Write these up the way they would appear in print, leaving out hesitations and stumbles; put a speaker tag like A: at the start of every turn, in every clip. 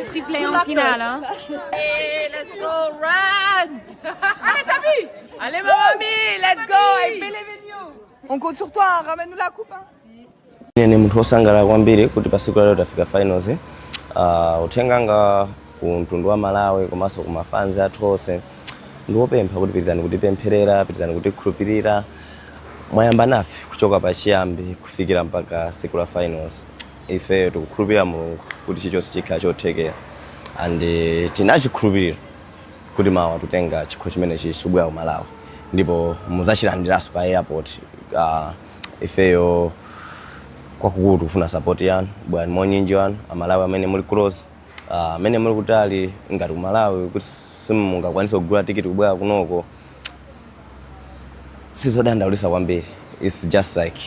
A: Triplé en finale, hein.
B: Hey, let's go, run!
A: Allez, Tabi! Allez, mamie, let's go! I believe in you! On compte sur toi, ramène-nous la coupe, hein.
C: Ni mtu osangala kwambiri kuti pasiku lero tafika finals. Uthenganga kumtundu wa Malawi komanso kumafanzi athu onse ndiwopempha kuti pirizani kutipempherera, pirizani kutikhulupirira. Mwayamba nafe kuchoka pachiyambi kufikira mpaka siku la finals. Ife tikukhulupirira Mulungu kuti chilichonse chikhala chothekera, and tinachikhulupirira kuti mawa tutenga chikho chimene chibwera ku Malawi ndipo muzachilandiranso pa airport. Ifeyo kwakukulu kufuna support yanu, bwana monyinji wanu Amalawi amene muli close, amene muli kutali ngati ku Malawi kuti simungakwanisa kugula tikiti kubwera kunoko. Sizodandaulisa kwambiri. It's just like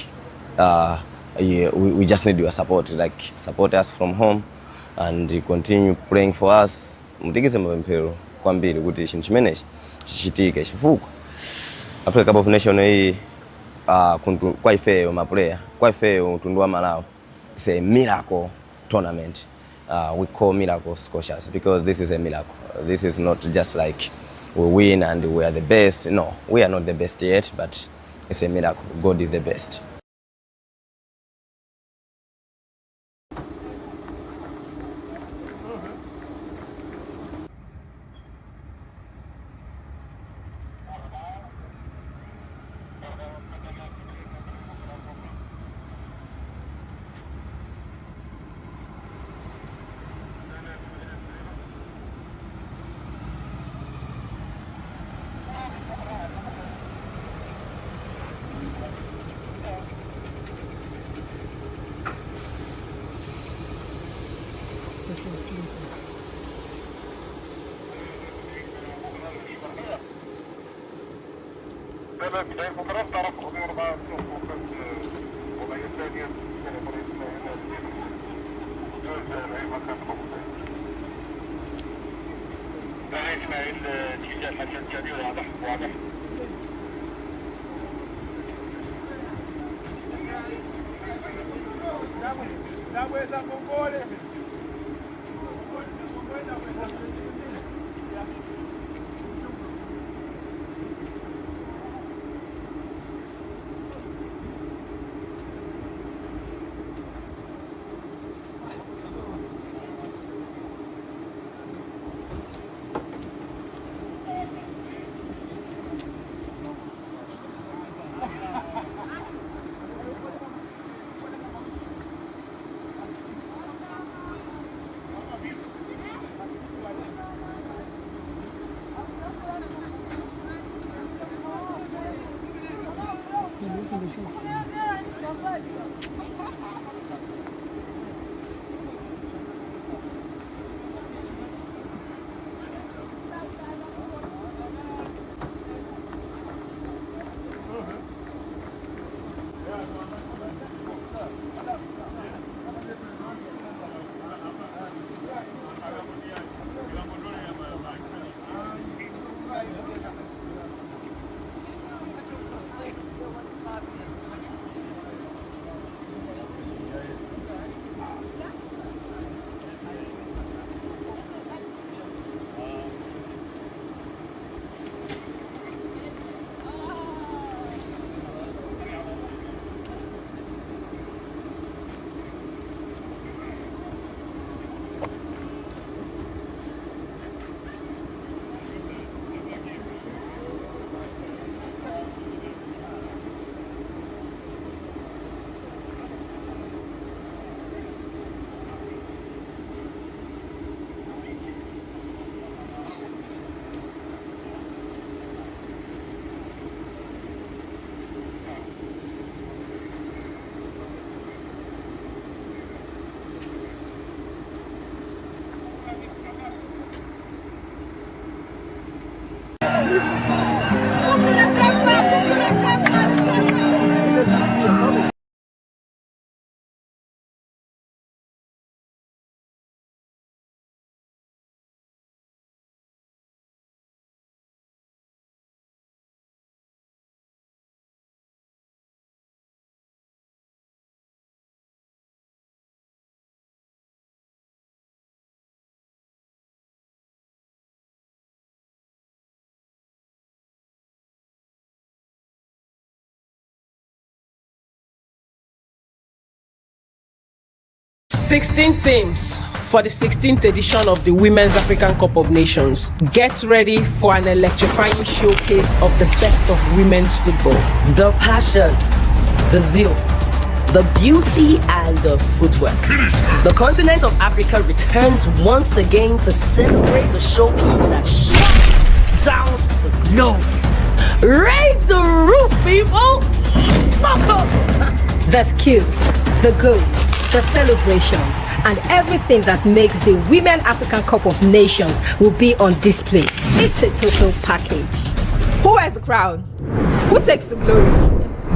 C: yeah, we just need your support, like support us from home and continue praying for us. Mutikize mapemphero kwambiri kuti chinthu chimenechi chichitike chifukwa Africa Cup of Nations hii kwa ifeyo maplayer, kwa ifeyo mtundu wa Malawi, it's a miracle tournament. We call miracle Scotias because this is a miracle. This is not just like we win and we are the best. No, we are not the best yet, but it's a miracle. God is the best.
D: 16 teams for the 16th edition of the Women's African Cup of Nations. Get ready for an electrifying showcase of the best of women's football.
E: The passion, the zeal, the beauty and the footwork. The continent of Africa returns once again to celebrate the showcase that shines down the globe. Raise the roof, people! Look up!
F: The skills, the goals, the celebrations, and everything that makes the Women African Cup of Nations will be on display. It's a total package.
A: Who has the crown? Who takes the glory?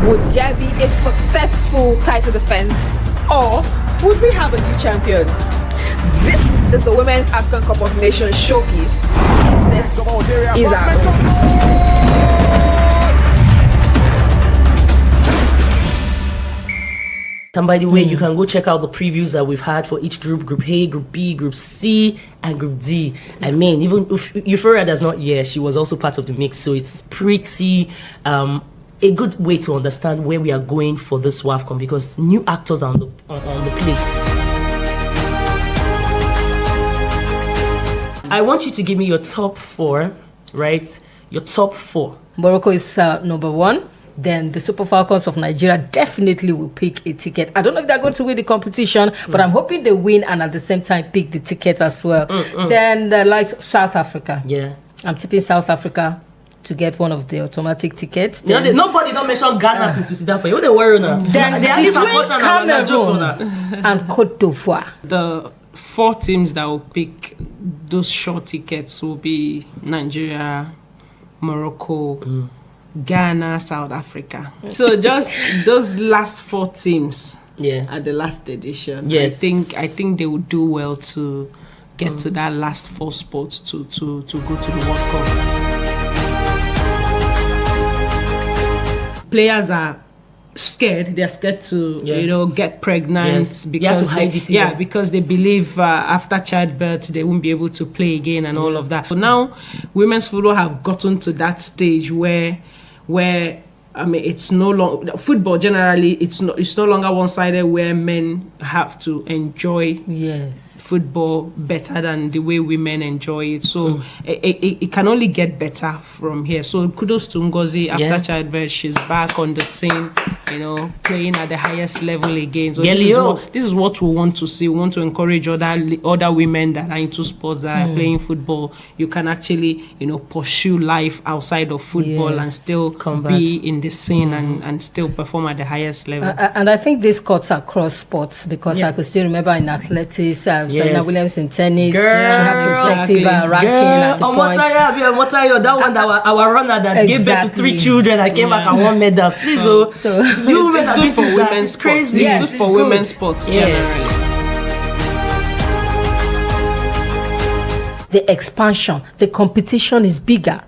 A: Would there be a successful title defense? Or would we have a new champion? This is the Women's African Cup of Nations showcase. This is our
E: And by the way, you can go check out the previews that we've had for each group: Group A, Group B, Group C, and Group D. I mean, even if Euphoria does not, she was also part of the mix. So it's pretty a good way to understand where we are going for this WAFCON, because new actors are on the plate. I want you to give me your top four, right? Your top four.
F: Morocco is number one. Then the Super Falcons of Nigeria definitely will pick a ticket. I don't know if they're going to win the competition, but I'm hoping they win and at the same time pick the ticket as well. Then the likes of South Africa.
E: Yeah.
F: I'm tipping South Africa to get one of the automatic tickets.
E: Then, nobody don't mention Ghana since we sit down for you. What they worry now?
F: Then Cameroon and Cote d'Ivoire.
D: The four teams that will pick those short tickets will be Nigeria, Morocco, Ghana, South Africa. So just those last four teams at the last edition.
E: Yes.
D: I think they will do well to get to that last four spots to go to the World Cup. Players are scared. They're scared to get pregnant because because they believe after childbirth they won't be able to play again and all of that. So now women's football have gotten to that stage where I mean, it's no longer football. Generally, it's no longer one-sided where men have to enjoy football better than the way women enjoy it. So it can only get better from here. So kudos to Ngozi. After childbirth, she's back on the scene, playing at the highest level again. So this is what we want to see. We want to encourage other women that are into sports, that are playing football. You can actually pursue life outside of football and still be in the scene and still perform at the highest level.
F: And I think this cuts across sports, because I could still remember in athletics, Serena Williams in tennis, she had consecutive ranking at a point.
E: That one, our runner that gave birth to 3 children and came back and won medals. Please,
D: it's good for women's sports. It's good for women's sports generally.
F: The expansion, the competition is bigger.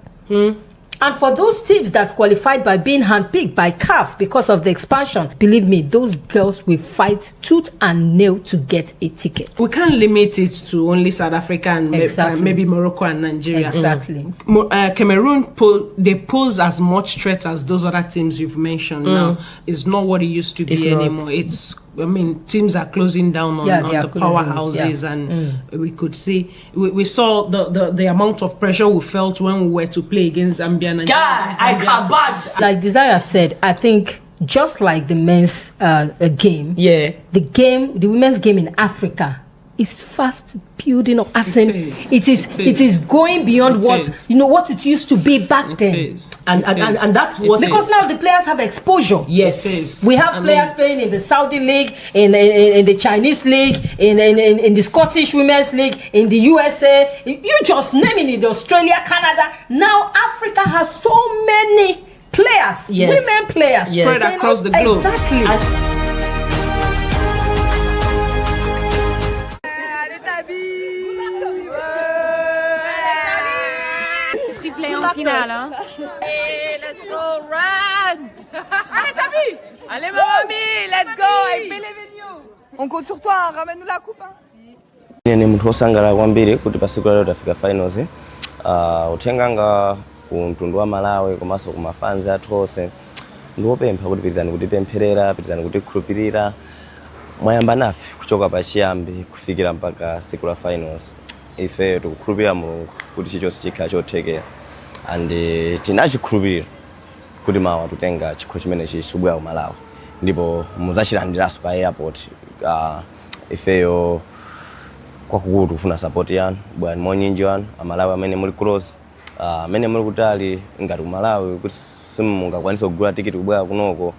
F: And for those teams that qualified by being handpicked by CAF because of the expansion, believe me, those girls will fight tooth and nail to get a ticket.
D: We can't limit it to only South Africa and maybe Morocco and Nigeria.
F: Exactly.
D: Cameroon, they pose as much threat as those other teams you've mentioned now. It's not what it used to be anymore. Teams are closing down on the powerhouses, and we could see, we saw the amount of pressure we felt when we were to play against Zambia.
F: Like Desire said, I think just like the men's game, the women's game in Africa is fast building up. It is going beyond what it used to be back then. And
E: that's what,
F: because now the players have exposure.
E: Yes,
F: we have players playing in the Saudi league, in the Chinese league, in the Scottish women's league, in the USA. You just name it, Australia, Canada. Now Africa has so many players, women players
D: spread across the globe.
F: Exactly.
A: Finale, hein.
B: Hey, let's go, run!
A: Allez, Tabi! Allez, mamami, let's go! I believe in you! On compte sur toi, ramène-nous la coupe.
C: Ni mtu osangala kwambiri kuti pasiku lero tafika finals. Utenganga ku mtundu wa Malawi komanso ku mafanzi athu onse. Ndiopempha kuti pitizani kuti pempherera, pitizani kuti khulupirira. mwayamba nafe kuchoka pachiyambi kufikira mpaka siku la finals. Ife tikukhulupirira Mulungu kuti chilichonse chikhala chothekera, and tinachikhulupirira kuti mawa tutenga chikho chimene chibwera ku Malawi ndipo muzachilandiranso pa airport. Ifeyo kwakukulu kufuna support yanu, bwana monyinji wanu Amalawi amene muli close, amene muli kutali ngati ku Malawi kuti simungakwanisa kugula tikiti kubwera kunoko.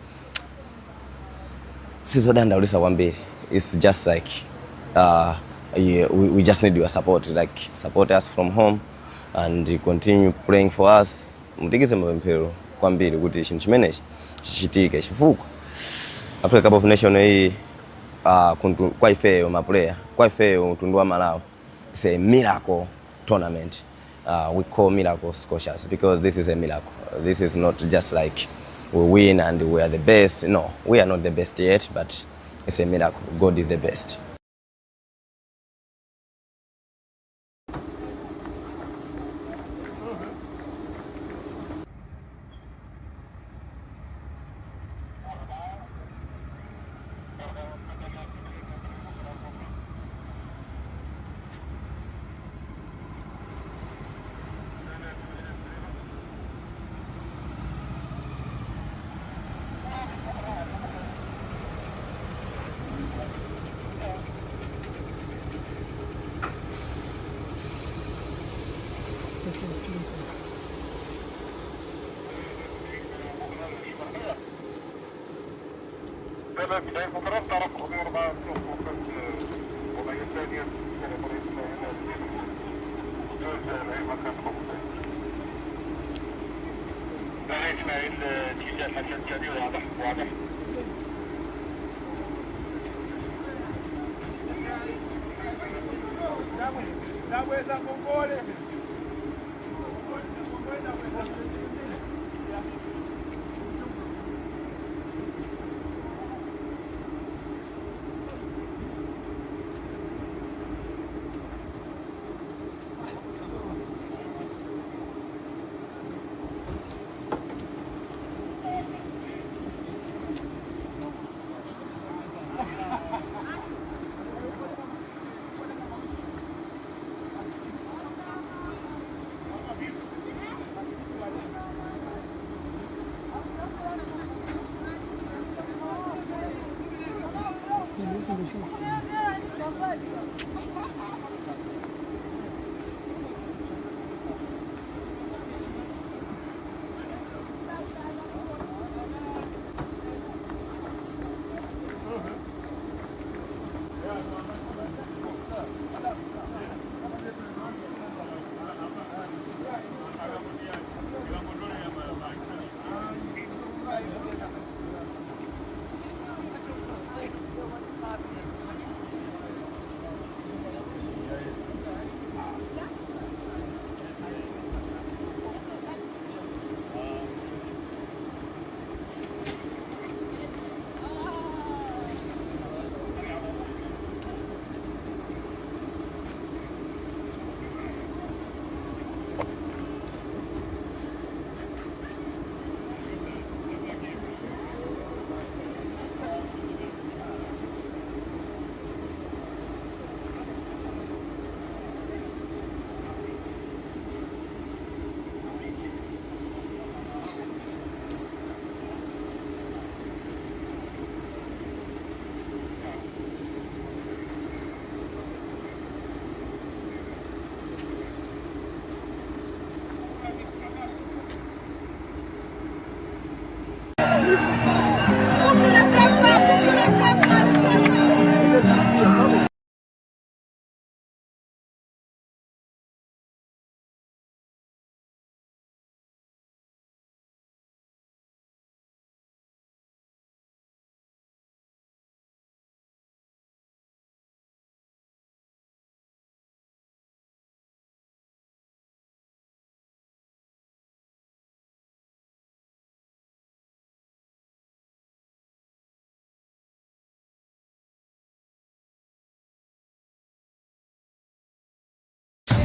C: Sizodandaulisa kwambiri. It's just like yeah, we just need your support, like support us from home and continue praying for us. Mutikize mapemphero kwambiri kuti chinthu chimenechi chichitike chifukwa Africa Cup of Nations hii kwa ifeyo maplayer, kwa ifeyo mtundu wa Malawi, it's a miracle tournament. We call miracle Scotias because this is a miracle. This is not just like we win and we are the best. No, we are not the best yet, but it's a miracle. God is the best.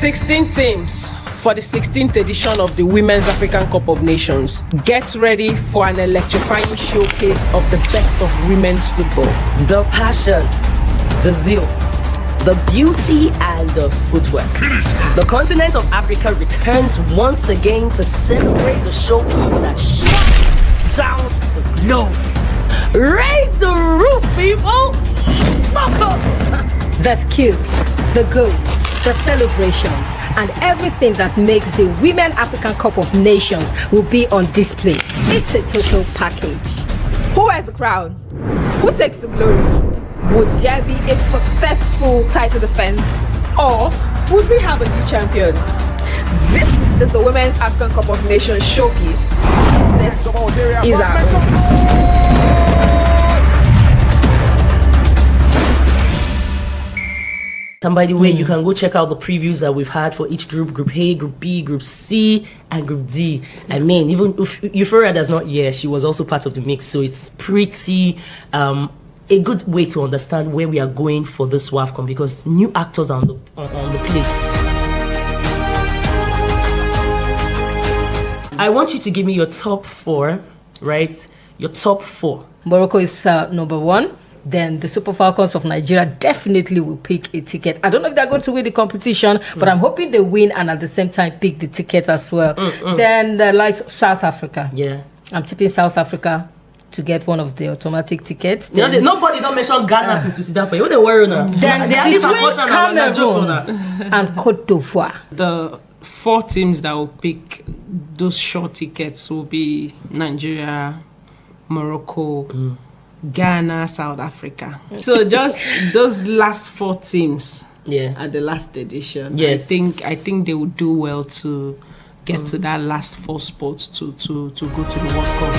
D: Sixteen teams for the 16th edition of the Women's African Cup of Nations. Get ready for an electrifying showcase of the best of women's football.
E: The passion, the zeal, the beauty and the footwork. The continent of Africa returns once again to celebrate the showcase that shines down the globe. Raise the roof, people!
F: The skills, the goals, the celebrations, and everything that makes the Women African Cup of Nations will be on display. It's a total package.
A: Who wears the crown? Who takes the glory? Would there be a successful title defense, or would we have a new champion? This is the Women's African Cup of Nations showcase. This is our
E: And by the way, you can go check out the previews that we've had for each group: Group A, Group B, Group C, and Group D. I mean, even if Euphoria does not, she was also part of the mix. So it's pretty a good way to understand where we are going for this WAFCON, because new actors are on the plate. I want you to give me your top four, right? Your top four.
F: Morocco is number one. Then the Super Falcons of Nigeria definitely will pick a ticket. I don't know if they're going to win the competition, but I'm hoping they win and at the same time pick the ticket as well. Then the likes of South Africa.
E: Yeah.
F: I'm tipping South Africa to get one of the automatic tickets. Then,
E: nobody don't mention Ghana since we sit down for you. What they worry now?
F: Then between Cameroon and Cote d'Ivoire.
D: The four teams that will pick those short tickets will be Nigeria, Morocco, Ghana, South Africa. So just those last four teams at the last edition.
E: Yes.
D: I think they will do well to get to that last four spots to go to the World Cup.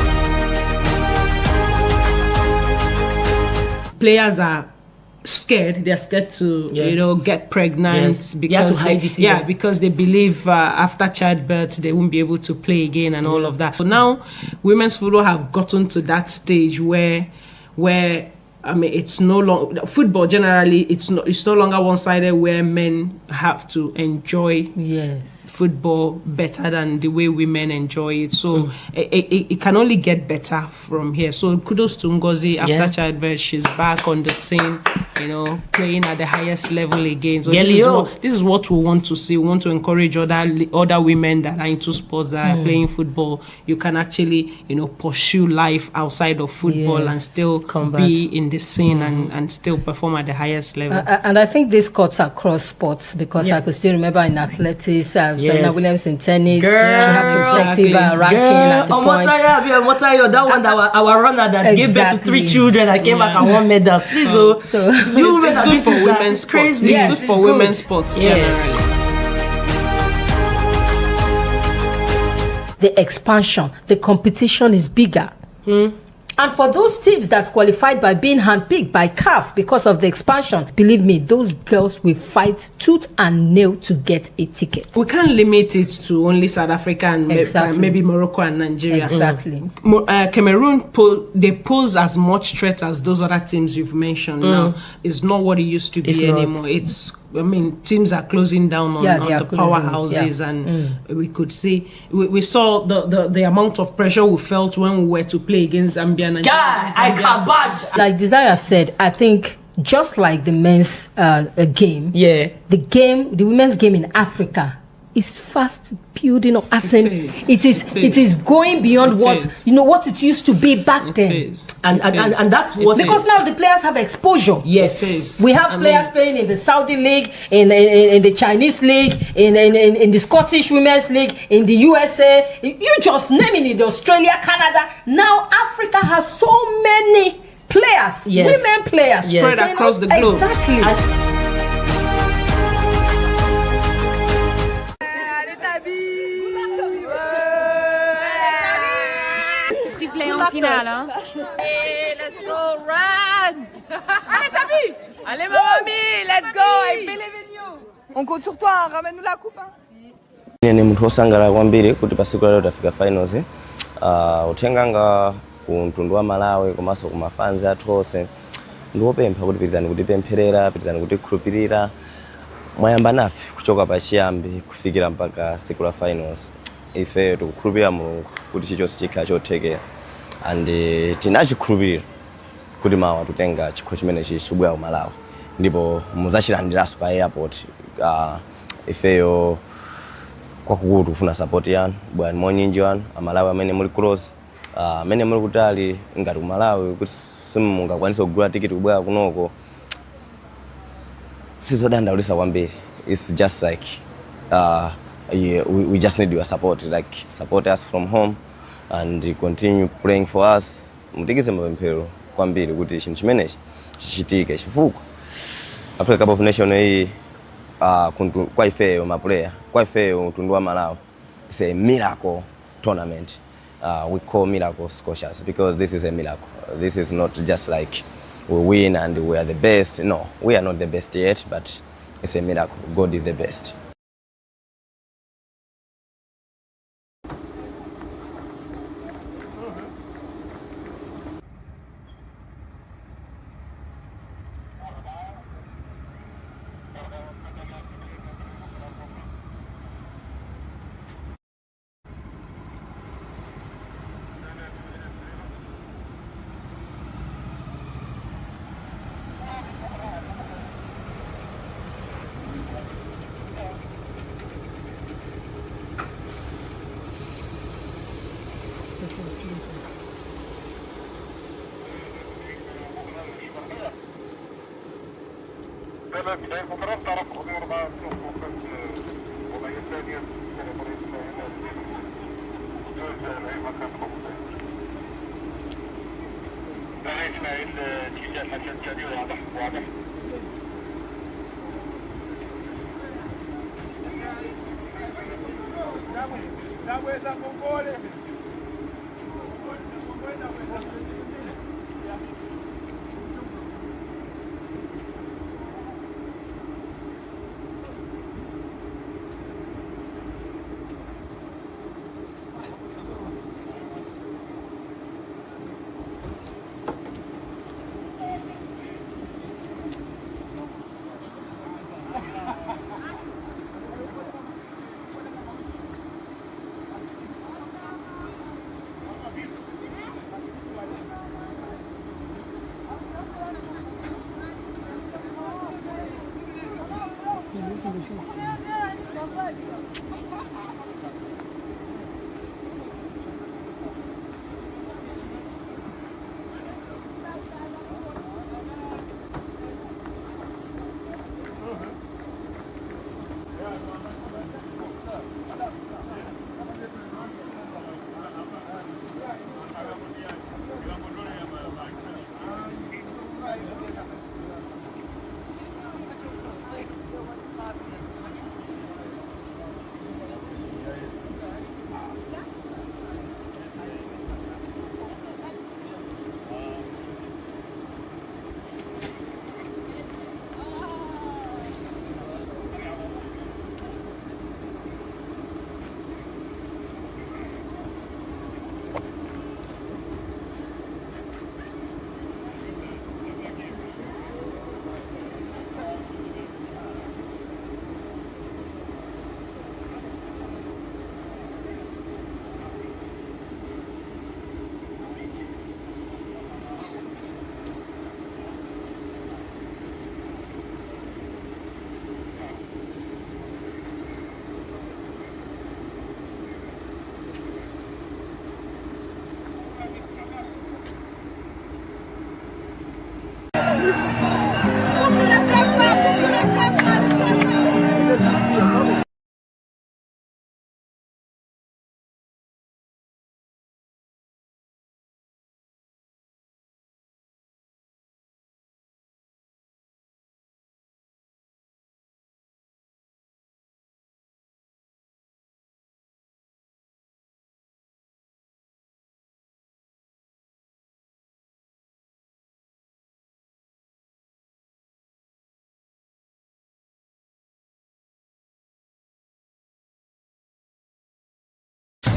D: Players are scared. They're scared to get pregnant because
E: to hide it.
D: Because they believe after childbirth they won't be able to play again and all of that. So now women's football have gotten to that stage where I mean, it's no longer football. Generally, it's no longer one-sided, where men have to enjoy football better than the way women enjoy it. So it can only get better from here. So kudos to Ngozi. After childbirth, she's back on the scene, playing at the highest level again. So this is what we want to see. We want to encourage other women that are into sports, that are playing football. You can actually pursue life outside of football and still be in the scene and still perform at the highest level.
F: And I think this cuts across sports, because I could still remember in athletics, Serena Williams in tennis, she had consecutive ranking at a point.
E: That one, our runner that gave birth to 3 children and came back and won medals. Please, so
D: it's good for women's sports. It's good for women's sports generally.
F: The expansion, the competition is bigger. And for those teams that qualified by being handpicked by CAF because of the expansion, believe me, those girls will fight tooth and nail to get a ticket.
D: We can't limit it to only South Africa and maybe Morocco and Nigeria.
F: Exactly.
D: Cameroon, they pose as much threat as those other teams you've mentioned. Now, it's not what it used to be anymore. Teams are closing down on the powerhouses, and we could see, we saw the amount of pressure we felt when we were to play against Zambia.
F: Like Desire said, I think just like the men's game, the women's game in Africa is fast building up. It is going beyond what it used to be back then.
E: And that's what,
F: because now the players have exposure.
E: Yes,
F: we have players playing in the Saudi league, in the Chinese league, in the Scottish women's league, in the USA. You just name it, in Australia, Canada. Now Africa has so many players, women players
D: spread across the globe.
F: Exactly.
B: Finale, hein. Hey, let's go, run! Allez, Tabi! Allez, ma mamie, let's go! I believe in you! On compte sur toi, ramène-nous la coupe.
C: Ni mtu osangala kwambiri kuti pasiku lero tafika finals. Utenganga ku mtundu wa Malawi komanso ku mafanzi athu onse ndiwopempha kuti pitizani kuti pempherera, pitizani kuti khulupirira mwayamba nafe kuchoka pachiyambi kufikira mpaka siku la finals. Ife tikukhulupirira Mulungu kuti chilichonse chikhala chothekera, and tinachikhulupirira kuti mawa tutenga chikho chimene chibwera ku Malawi ndipo muzachilandiranso pa airport. Ifeyo kwakukulu kufuna support yanu, bwana monyinji wanu Amalawi amene muli close, amene muli kutali ngati ku Malawi kuti simungakwanisa kugula tikiti kubwera kunoko. Sizodandaulisa kwambiri. It's just like yeah, we just need your support, like support us from home and continue praying for us. Mutikize mapemphero kwambiri kuti chinthu chimenechi chichitike chifukwa Africa Cup of Nations hii kwa ifeyo maplayer, kwa ifeyo mtundu wa Malawi, it's a miracle tournament. We call miracle Scotias because this is a miracle. This is not just like we win and we are the best. No, we are not the best yet, but it's a miracle. God is the best.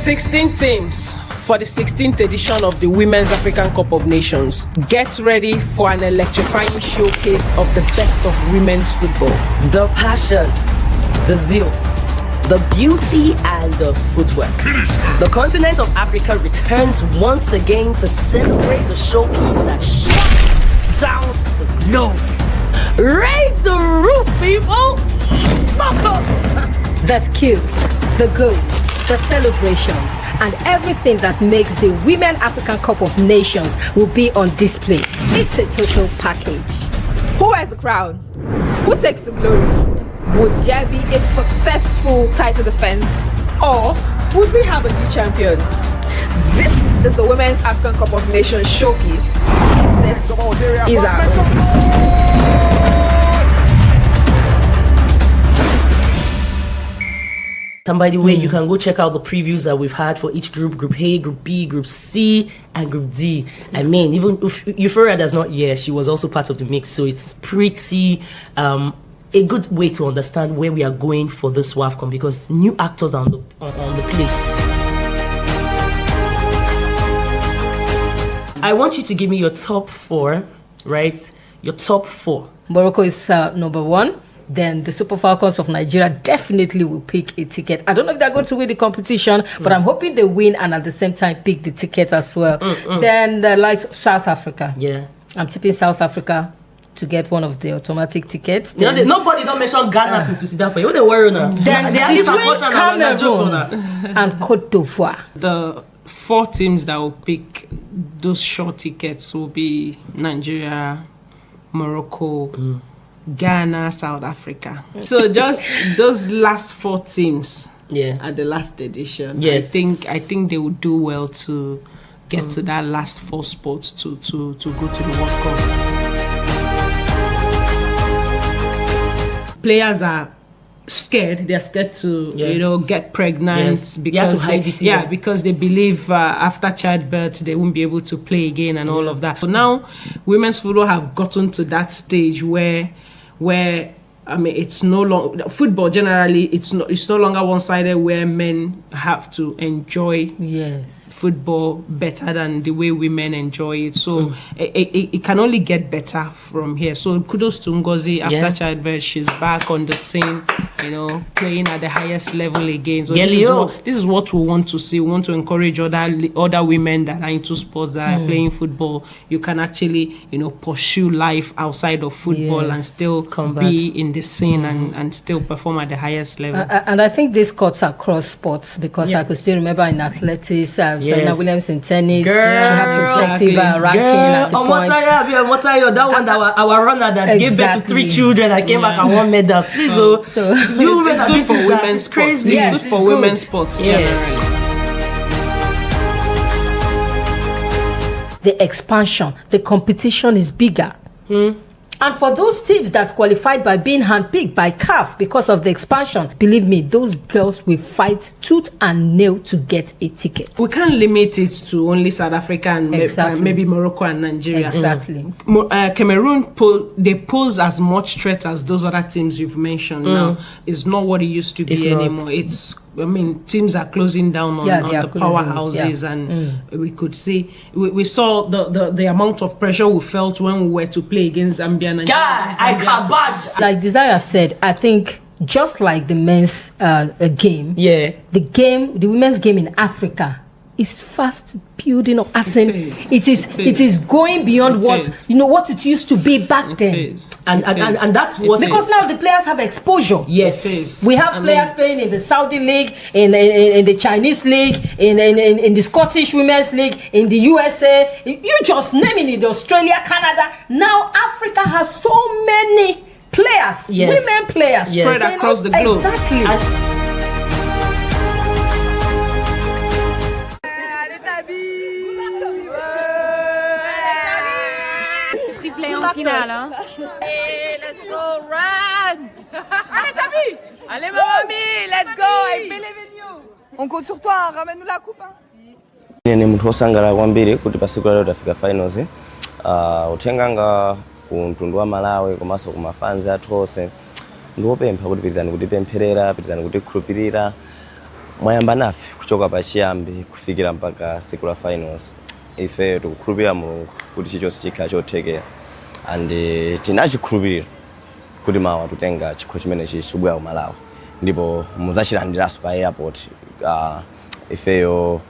D: Sixteen teams for the 16th edition of the Women's African Cup of Nations. Get ready for an electrifying showcase of the best of women's football.
E: The passion, the zeal, the beauty and the footwork. The continent of Africa returns once again to celebrate the showcase that shuts down the globe. Raise the roof, people!
F: The skills, the goals, the celebrations, and everything that makes the Women African Cup of Nations will be on display. It's a total package.
A: Who has the crown? Who takes the glory? Would there be a successful title defense, or would we have a new champion? This is the Women's African Cup of Nations showcase. This is our
E: And by the way, you can go check out the previews that we've had for each group: Group A, Group B, Group C, and Group D. I mean, even if Euphoria does not, she was also part of the mix. So it's pretty a good way to understand where we are going for this WAFCON, because new actors are on the plate. I want you to give me your top four, right? Your top four.
F: Morocco is number one. Then the Super Falcons of Nigeria definitely will pick a ticket. I don't know if they're going to win the competition, but I'm hoping they win and at the same time pick the ticket as well. Then the likes of South Africa.
E: Yeah.
F: I'm tipping South Africa to get one of the automatic tickets.
E: Then, nobody don't mention Ghana since we sit down for you. What they worry now?
F: Then between Cameroon and Cote d'Ivoire.
D: The four teams that will pick those short tickets will be Nigeria, Morocco, Ghana, South Africa. So just those last four teams at the last edition.
E: Yes.
D: I think they will do well to get to that last four spots to go to the World Cup. Players are scared. They're scared to get pregnant because because they believe after childbirth they won't be able to play again and all of that. So now women's football have gotten to that stage where I mean, it's no longer football. Generally, it's no longer one-sided where men have to enjoy football better than the way women enjoy it. So it can only get better from here. So kudos to Ngozi. After childbirth, she's back on the scene, playing at the highest level again. So this is what we want to see. We want to encourage other women that are into sports, that are playing football. You can actually pursue life outside of football and still be in the scene and still perform at the highest level.
F: And I think this cuts across sports, because I could still remember in athletics, Serena Williams in tennis, she had consecutive ranking at a point.
E: That one that our runner that gave birth to 3 children and came back and won medals. Please,
D: so it's good for women's sports. It's good for women's sports generally.
F: The expansion, the competition is bigger. And for those teams that qualified by being handpicked by CAF because of the expansion, believe me, those girls will fight tooth and nail to get a ticket.
D: We can't limit it to only South Africa and maybe Morocco and Nigeria.
F: Exactly.
D: Cameroon, they pose as much threat as those other teams you've mentioned now. It's not what it used to be anymore. Teams are closing down on the powerhouses, and we could see, we saw the amount of pressure we felt when we were to play against Zambia.
F: Like Desire said, I think just like the men's game, the women's game in Africa is fast building up. It is going beyond what it used to be back then. And that's what, because now the players have exposure.
E: Yes,
F: we have players playing in the Saudi league, in the Chinese league, in the Scottish women's league, in the USA. You just name it, Australia, Canada. Now Africa has so many players, women players
D: spread across the globe.
F: Exactly.
B: Finale, let's go, run! Allez, Tabi! Allez, ma mamie, let's go! I believe in you! On compte sur toi, ramène-nous la coupe!
C: Ni mtu osangala kwambiri kuti pasiku lero tafika finals. Utenganga ku mtundu wa Malawi komanso ku mafanzi athu onse ndiwopempha kuti pitizani kuti pempherera, pitizani kuti khulupirira mwayamba nafe kuchoka pachiyambi kufikira mpaka siku la finals. Ife tikukhulupirira Mulungu kuti chilichonse chikhala chothekera, and tinachikhulupirira kuti mawa tutenga chikho chimene chibwera ku Malawi ndipo muzachilandiranso pa airport. Ifeyo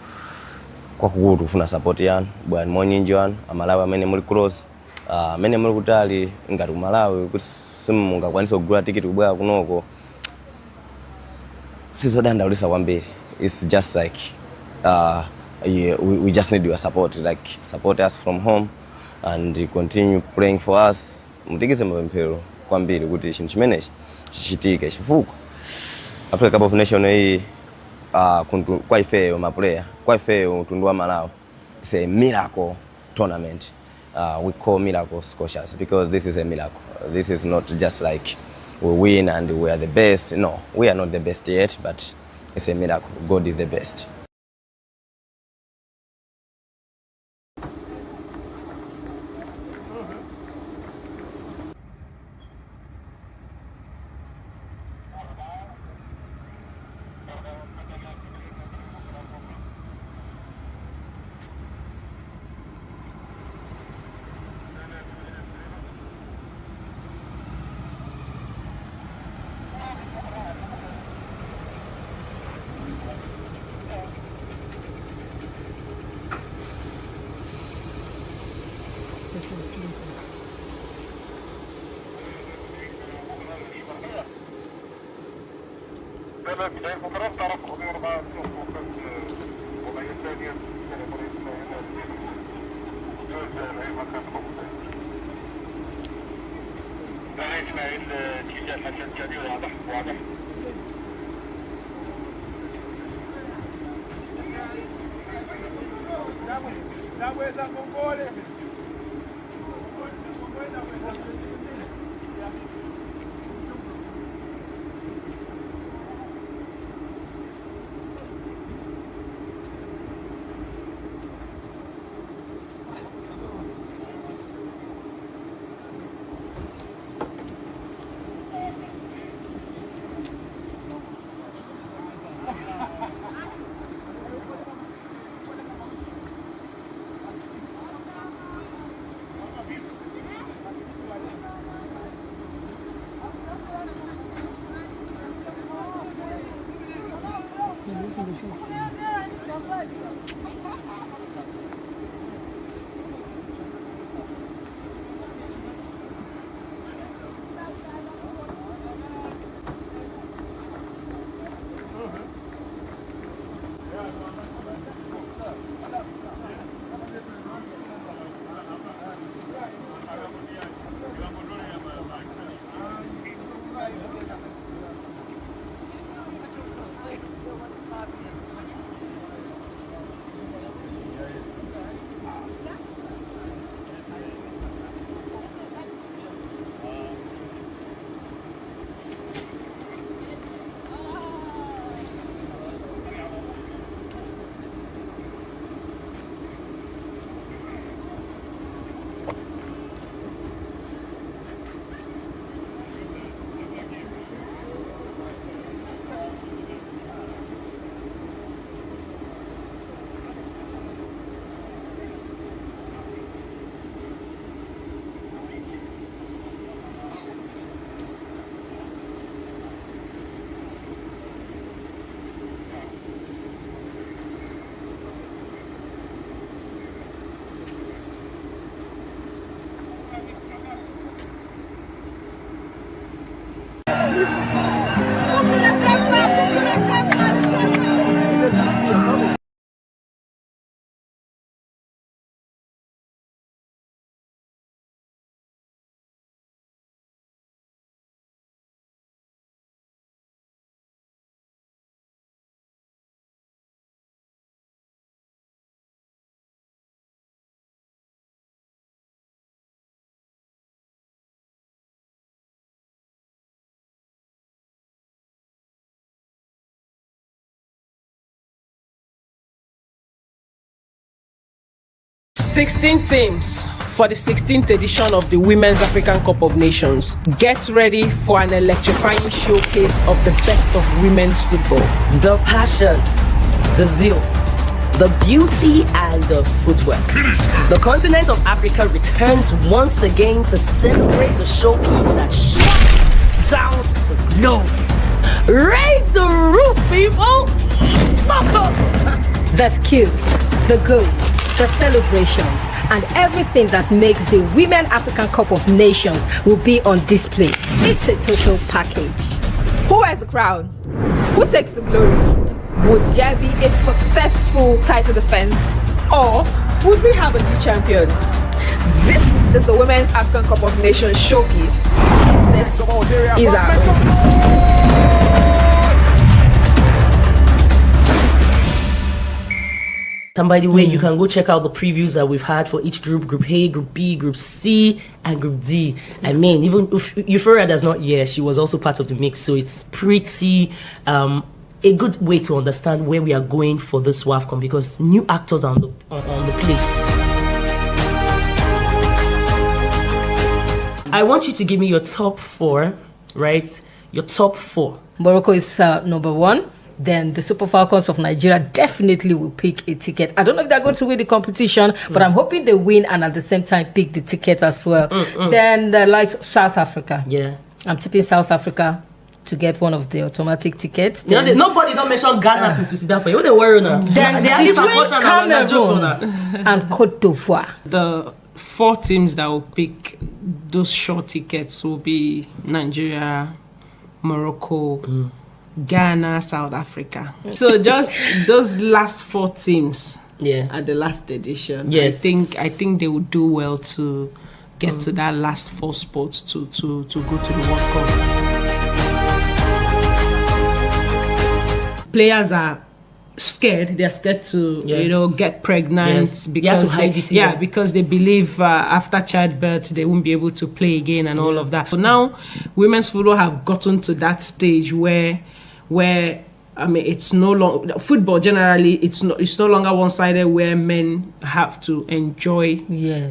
C: kwakukulu kufuna support yanu, bwana monyinji wanu Amalawi amene muli close, amene muli kutali ngati ku Malawi kuti simungakwanisa kugula tikiti kubwera kunoko. Sizodandaulisa kwambiri. It's just like we just need your support, like support us from home and continue praying for us. Mutikize mapemphero kwambiri kuti chinthu chimenechi chichitike chifukwa Africa Cup of Nations hii kwa ifeyo maplayer, kwa ifeyo mtundu wa Malawi, it's a miracle tournament. We call miracle Scotias because this is a miracle. This is not just like we win and we are the best. No, we are not the best yet, but it's a miracle. God is the best.
D: 16 teams for the 16th edition of the Women's African Cup of Nations. Get ready for an electrifying showcase of the best of women's football.
E: The passion, the zeal, the beauty and the footwork. The continent of Africa returns once again to celebrate the showcase that shuts down the globe. Raise the roof, people!
F: The skills, the goals, the celebrations, and everything that makes the Women African Cup of Nations will be on display. It's a total package.
A: Who wears the crown? Who takes the glory? Would there be a successful title defense, or would we have a new champion? This is the Women's African Cup of Nations showcase. This is our
E: And by the way, you can go check out the previews that we've had for each group: Group A, Group B, Group C, and Group D. I mean, even if Euphoria does not, she was also part of the mix. So it's pretty a good way to understand where we are going for this WAFCON, because new actors are on the plate. I want you to give me your top four, right? Your top four.
F: Morocco is number one. Then the Super Falcons of Nigeria definitely will pick a ticket. I don't know if they're going to win the competition, but I'm hoping they win and at the same time pick the ticket as well. Then the likes of South Africa.
E: Yeah.
F: I'm tipping South Africa to get one of the automatic tickets.
E: Then, nobody don't mention Ghana since we sit down for you. What they worry now?
F: Then between Cameroon and Cote d'Ivoire.
D: The four teams that will pick those short tickets will be Nigeria, Morocco, Ghana, South Africa. So just those last four teams at the last edition.
E: Yes.
D: I think they will do well to get to that last four spots to go to the World Cup. Players are scared. They're scared to get pregnant because because they believe after childbirth they won't be able to play again and all of that. So now women's football have gotten to that stage where I mean, it's no longer football. Generally, it's no longer one-sided, where men have to enjoy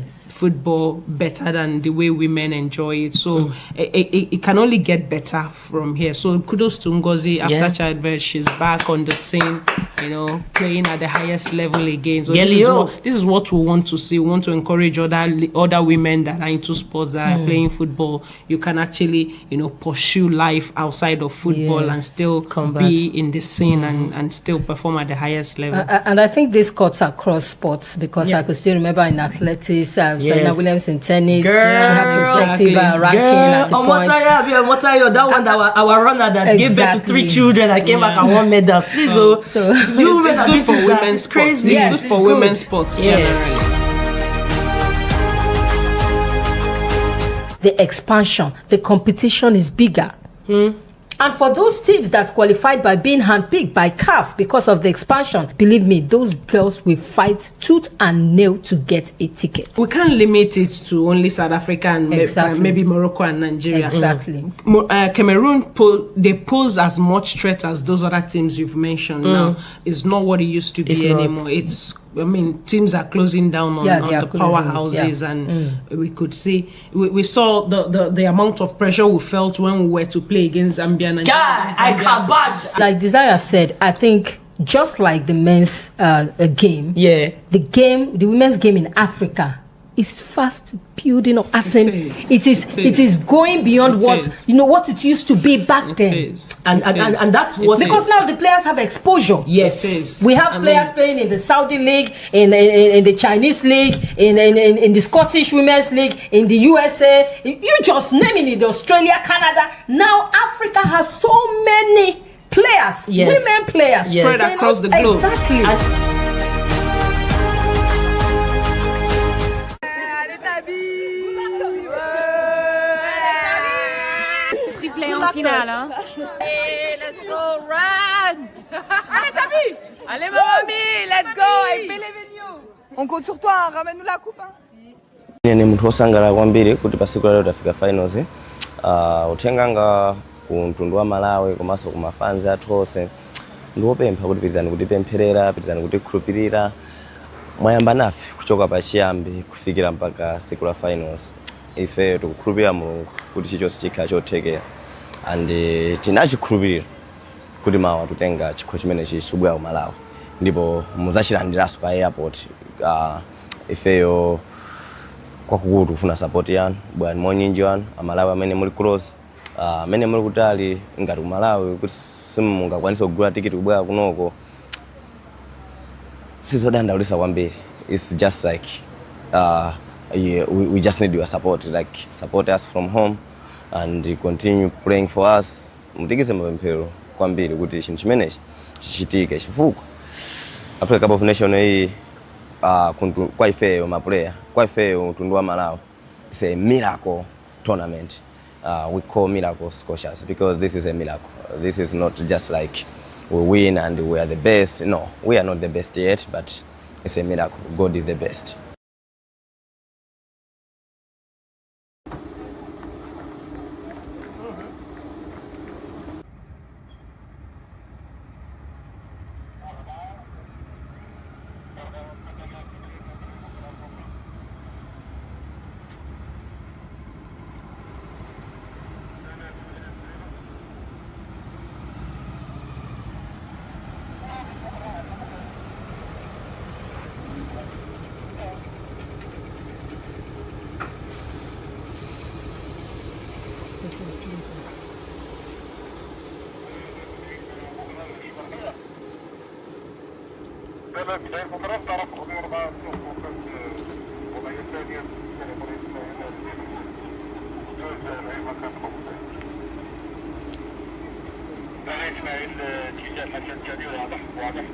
D: football better than the way women enjoy it. So it can only get better from here. So kudos to Ngozi. After childbirth, she's back on the scene, playing at the highest level again. So this is what we want to see. We want to encourage other women that are into sports, that are playing football. You can actually pursue life outside of football and still be in the scene and still perform at the highest level.
F: And I think this cuts across sports, because I could still remember in athletics, Serena Williams in tennis, she had consecutive ranking at a point.
E: That one that our runner that gave birth to 3 children and came back and won medals. Please,
D: so it's good for women's sports. It's good for women's sports generally.
F: The expansion, the competition is bigger. And for those teams that qualified by being handpicked by CAF because of the expansion, believe me, those girls will fight tooth and nail to get a ticket.
D: We can't limit it to only South Africa and maybe Morocco and Nigeria.
F: Exactly.
D: Cameroon, they pose as much threat as those other teams you've mentioned now. It's not what it used to be anymore. Teams are closing down on the powerhouses, and we could see, we saw the amount of pressure we felt when we were to play against Zambia.
F: Like Desire said, I think just like the men's game, the women's game in Africa is fast building up. It is going beyond what it used to be back then. And
E: that's what,
F: because now the players have exposure.
E: Yes,
F: we have players playing in the Saudi league, in the Chinese league, in the Scottish women's league, in the USA. You just name it, Australia, Canada. Now Africa has so many players, women players
D: spread across the globe.
F: Exactly.
B: Let's go, run! Allez, Tabi! Allez, mamie, let's go! I believe in you! On compte sur toi, ramène-nous la coupe.
C: Ni mtu osangala kwambiri kuti pasiku lero tafika finals. Uthenganga ku mtundu wa Malawi komanso ku mafanzi athu onse ndiwopempha kuti pitizani kutipempherera, pitizani kutikhulupirira, mwayamba nafe kuchoka pachiyambi kufikira mpaka siku la finals. Ife tikukhulupirira Mulungu kuti chilichonse chikhala chothekera, and tinachikhulupirira kuti mawa tutenga chikho chimene chibwera ku Malawi ndipo muzachilandiranso pa airport. Ifeyo kwakukulu kufuna support yanu, bwana monyinji wanu Amalawi amene muli close, amene muli kutali ngati ku Malawi kuti simungakwanisa kugula tikiti kubwera kunoko. Sizodandaulisa kwambiri. It's just like we just need your support, like support us from home and continue praying for us. Mutikize mapemphero kwambiri kuti chinthu chimenechi chichitike chifukwa Africa Cup of Nations hii kwa ifeyo maplayer, kwa ifeyo mtundu wa Malawi, it's a miracle tournament. We call miracle Scotias because this is a miracle. This is not just like we win and we are the best. No, we are not the best yet, but it's a miracle. God is the best.
G: بداية فترات تعرف أمور بقى وضعية ثانية أي مكان خمسة لا إسماعيل اتجاه مكان جديد واضح واضح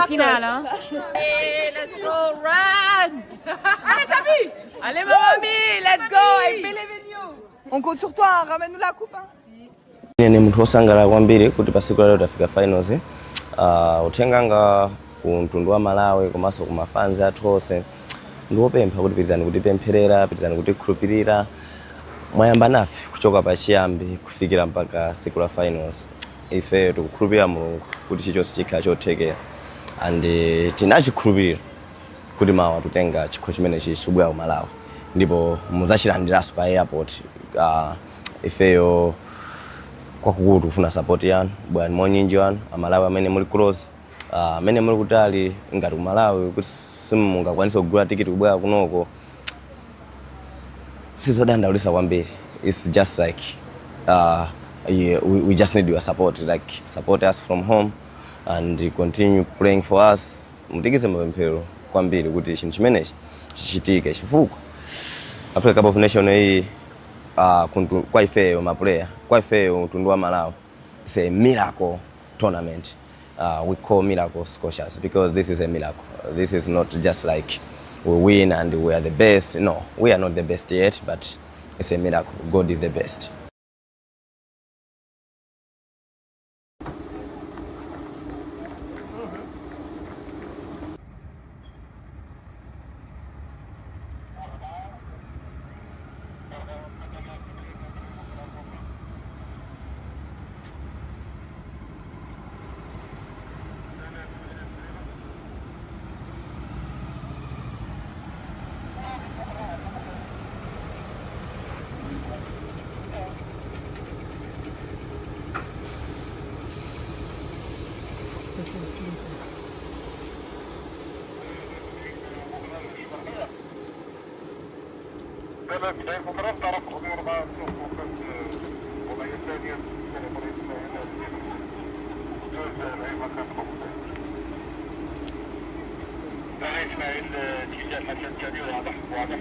B: finale, hein? Hey, let's go, run! Allez, Tabi! Allez, ma mamie, let's go! I believe in you! On compte sur toi, ramène-nous la coupe, hein?
C: Ni munthu wosangalala kwambiri kuti pa siku lero tafika finals. Uthenga nga ku mtundu wa Malawi komanso ku mafanzi athu onse ndiwopempha kuti pirizani kutipempherera, pirizani kutikhulupirira. Mwayamba nafe kuchoka pachiyambi kufikira mpaka siku la finals. Ife tikukhulupirira Mulungu kuti chilichonse chikhala chothekera. And tinachikhulupirira kuti mawa tutenga chikho chimene chikubwera ku Malawi. Ndipo muzachilandiranso pa airport. Ifeyo kwakukulu kufuna support yanu, bwana monyinji wanu, Amalawi amene muli close, amene muli kutali ngati ku Malawi kuti simungakwanisa kugula tikiti kubwera kunoko. Sizodandaulisa kwambiri. It's just like yeah, we just need your support, like support us from home and continue praying for us. Mutikize mapemphero kwambiri kuti chinthu chimenechi chichitike chifukwa Africa Cup of Nations hii kwa ifeyo maplayer, kwa ifeyo mtundu wa Malawi. It's a miracle tournament. We call miracle Scotias because this is a miracle. This is not just like we win and we are the best. No, we are not the best yet, but it's a miracle. God is the best.
G: بداية المباراة تعرف حضور مع وقت وضعية ثانية أي مكان خمسة لا إسماعيل تيجي الحاجة الثانية واضح واضح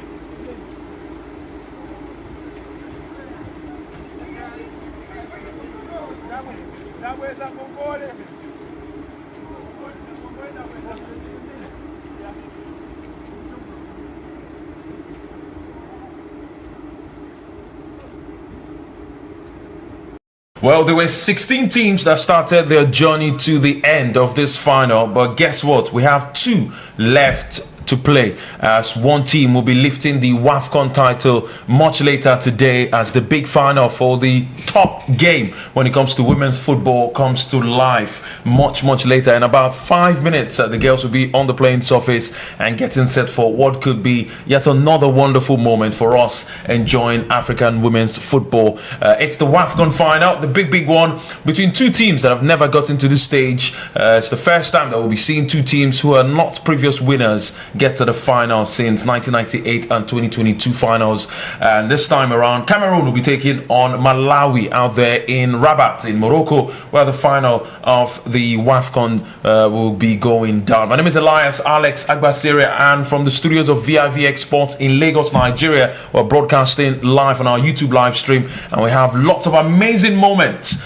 H: Well, there were 16 teams that started their journey to the end of this final, but guess what? We have 2 left to play, as one team will be lifting the WAFCON title much later today, as the big final for the top game when it comes to women's football comes to life much later. In about 5 minutes, the girls will be on the playing surface and getting set for what could be yet another wonderful moment for us enjoying African women's football. It's the WAFCON final, the big one between 2 teams that have never gotten to this stage. It's the first time that we'll be seeing 2 teams who are not previous winners get to the final since 1998 and 2022 finals. And this time around, Cameroon will be taking on Malawi out there in Rabat in Morocco, where the final of the WAFCON will be going down. My name is Elias Alex Agbasiria, and from the studios of vivxsports in Lagos, Nigeria, we're broadcasting live on our YouTube live stream, and we have lots of amazing moments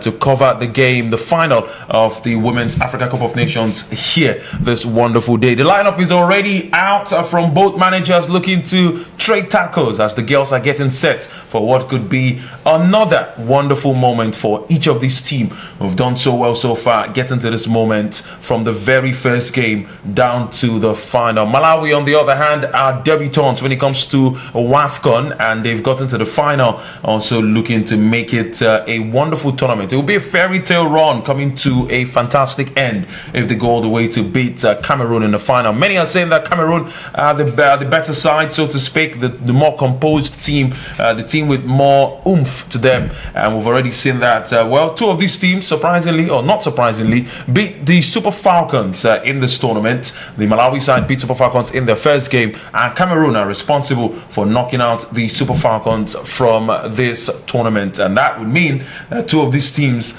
H: to cover the game, the final of the Women's Africa Cup of Nations here this wonderful day. The lineup is already out from both managers looking to trade tackles as the girls are getting set for what could be another wonderful moment for each of these teams who've done so well so far, getting to this moment from the very first game down to the final. Malawi, on the other hand, are debutants when it comes to WAFCON, and they've gotten to the final, also looking to make it a wonderful tournament. It will be a fairy tale run coming to a fantastic end if they go all the way to beat Cameroon in the final. Many are saying that Cameroon are the better side, so to speak, the more composed team, the team with more oomph to them, and we've already seen that. Well, 2 of these teams, surprisingly or not surprisingly, beat the Super Falcons in this tournament. The Malawi side beat Super Falcons in their first game, and Cameroon are responsible for knocking out the Super Falcons from this tournament, and that would mean that 2 of these teams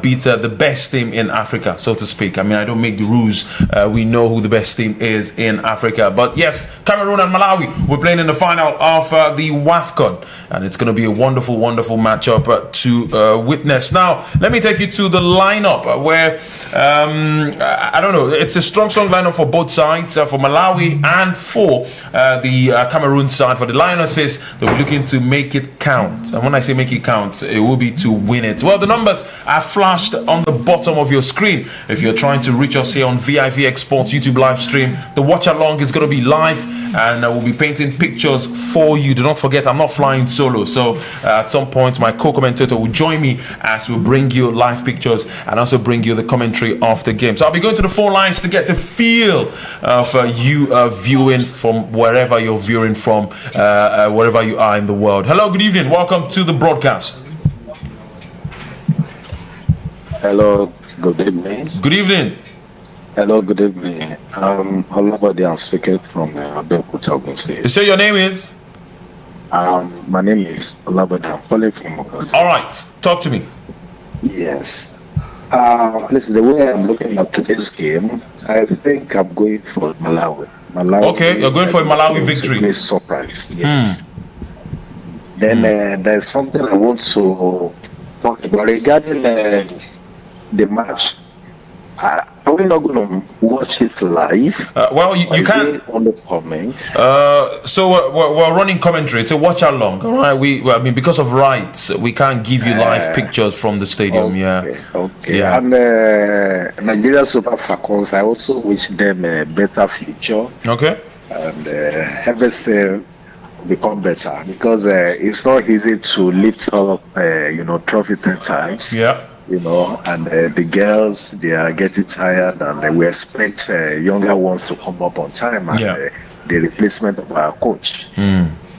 H: beat the best team in Africa, so to speak. I mean, I don't make the rules. We know who the best team is in Africa. But yes, Cameroon and Malawi, we're playing in the final of the WAFCON, and it's going to be a wonderful, wonderful matchup to witness. Now, let me take you to the lineup where I don't know, it's a strong lineup for both sides, for Malawi and for the Cameroon side. For the Lionesses, they'll be looking to make it count. And when I say make it count, it will be to win it. Well, the numbers are flashed on the bottom of your screen. If you're trying to reach us here on vivxsports YouTube live stream, the Watchalong is going to be live, and we'll be painting pictures for you. Do not forget, I'm not flying solo, so at some point my co-commentator will join me as we bring you live pictures and also bring you the commentary of the game. So I'll be going to the phone lines to get the feel of you viewing from wherever you're viewing from, wherever you are in the world. Hello, good evening, welcome to the broadcast.
I: Hello, good evening.
H: Good evening.
I: Hello, good evening. Olabode, I'm speaking from Abeokuta, Ogun State.
H: You say your name is?
I: My name is Olabode. I'm calling from Ogun State.
H: All right, talk to me.
I: Yes. Listen, the way I'm looking at today's game, I think I'm going for Malawi.
H: Okay, you're going for a Malawi victory.
I: A surprise, yes. Then there's something I want to talk about regarding the match. Are we not going to watch it live?
H: Well, you can
I: on the comments.
H: So we're running commentary. It's a watch along, all right? I mean, because of rights, we can't give you live pictures from the stadium.
I: Okay.
H: Yeah.
I: And Nigeria Super Falcons, I also wish them a better future.
H: Okay.
I: And everything become better, because it's not easy to lift up, trophy 10 times.
H: Yeah.
I: And the girls, they are getting tired, and we expect younger ones to come up on time, and the replacement of our coach.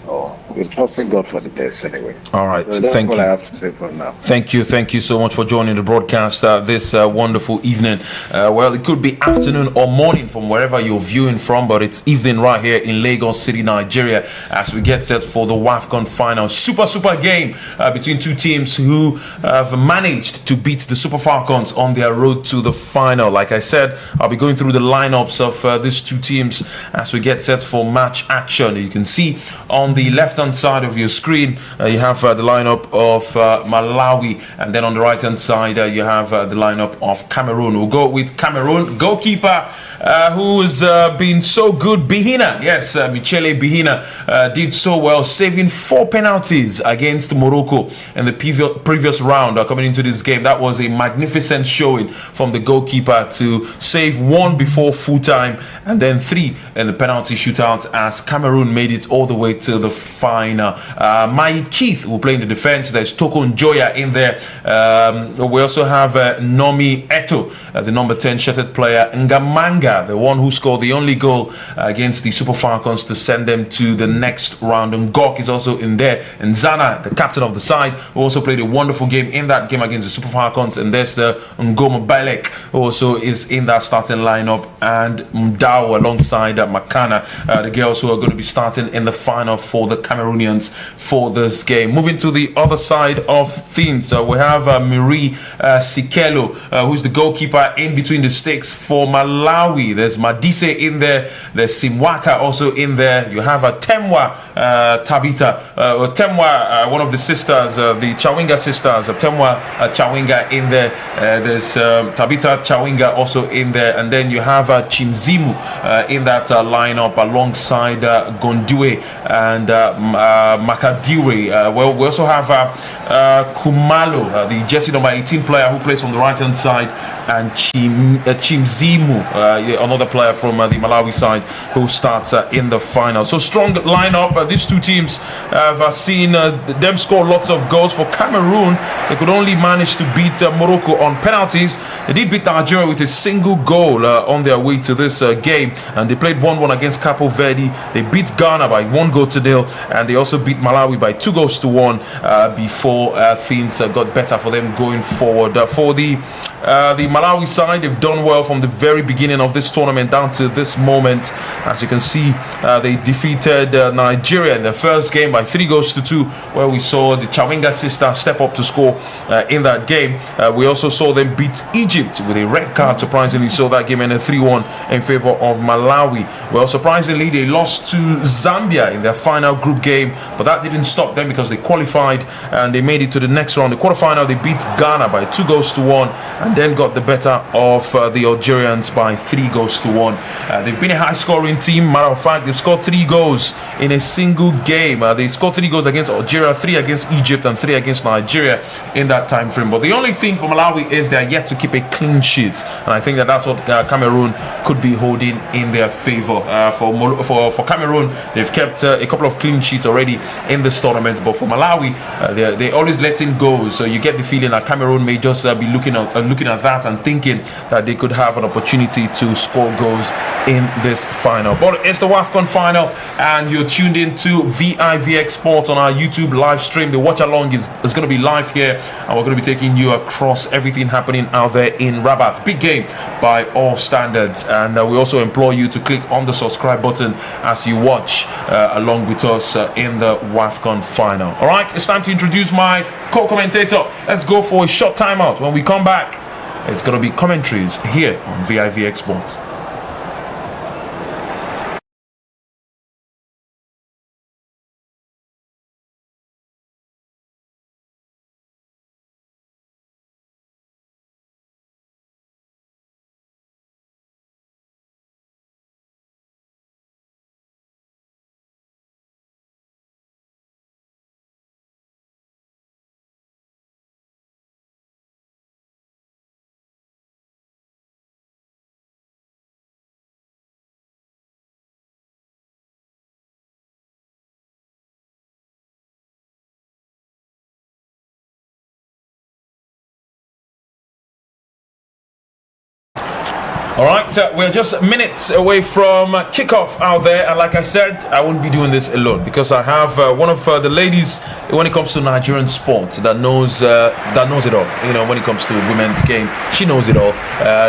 I: So we're trusting God for the best anyway.
H: All right,
I: so that's
H: thank
I: what
H: you.
I: I have to say for now.
H: Thank you so much for joining the broadcast this wonderful evening. Well, it could be afternoon or morning from wherever you're viewing from, but it's evening right here in Lagos City, Nigeria, as we get set for the WAFCON final. Super game between two teams who have managed to beat the Super Falcons on their road to the final. Like I said, I'll be going through the lineups of these two teams as we get set for match action. You can see on the left-hand side of your screen, you have the lineup of Malawi, and then on the right-hand side, you have the lineup of Cameroon. We'll go with Cameroon goalkeeper, who's been so good. Bihina, yes, Michele Bihina did so well, saving 4 penalties against Morocco in the previous round coming into this game. That was a magnificent showing from the goalkeeper to save 1 before full time and then 3 in the penalty shootout as Cameroon made it all the way to the final. Maid Keith will play in the defense. There's Toko Njoya in there. We also have Nomi Eto, the number 10 shirted player. Ngamanga, the one who scored the only goal against the Super Falcons to send them to the next round. Ngok is also in there. And Zana, the captain of the side, who also played a wonderful game in that game against the Super Falcons. And there's the Ngoma Balek, who also is in that starting lineup. And Mdao alongside Makana, the girls who are going to be starting in the final for the Cameroonians for this game. Moving to the other side of things, we have Miri Sikelo, who's the goalkeeper in between the sticks for Malawi. There's Madise in there. There's Simwaka also in there. You have Temwa Tabita. Temwa, one of the sisters, the Chawinga sisters, Temwa Chawinga in there. There's Tabita Chawinga also in there. And then you have Chimzimu in that lineup alongside Gondue and Makadiwe. Well, we also have Kumalo, the jersey number 18 player who plays on the right hand side, and Chimzimu, another player from the Malawi side who starts in the final. So strong lineup. These two teams have seen them score lots of goals. For Cameroon, they could only manage to beat Morocco on penalties. They did beat Nigeria with a single goal on their way to this game, and they played 1-1 against Capo Verde. They beat Ghana by 1-0, and and they also beat Malawi by 2-1 before things got better for them going forward. For the Malawi side, they've done well from the very beginning of this tournament down to this moment. As you can see, they defeated Nigeria in their first game by 3-2, where we saw the Chawinga sisters step up to score in that game. We also saw them beat Egypt with a red card, surprisingly so, that game, and a 3-1 in favor of Malawi. Well, surprisingly, they lost to Zambia in their final group game, but that didn't stop them because they qualified and they made it to the next round. The quarterfinal, they beat Ghana by 2-1 and then got the better of the Algerians by 3-1. They've been a high-scoring team. Matter of fact, they've scored 3 goals in a single game. They scored 3 goals against Algeria, 3 against Egypt, and 3 against Nigeria in that time frame. But the only thing for Malawi is they're yet to keep a clean sheet, and I think that's what Cameroon could be holding in their favor. For Cameroon, they've kept a couple of clean sheets already in this tournament, but for Malawi, they're always letting go. So you get the feeling that Cameroon may just be looking at that and thinking that they could have an opportunity to score goals in this final. But it's the WAFCON final, and you're tuned in to vivxsports on our YouTube live stream. The Watchalong is going to be live here, and we're going to be taking you across everything happening out there in Rabat. Big game by all standards, and we also implore you to click on the subscribe button as you watch along with us in the WAFCON final. All right, it's time to introduce my co-commentator. Let's go for a short timeout. When we come back, it's going to be commentaries here on vivxsports. All right, we're just minutes away from kickoff out there, and like I said, I wouldn't be doing this alone because I have one of the ladies when it comes to Nigerian sports that knows it all. You know, when it comes to women's game, she knows it all.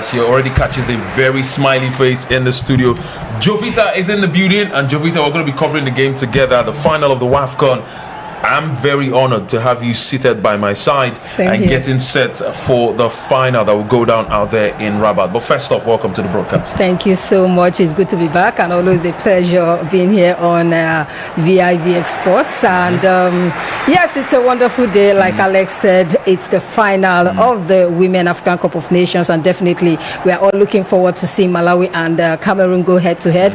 H: She already catches a very smiley face in the studio. Jovita is in the building, and Jovita, we're going to be covering the game together, the final of the WAFCON. I'm very honored to have you seated by my side and getting set for the final that will go down out there in Rabat. But first off, welcome to the broadcast.
F: Thank you so much. It's good to be back, and always a pleasure being here on vivxsports. And yes, it's a wonderful day. Like Alex said, it's the final of the Women African Cup of Nations, and definitely we are all looking forward to seeing Malawi and Cameroon go head to head.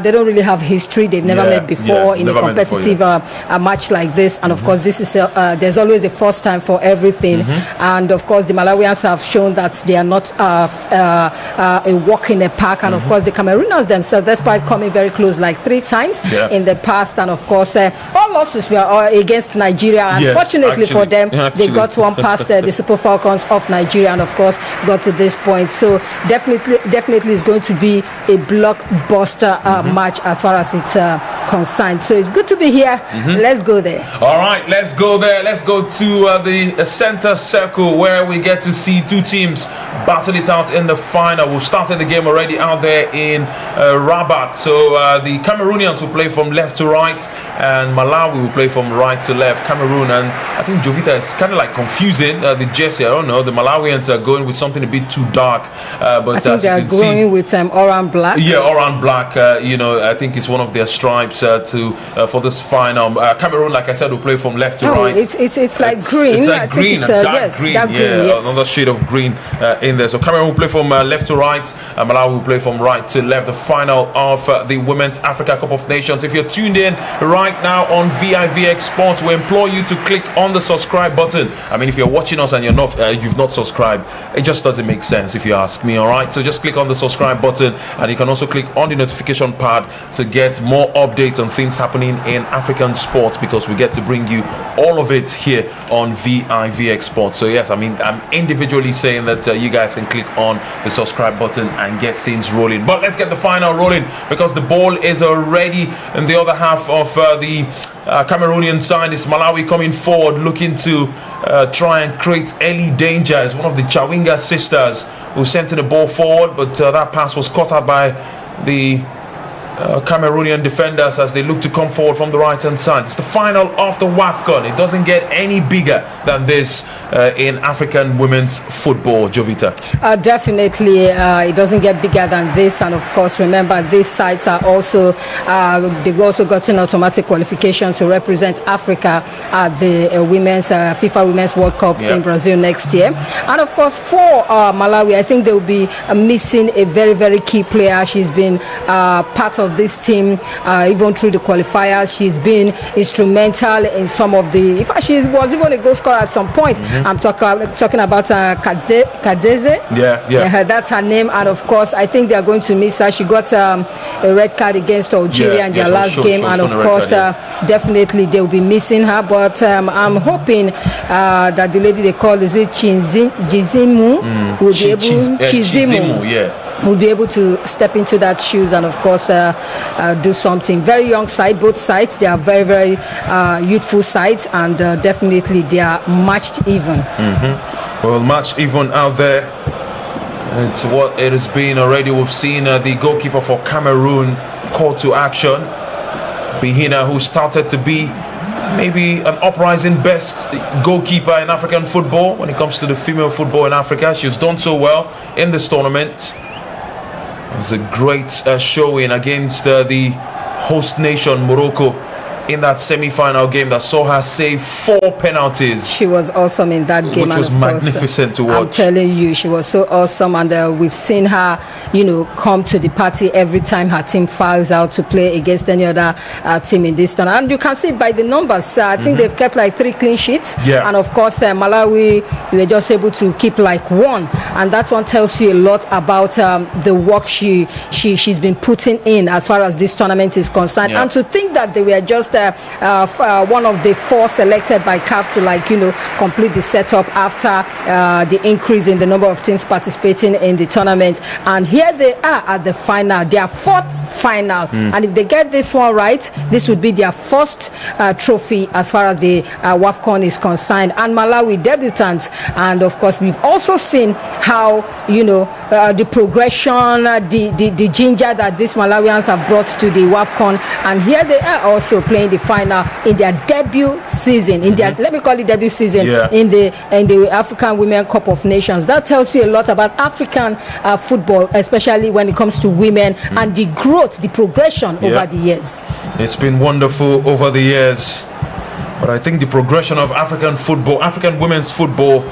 F: They don't really have history. They've never met before in a competitive match like this, and of course this is there's always a first time for everything. And of course the Malawians have shown that they are not a walk in the park, and of course the Camerooners themselves, despite coming very close like 3 times in the past, and of course all losses were against Nigeria. Unfortunately for them, they got one past the Super Falcons of Nigeria, and of course got to this point. So definitely it's going to be a blockbuster match as far as it's concerned. So it's good to be here. Let's go there.
H: All right, let's go there. Let's go to the center circle where we get to see 2 teams battle it out in the final. We've started the game already out there in Rabat. So the Cameroonians will play from left to right, and Malawi will play from right to left. Cameroon, and I think Jovita is kind of like confusing the jersey. I don't know. The Malawians are going with something a bit too dark, but
F: I think they are going with orange black.
H: Yeah, orange black. You know, I think it's one of their stripes for this final. Cameroon, like I said, will play from left to right.
F: It's like green.
H: It's like green, dark green.
F: Dark green, yes.
H: Another shade of green in there. So Cameroon will play from left to right, and Malawi will play from right to left. The final of the Women's Africa Cup of Nations. If you're tuned in right now on vivxsports, we implore you to click on the subscribe button. I mean, if you're watching us and you've not subscribed, it just doesn't make sense if you ask me. All right, so just click on the subscribe button, and you can also click on the notification pad to get more updates on things happening in African sports, because course, we get to bring you all of it here on vivxsports. So yes, I mean, I'm individually saying that you guys can click on the subscribe button and get things rolling. But let's get the final rolling, because the ball is already in the other half of the Cameroonian side. Is Malawi coming forward, looking to try and create early danger. It's one of the Chawinga sisters who sent the ball forward, but that pass was caught out by the Cameroonian defenders as they look to come forward from the right hand side. It's the final of the WAFCON. It doesn't get any bigger than this in African women's football, Jovita.
F: Definitely, it doesn't get bigger than this. And of course, remember, these sites are also they've also gotten automatic qualification to represent Africa at the women's FIFA Women's World Cup in Brazil next year. And of course, for Malawi, I think they will be missing a very, very key player. She's been part of this team even through the qualifiers. She's been instrumental in some of the, in fact, she was even a goal scorer at some point. I'm talking about Kadeze. That's her name. And of course, I think they are going to miss her. She got a red card against Algeria in their last game, and of course definitely they will be missing her. But I'm hoping that the lady they call, is it Chizimu, will be able will be able to step into that shoes and of course do something. Very young side, both sides. They are very, very youthful sides, and definitely they are matched even.
H: Well, matched even out there. It's what it has been already. We've seen the goalkeeper for Cameroon called to action, Bihina, who started to be maybe an uprising best goalkeeper in African football when it comes to the female football in Africa. She's done so well in this tournament. It was a great showing against the host nation, Morocco, in that semi-final game that saw her save 4 penalties.
F: She was awesome in that game,
H: which was magnificent to watch.
F: I'm telling you, she was so awesome, and we've seen her, come to the party every time her team files out to play against any other team in this tournament. And you can see by the numbers, I think they've kept like 3 clean sheets, and of course Malawi, we were just able to keep like 1, and that one tells you a lot about the work she's been putting in as far as this tournament is concerned. And to think that they were just one of the 4 selected by CAF to complete the setup after the increase in the number of teams participating in the tournament, and here they are at the final, their 4th final, and if they get this one right, this would be their first trophy as far as the WAFCON is concerned. And Malawi debutants, and of course we've also seen how the progression, the ginger that these Malawians have brought to the WAFCON, and here they are also playing the final in their debut season, in their let me call it debut season in the African Women Cup of Nations. That tells you a lot about African football, especially when it comes to women, and the growth, the progression over the years.
H: It's been wonderful over the years, but I think the progression of African football, African women's football,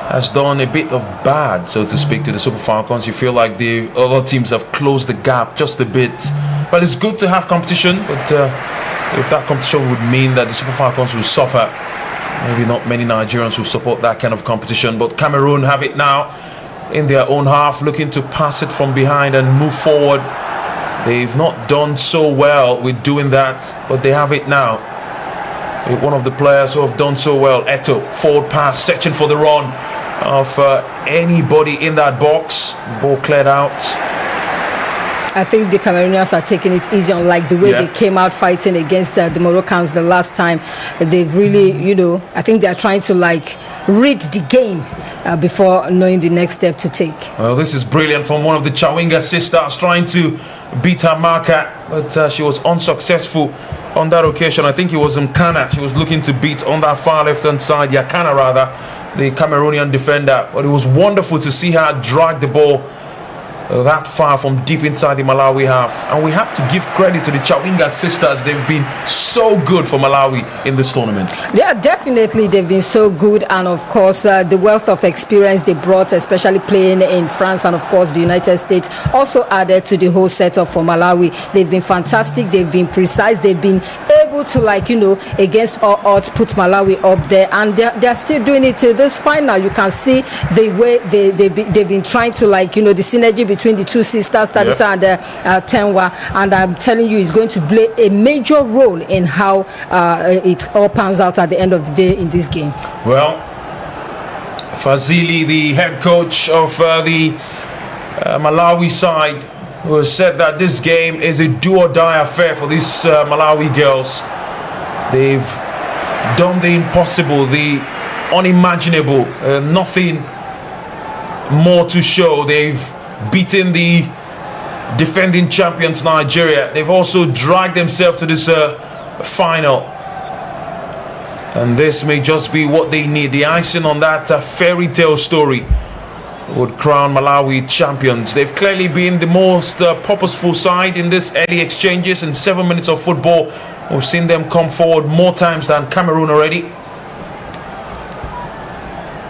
H: has done a bit of bad, so to speak, to the Super Falcons. You feel like the other teams have closed the gap just a bit, but it's good to have competition. But if that competition would mean that the Super Falcons will suffer, maybe not many Nigerians will support that kind of competition. But Cameroon have it now in their own half, looking to pass it from behind and move forward. They've not done so well with doing that, but they have it now. One of the players who have done so well, Eto, forward pass, searching for the run of anybody in that box. Ball cleared out.
F: I think the Cameroonians are taking it easy, unlike the way they came out fighting against the Moroccans the last time. They've really, I think they're trying to read the game before knowing the next step to take.
H: Well, this is brilliant from one of the Chawinga sisters, trying to beat her marker, but she was unsuccessful on that occasion. I think it was Mkana she was looking to beat on that far left-hand side, Yakana rather, the Cameroonian defender. But it was wonderful to see her drag the ball that far from deep inside the Malawi half. And we have to give credit to the Chawinga sisters. They've been so good for Malawi in this tournament.
F: Yeah, definitely they've been so good, and of course the wealth of experience they brought, especially playing in France and of course the United States, also added to the whole setup for Malawi. They've been fantastic, they've been precise, they've been able to against all odds put Malawi up there, and they're still doing it till this final. You can see the way they've been trying to the synergy between between the two sisters, Tabitha and Tenwa, and I'm telling you, it's going to play a major role in how it all pans out at the end of the day in this game.
H: Well, Fazili, the head coach of the Malawi side, who has said that this game is a do-or-die affair for these Malawi girls. They've done the impossible, the unimaginable, nothing more to show. They've beaten the defending champions Nigeria. They've also dragged themselves to this final, and this may just be what they need. The icing on that fairy tale story would crown Malawi champions. They've clearly been the most purposeful side in this early exchanges. In 7 minutes of football, we've seen them come forward more times than Cameroon already.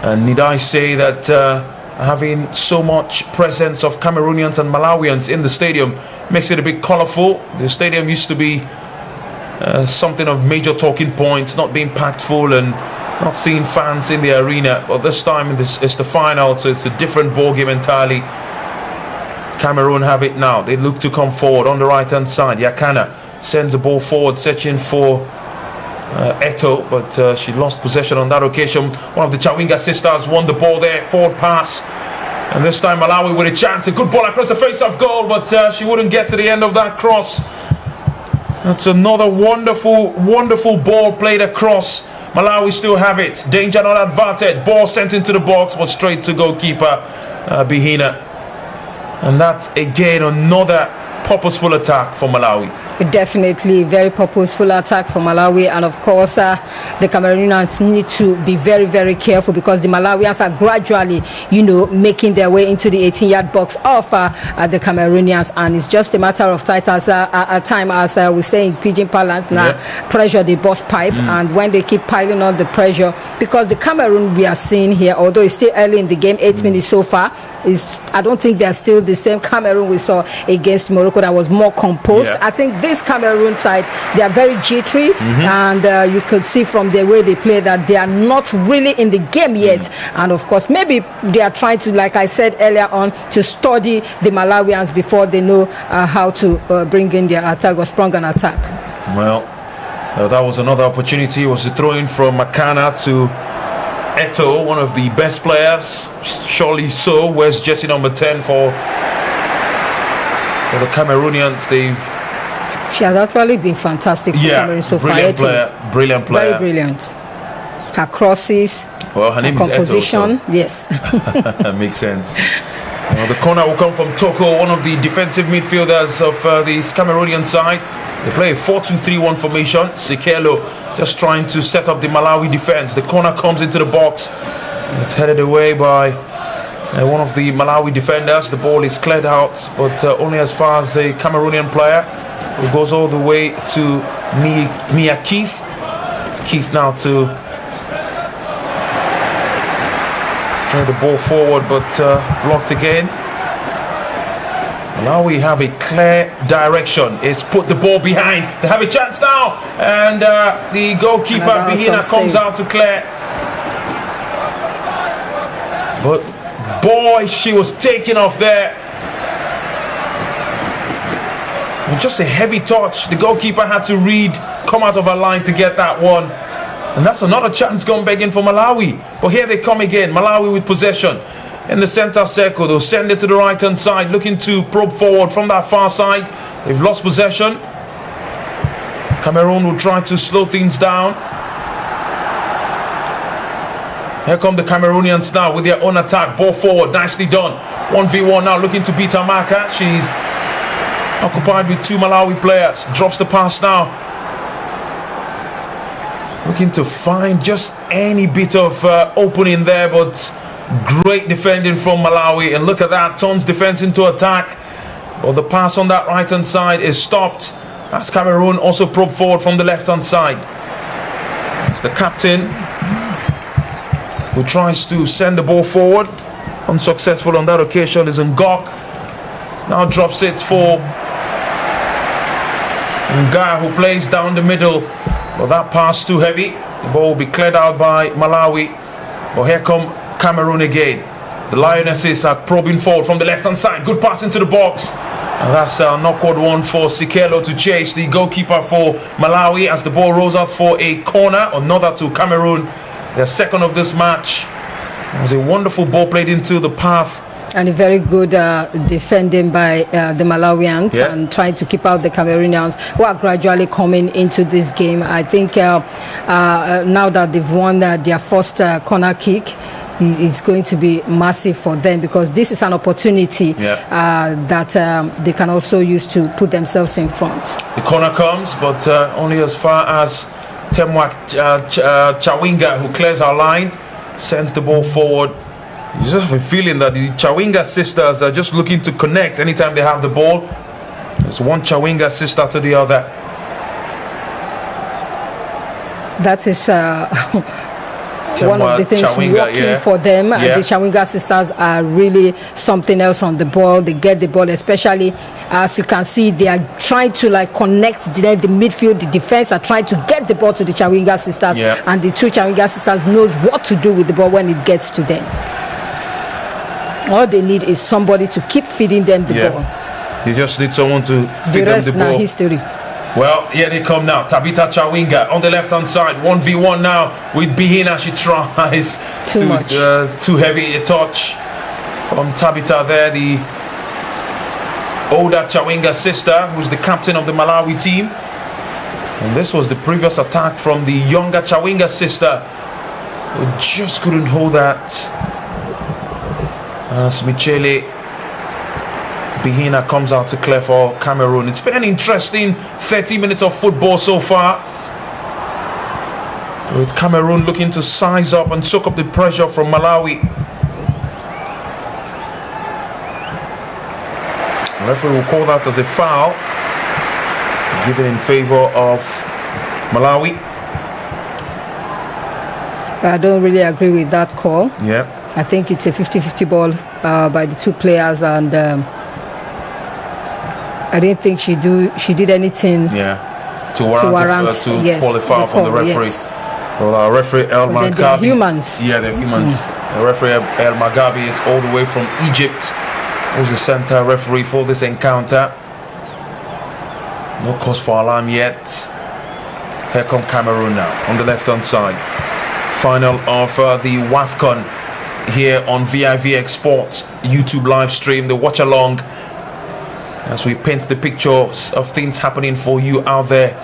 H: And need I say that having so much presence of Cameroonians and Malawians in the stadium makes it a bit colourful. The stadium used to be something of major talking points, not being packed full and not seeing fans in the arena. But this time it's the final, so it's a different ball game entirely. Cameroon have it now. They look to come forward on the right hand side. Yakana sends the ball forward, searching for Eto, but she lost possession on that occasion. One of the Chawinga sisters won the ball there, forward pass, and this time Malawi with a chance. A good ball across the face of goal, but she wouldn't get to the end of that cross. That's another wonderful ball played across. Malawi still have it. Danger not adverted. Ball sent into the box, but straight to goalkeeper Bihina. And that's again another purposeful attack for Malawi.
F: Definitely very purposeful attack for Malawi, and of course the Cameroonians need to be very, very careful, because the Malawians are gradually, making their way into the 18-yard box of the Cameroonians, and it's just a matter of time, as we say in pidgin parlance, pressure the burst pipe. And when they keep piling on the pressure, because the Cameroon we are seeing here, although it's still early in the game, 8 minutes so far, I don't think they're still the same Cameroon we saw against Morocco that was more composed. I think this Cameroon side, they are very jittery, and you could see from the way they play that they are not really in the game yet. And of course, maybe they are trying to, like I said earlier on, to study the Malawians before they know how to bring in their attack or sprung an attack.
H: Well, that was another opportunity. It was a throw in from Makana to Eto, one of the best players, surely so. Where's Jesse number 10 for the Cameroonians?
F: She has actually been fantastic for Cameroon so far.
H: Brilliant player.
F: Very brilliant. Her crosses,
H: her name
F: composition,
H: is Eto, so. Makes sense. The corner will come from Toko, one of the defensive midfielders of the Cameroonian side. They play a 4-2-3-1 formation. Sekelo just trying to set up the Malawi defense. The corner comes into the box. It's headed away by one of the Malawi defenders. The ball is cleared out, but only as far as the Cameroonian player, who goes all the way to Mia Keith. Keith now to try the ball forward, but blocked again. Now we have a clear direction. It's put the ball behind. They have a chance now, and the goalkeeper Bihina comes out to clear. But boy, she was taken off there. And just a heavy touch. The goalkeeper had to come out of her line to get that one. And that's another chance gone begging for Malawi. But here they come again. Malawi with possession in the center circle. They'll send it to the right hand side, looking to probe forward from that far side. They've lost possession. Cameroon will try to slow things down. Here come the Cameroonians now with their own attack. Ball forward, nicely done. 1v1 now, looking to beat her marker. She's occupied with two Malawi players. Drops the pass now. Looking to find just any bit of opening there, but great defending from Malawi. And look at that, turns defense into attack. But the pass on that right hand side is stopped as Cameroon also probe forward from the left hand side. It's the captain who tries to send the ball forward. Unsuccessful on that occasion is Ngok. Now drops it for Nga, who plays down the middle. But that pass too heavy. The ball will be cleared out by Malawi. But here come Cameroon again. The Lionesses are probing forward from the left-hand side. Good pass into the box. And that's an awkward one for Sikelo to chase the goalkeeper for Malawi as the ball rolls out for a corner. Another to Cameroon. Their second of this match. It was a wonderful ball played into the path.
F: And a very good defending by the Malawians and trying to keep out the Cameroonians who are gradually coming into this game. I think now that they've won their first corner kick, it's going to be massive for them because this is an opportunity that they can also use to put themselves in front.
H: The corner comes, but only as far as Temwa Chawinga, who clears our line, sends the ball forward. You just have a feeling that the Chawinga sisters are just looking to connect anytime they have the ball. There's one Chawinga sister to the other.
F: That is one of the things working for them. The Chawinga sisters are really something else on the ball. They get the ball, especially as you can see, they are trying to connect the midfield. The defense are trying to get the ball to the Chawinga sisters, and the two Chawinga sisters knows what to do with the ball when it gets to them. All they need is somebody to keep feeding them the ball.
H: They just need someone to feed them the ball.
F: History.
H: Well, here they come now. Tabitha Chawinga on the left-hand side. 1v1 now with Bihina. She tries too heavy a touch from Tabitha there. The older Chawinga sister, who's the captain of the Malawi team. And this was the previous attack from the younger Chawinga sister, who just couldn't hold that. As Michele Bihina comes out to clear for Cameroon. It's been an interesting 30 minutes of football so far, with Cameroon looking to size up and soak up the pressure from Malawi. The referee will call that as a foul, given in favor of Malawi.
F: I don't really agree with that call.
H: Yeah.
F: I think it's a 50-50 ball by the two players, and I didn't think she did anything
H: to warrant qualify from the referee.
F: Yes.
H: Well, our referee El Magabi.
F: They're humans.
H: Yeah, they're humans. The referee El Magabi is all the way from Egypt, who's the center referee for this encounter. No cause for alarm yet. Here come Cameroon now on the left-hand side. Final of the WAFCON here on vivxsports YouTube live stream, the Watchalong, as we paint the pictures of things happening for you out there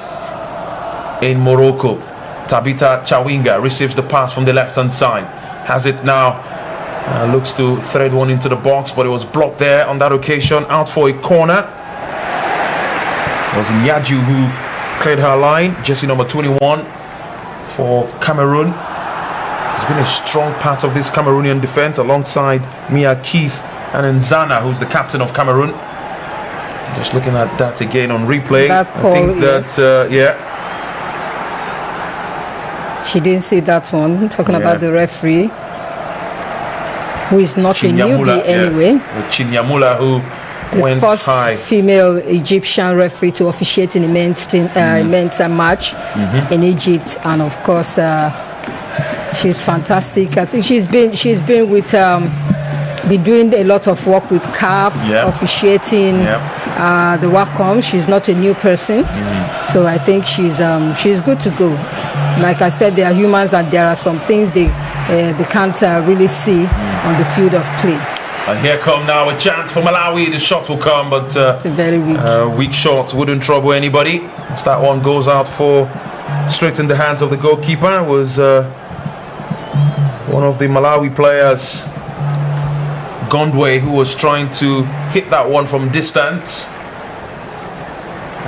H: in Morocco. Tabitha Chawinga receives the pass from the left-hand side, has it now, looks to thread one into the box, but it was blocked there on that occasion. Out for a corner. It was Nyaju who cleared her line, jersey number 21 for Cameroon. He's been a strong part of this Cameroonian defense alongside Mia Keith and Nzana, who's the captain of Cameroon. Just looking at that again on replay.
F: That call,
H: I think that,
F: she didn't see that one. Talking about the referee, who is not a newbie anyway.
H: Chinyamula, who went
F: the first
H: high.
F: female Egyptian referee to officiate in a men's match in Egypt, and of course, she's fantastic. I think she's been with been doing a lot of work with CAF, officiating the WAFCON. She's not a new person, so I think she's good to go. Like I said, they are humans, and there are some things they can't really see on the field of play.
H: And here come now a chance for Malawi. The shot will come, but
F: very
H: weak shot wouldn't trouble anybody. As that one goes out for straight in the hands of the goalkeeper. It was one of the Malawi players, Gondwe, who was trying to hit that one from distance.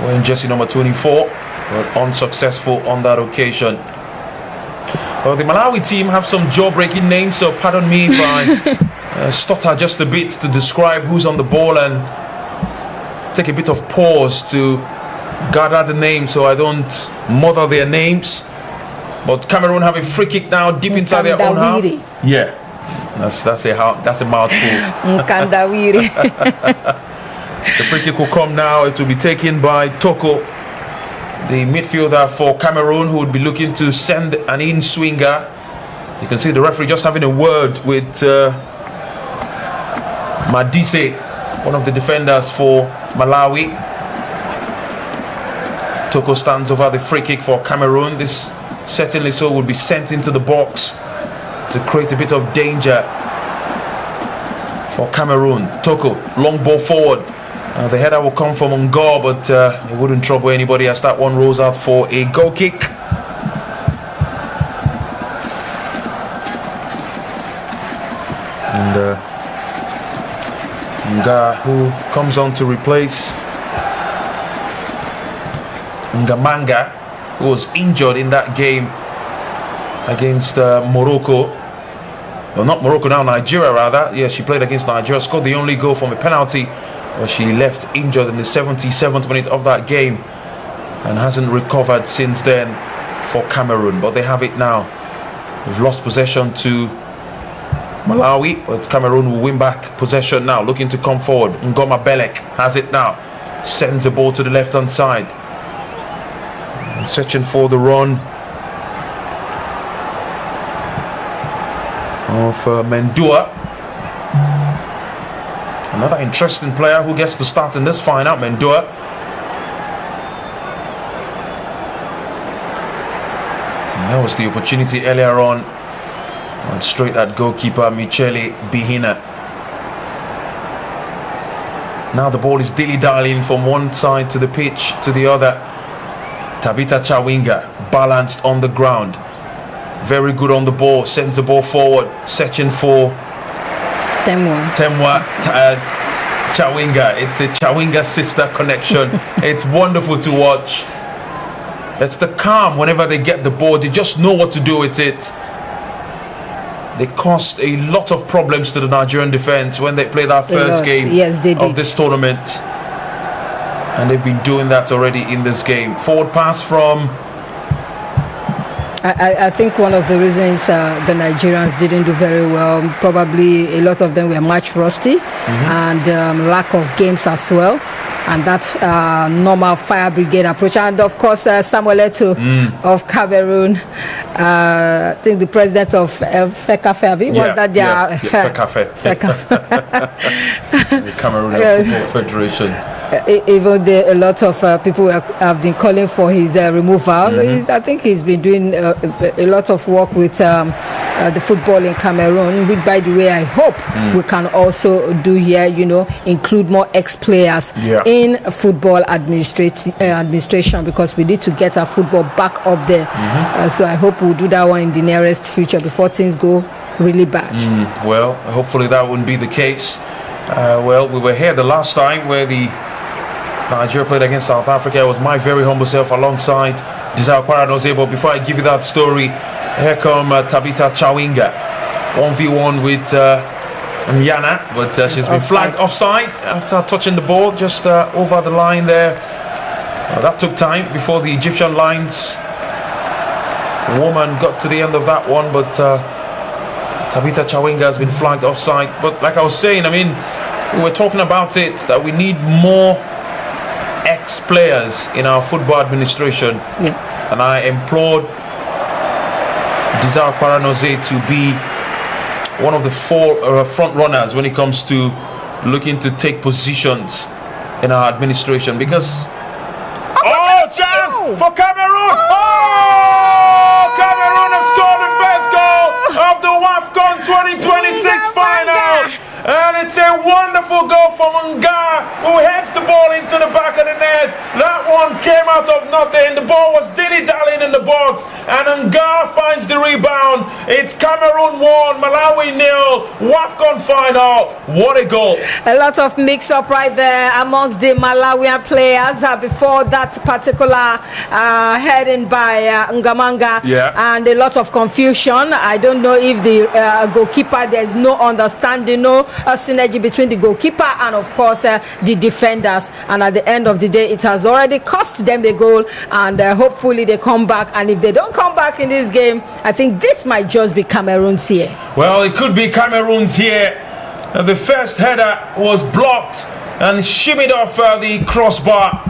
H: Wearing jersey number 24, but unsuccessful on that occasion. Well, the Malawi team have some jaw-breaking names, so pardon me if I stutter just a bit to describe who's on the ball and take a bit of pause to gather the names so I don't mother their names. But Cameroon have a free kick now deep inside their own half. Yeah, that's a mouthful. The free kick will come now. It will be taken by Toko, the midfielder for Cameroon, who would be looking to send an in-swinger. You can see the referee just having a word with Madise, one of the defenders for Malawi. Toko stands over the free kick for Cameroon. This certainly so will be sent into the box to create a bit of danger for Cameroon. Toko, long ball forward. The header will come from Ngor, but it wouldn't trouble anybody as that one rolls out for a goal kick. And Nga, who comes on to replace Ngamanga, who was injured in that game against Morocco. Well, not Morocco now, Nigeria rather. Yeah, she played against Nigeria, scored the only goal from a penalty, but she left injured in the 77th minute of that game and hasn't recovered since then for Cameroon. But they have it now. We've lost possession to Malawi, but Cameroon will win back possession now, looking to come forward. Ngoma Belek has it now, sends the ball to the left hand side, searching for the run of Mendua. Another interesting player who gets to start in this final, Mendua. And that was the opportunity earlier on. And straight at goalkeeper Michele Bihina. Now the ball is dilly-dallying from one side to the pitch to the other. Tabitha Chawinga balanced on the ground, very good on the ball, sends the ball forward, searching for Temwa Chawinga. It's a Chawinga sister connection. It's wonderful to watch. It's the calm whenever they get the ball, they just know what to do with it. They caused a lot of problems to the Nigerian defense when they played that first game of this tournament. And they've been doing that already in this game. Forward pass from...
F: I think one of the reasons the Nigerians didn't do very well, probably a lot of them were match rusty and lack of games as well. And that normal fire brigade approach. And of course, Samuel Eto'o of Cameroon, I think the president of FECAFE, was that their... FECAFE.
H: The Cameroon Football Federation.
F: Even a lot of people have been calling for his removal. I think he's been doing a lot of work with the football in Cameroon, which, by the way, I hope we can also do here, include more ex-players in football administration, because we need to get our football back up there. So I hope we'll do that one in the nearest future before things go really bad.
H: Well, hopefully that wouldn't be the case. Well, we were here the last time where the Nigeria played against South Africa. It was my very humble self alongside Desire Paranoze. But before I give you that story, here come Tabitha Chawinga, 1v1 with Nyana, but she's been flagged offside after touching the ball just over the line there. That took time before the Egyptian lines woman got to the end of that one, but Tabitha Chawinga has been flagged offside. But like I was saying, I mean, we were talking about it, that we need more ex-players in our football administration. And I implored Desire Paranoze to be one of the four front runners when it comes to looking to take positions in our administration, because chance for Cameroon! Cameroon have scored the first goal of the WAFCON 2026 final. And it's a wonderful goal from Nga, who heads the ball into the back of the net. That one came out of nothing. The ball was dilly-dallying in the box, and Nga finds the rebound. It's Cameroon 1, Malawi 0, WAFCON final. What a goal.
F: A lot of mix-up right there amongst the Malawian players before that particular heading by Ngamanga. And a lot of confusion. I don't know if the goalkeeper, there's no understanding, no synergy between the goalkeeper and of course the defenders, and at the end of the day it has already cost them the goal, and hopefully they come back. And if they don't come back in this game, I think this might just be Cameroon's here.
H: Well, it could be Cameroon's here. The first header was blocked and shimmied off the crossbar,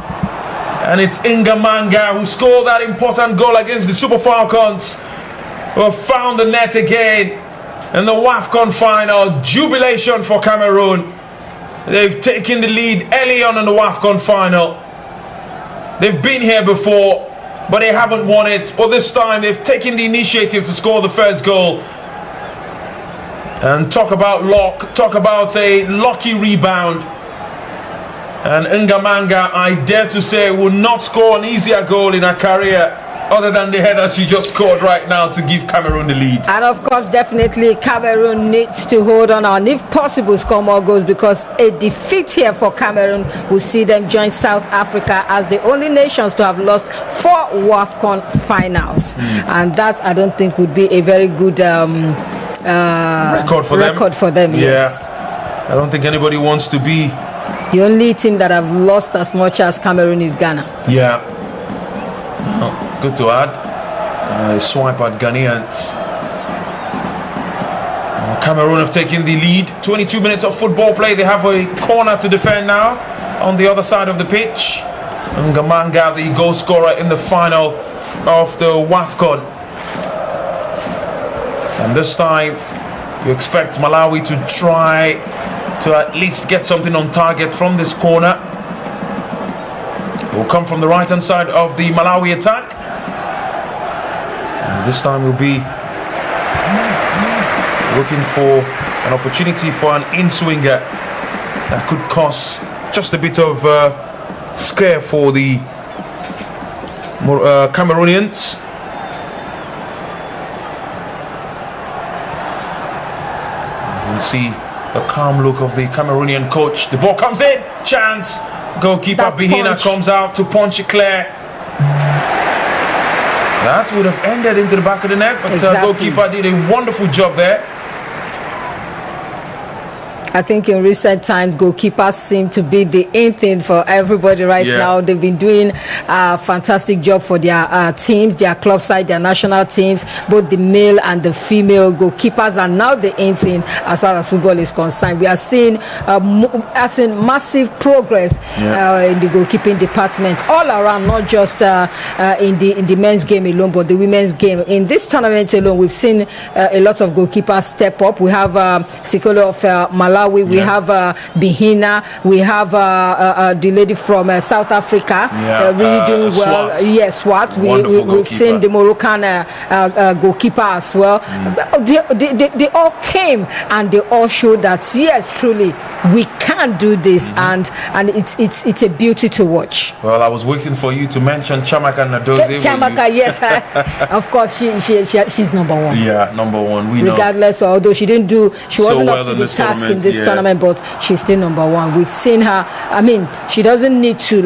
H: and it's Ngamanga who scored that important goal against the Super Falcons, who have found the net again. In the WAFCON final, jubilation for Cameroon. They've taken the lead early on in the WAFCON final. They've been here before, but they haven't won it. But this time they've taken the initiative to score the first goal. And talk about luck, talk about a lucky rebound. And Ngamanga, I dare to say, will not score an easier goal in her career other than the header she just scored right now to give Cameroon the lead.
F: And of course, definitely Cameroon needs to hold on and if possible score more goals, because a defeat here for Cameroon will see them join South Africa as the only nations to have lost 4 WAFCON finals. And that, I don't think, would be a very good record for them. Yes.
H: I don't think anybody wants to be
F: the only team that have lost as much as Cameroon is Ghana.
H: Yeah. Oh, good to add. Swipe at Ghanaians. Cameroon have taken the lead. 22 minutes of football play. They have a corner to defend now on the other side of the pitch. Ngamanga, the goal scorer in the final of the WAFCON. And this time, you expect Malawi to try to at least get something on target from this corner. It will come from the right-hand side of the Malawi attack. And this time we'll be looking for an opportunity for an in-swinger that could cause just a bit of scare for the Cameroonians. You can see the calm look of the Cameroonian coach. The ball comes in, chance. Goalkeeper Bihina comes out to punch it clear. That would have ended into the back of the net, but goalkeeper did a wonderful job there.
F: I think in recent times, goalkeepers seem to be the in thing for everybody now. They've been doing a fantastic job for their teams, their club side, their national teams. Both the male and the female goalkeepers are now the in thing as far as football is concerned. We are seeing massive progress in the goalkeeping department all around, not just in the men's game alone, but the women's game. In this tournament alone, we've seen a lot of goalkeepers step up. We have Sikolo of Malawi. We have Bihina. We have the lady from South Africa really doing well.
H: Swat.
F: Yes, Swat. We've seen the Moroccan goalkeeper as well. They all came and they all showed that yes, truly, we can do this, and it's a beauty to watch.
H: Well, I was waiting for you to mention Chamaka Nadozie.
F: Chamaka, yes, of course, she's number one.
H: Yeah, number one. We
F: regardless, although she wasn't up to the task in this tournament, but she's still number one. We've seen her. I mean, she doesn't need to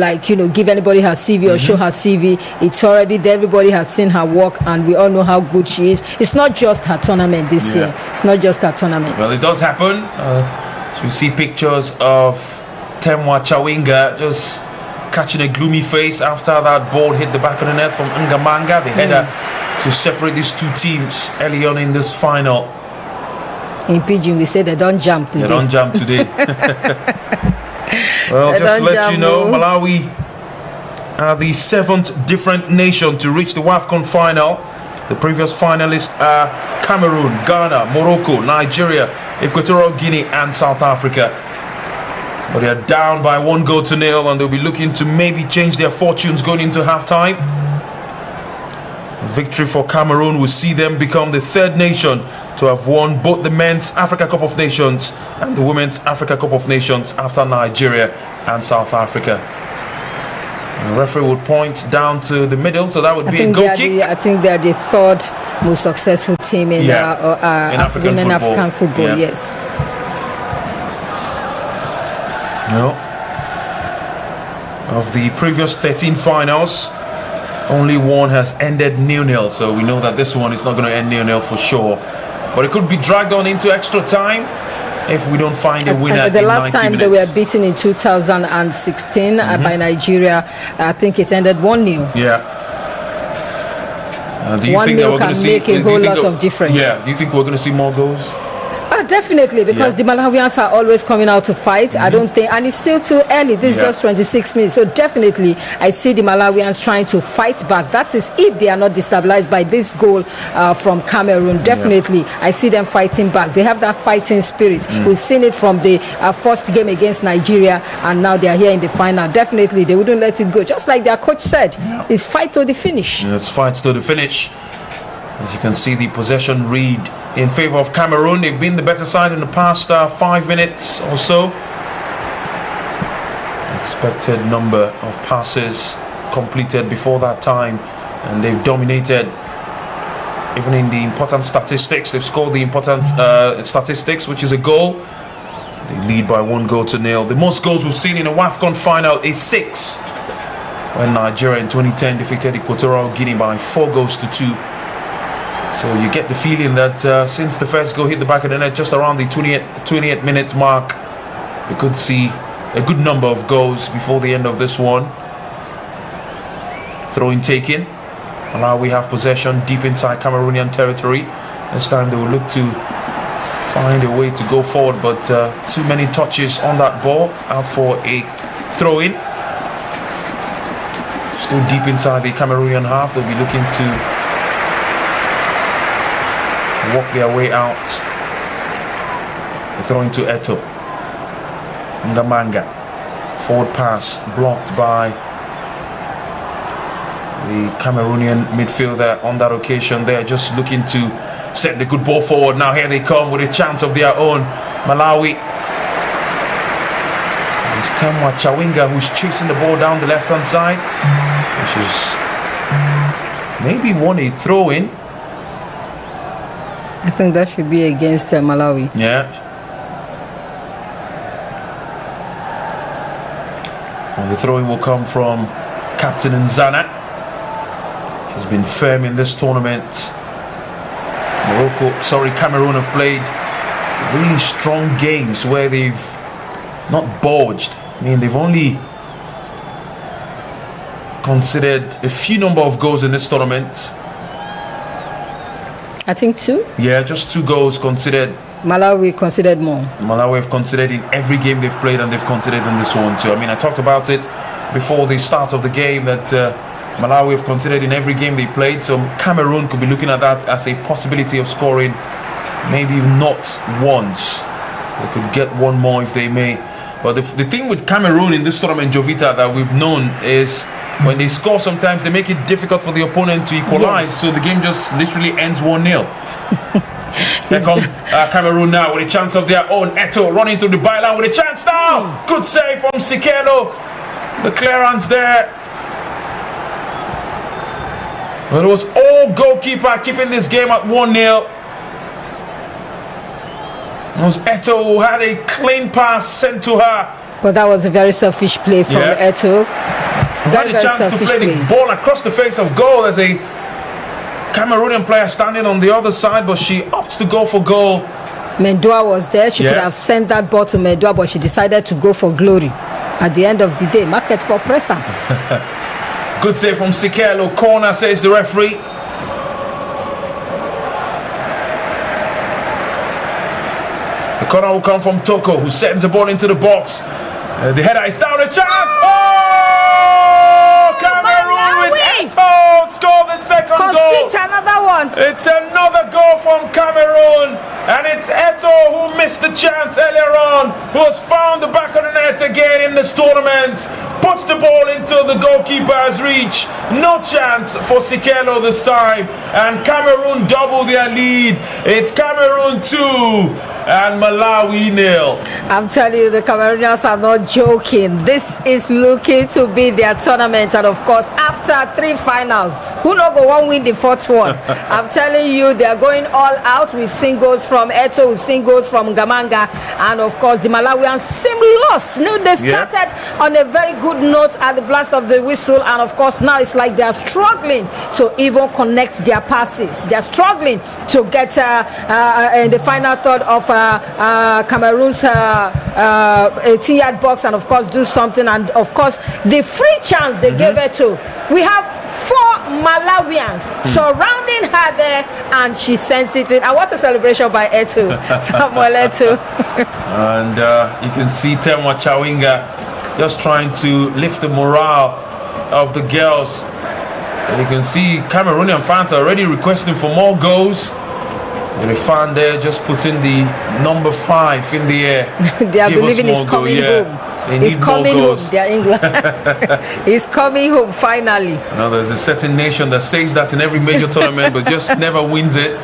F: give anybody her CV or show her CV. It's already there. Everybody has seen her work, and we all know how good she is. It's not just her tournament this year. It's not just her tournament.
H: Well, it does happen. So we see pictures of Temwa Chawinga just catching a gloomy face after that ball hit the back of the net from Ngamanga, the header to separate these two teams early on in this final.
F: In Pidgin, we say they don't jump today.
H: They don't jump today. Well, just to let you know, Malawi are the 7th different nation to reach the WAFCON final. The previous finalists are Cameroon, Ghana, Morocco, Nigeria, Equatorial Guinea, and South Africa. But they are down by 1-0, and they'll be looking to maybe change their fortunes going into halftime. Victory for Cameroon will see them become the 3rd nation to have won both the men's Africa Cup of Nations and the women's Africa Cup of Nations after Nigeria and South Africa. And the referee would point down to the middle, so that would be a goal kick.
F: I think they are the 3rd most successful team in African football. Yes.
H: No. Of the previous 13 finals, only one has ended 0-0, so we know that this one is not going to end 0-0 for sure. But it could be dragged on into extra time if we don't find a winner in 90 minutes.
F: The last time they were beaten in 2016 by Nigeria, I think it ended 1-0.
H: Yeah. Do you think that we're going to see
F: make a whole lot of difference?
H: Yeah. Do you think we're going to see more goals?
F: definitely, because the Malawians are always coming out to fight. I don't think, and it's still too early. This is just 26 minutes. So definitely, I see the Malawians trying to fight back. That is if they are not destabilized by this goal from Cameroon. Definitely, I see them fighting back. They have that fighting spirit. We've seen it from the first game against Nigeria, and now they are here in the final. Definitely, they wouldn't let it go. Just like their coach said, it's fight to the finish.
H: It's fight to the finish. As you can see, the possession read in favor of Cameroon. They've been the better side in the past 5 minutes or so. Expected number of passes completed before that time, and they've dominated. Even in the important statistics, they've scored the important statistics, which is a goal. They lead by 1-0. The most goals we've seen in a WAFCON final is 6, when Nigeria in 2010 defeated Equatorial Guinea by 4-2. So you get the feeling that since the first goal hit the back of the net just around the 28 minutes mark, we could see a good number of goals before the end of this one. Throw-in taken. Malawi have possession deep inside Cameroonian territory. This time they will look to find a way to go forward, but too many touches on that ball. Out for a throw-in. Still deep inside the Cameroonian half. They'll be looking to walk their way out. They're throwing to Eto. Ngamanga. Forward pass blocked by the Cameroonian midfielder on that occasion. They're just looking to send the good ball forward. Now here they come with a chance of their own. Malawi. It's Temwa Chawinga who's chasing the ball down the left-hand side, which is maybe won a throw-in.
F: I think that should be against Malawi.
H: Yeah. And the throw-in will come from Captain Nzana. She's been firm in this tournament. Cameroon have played really strong games where they've not bulged. I mean, they've only considered a few number of goals in this tournament.
F: I think 2.
H: Yeah, just 2 goals considered.
F: Malawi considered more.
H: Malawi have considered in every game they've played, and they've considered in this one too. I mean, I talked about it before the start of the game that Malawi have considered in every game they played. So Cameroon could be looking at that as a possibility of scoring, maybe not once. They could get one more if they may. But the thing with Cameroon in this tournament, Jovita, that we've known is when they score, sometimes they make it difficult for the opponent to equalize.
F: Yes.
H: So the game just literally ends 1-0. Here comes Cameroon now with a chance of their own. Eto running through the byline with a chance now. Good save from Sikelo. The clearance there. But it was all goalkeeper keeping this game at 1-0. It was Eto who had a clean pass sent to her.
F: But that was a very selfish play from Eto.
H: Had a chance to play the ball across the face of goal. There's a Cameroonian player standing on the other side, but she opts to go for goal.
F: Mendua was there. She could have sent that ball to Mendua, but she decided to go for Glory. At the end of the day, market for presser.
H: Good save from Sikelo. Corner, says the referee. The corner will come from Toko, who sends the ball into the box. The header is down. A chance. Oh! Cameroon with Eto score the second goal.
F: It's another one.
H: It's another goal from Cameroon. And it's Eto who missed the chance earlier on, who has found the back of the net again in this tournament. Puts the ball into the goalkeeper's reach. No chance for Sikelo this time. And Cameroon double their lead. It's Cameroon 2 and Malawi 0.
F: I'm telling you, the Cameroonians are not joking. This is looking to be their tournament. And of course, after 3 finals, who not go one win the 4th one? I'm telling you, they are going all out. We've seen goals from Eto, we've seen goals from Ngamanga, and of course the Malawians seem lost. No, they started on a very good note at the blast of the whistle, and of course now it's like they are struggling to even connect their passes. They are struggling to get in the final third of Cameroon's 18-yard box, and of course do something. And of course the free chance they gave Eto. We have Malawians surrounding her there, and she sends it in. And what a celebration by Eto, Samuel Eto.
H: And you can see Temwa Chawinga just trying to lift the morale of the girls. You can see Cameroonian fans are already requesting for more goals. The fan there just putting the number 5 in the air.
F: They are believing he's coming home. He's coming home, they're England. He's coming home finally.
H: Now there's a certain nation that says that in every major tournament but just never wins it.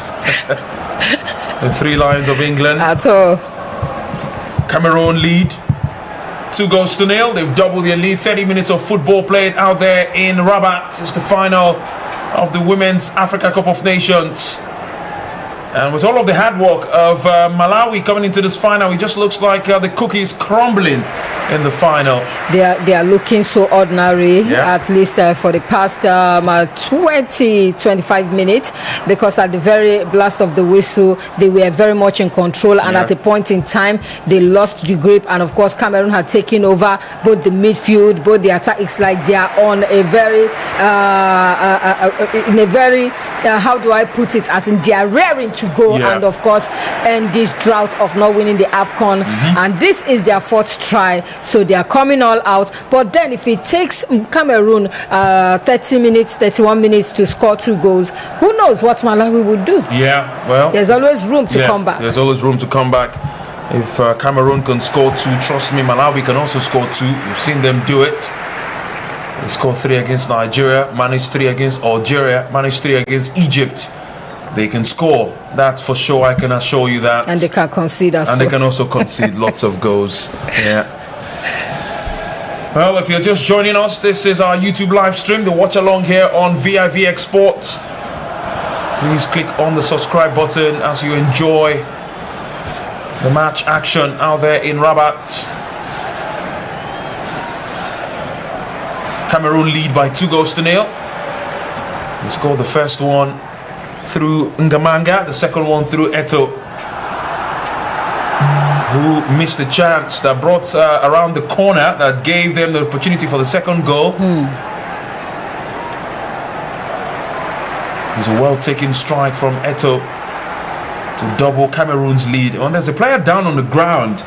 H: The 3 Lions of England.
F: At all.
H: Cameroon lead 2-0. They've doubled their lead. 30 minutes of football played out there in Rabat. It's the final of the Women's Africa Cup of Nations. And with all of the hard work of Malawi coming into this final, it just looks like the cookie is crumbling in the final.
F: They are looking so ordinary, at least for the past 20-25 minutes, because at the very blast of the whistle, they were very much in control, and at a point in time, they lost the grip, and of course, Cameroon had taken over both the midfield, both the attack. It's like they are on a very, how do I put it, as in they are raring to go, and of course, end this drought of not winning the AFCON, and this is their 4th try. So they are coming all out. But then if it takes Cameroon 30 minutes, 31 minutes to score 2 goals, who knows what Malawi would do?
H: Yeah, well,
F: there's always room to come back.
H: There's always room to come back. If Cameroon can score 2, trust me, Malawi can also score 2. We've seen them do it. They scored 3 against Nigeria, managed 3 against Algeria, managed 3 against Egypt. They can score, that's for sure. I can assure you that.
F: And they can concede as well.
H: And they can also concede lots of goals. Yeah. Well, if you're just joining us, this is our YouTube live stream, the watch along here on vivxsports. Please click on the subscribe button as you enjoy the match action out there in Rabat. Cameroon lead by 2-0. They scored the first one through Ngamanga, the second one through Eto, who missed a chance that brought around the corner that gave them the opportunity for the second goal. It was a well-taken strike from Eto to double Cameroon's lead. And there's a player down on the ground,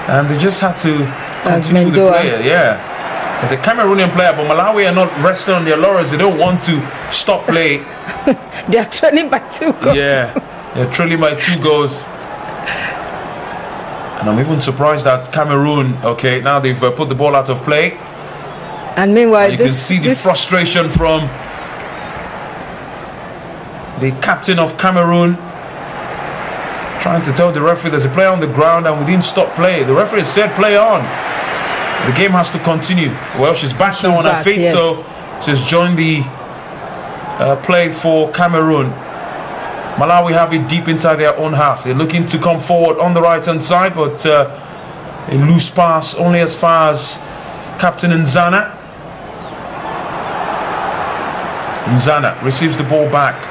H: and they just had to continue the player. Yeah, there's a Cameroonian player, but Malawi are not resting on their laurels. They don't want to stop play.
F: They are trailing by 2 goals.
H: Yeah, they're trailing by 2 goals. And I'm even surprised that Cameroon, okay, now they've put the ball out of play.
F: And meanwhile,
H: you can see the frustration from the captain of Cameroon, trying to tell the referee there's a player on the ground and we didn't stop play. The referee said play on. The game has to continue. Well, she's back now on her feet, so she's joined the play for Cameroon. Malawi have it deep inside their own half. They're looking to come forward on the right-hand side, but a loose pass only as far as Captain Nzana. Nzana receives the ball back,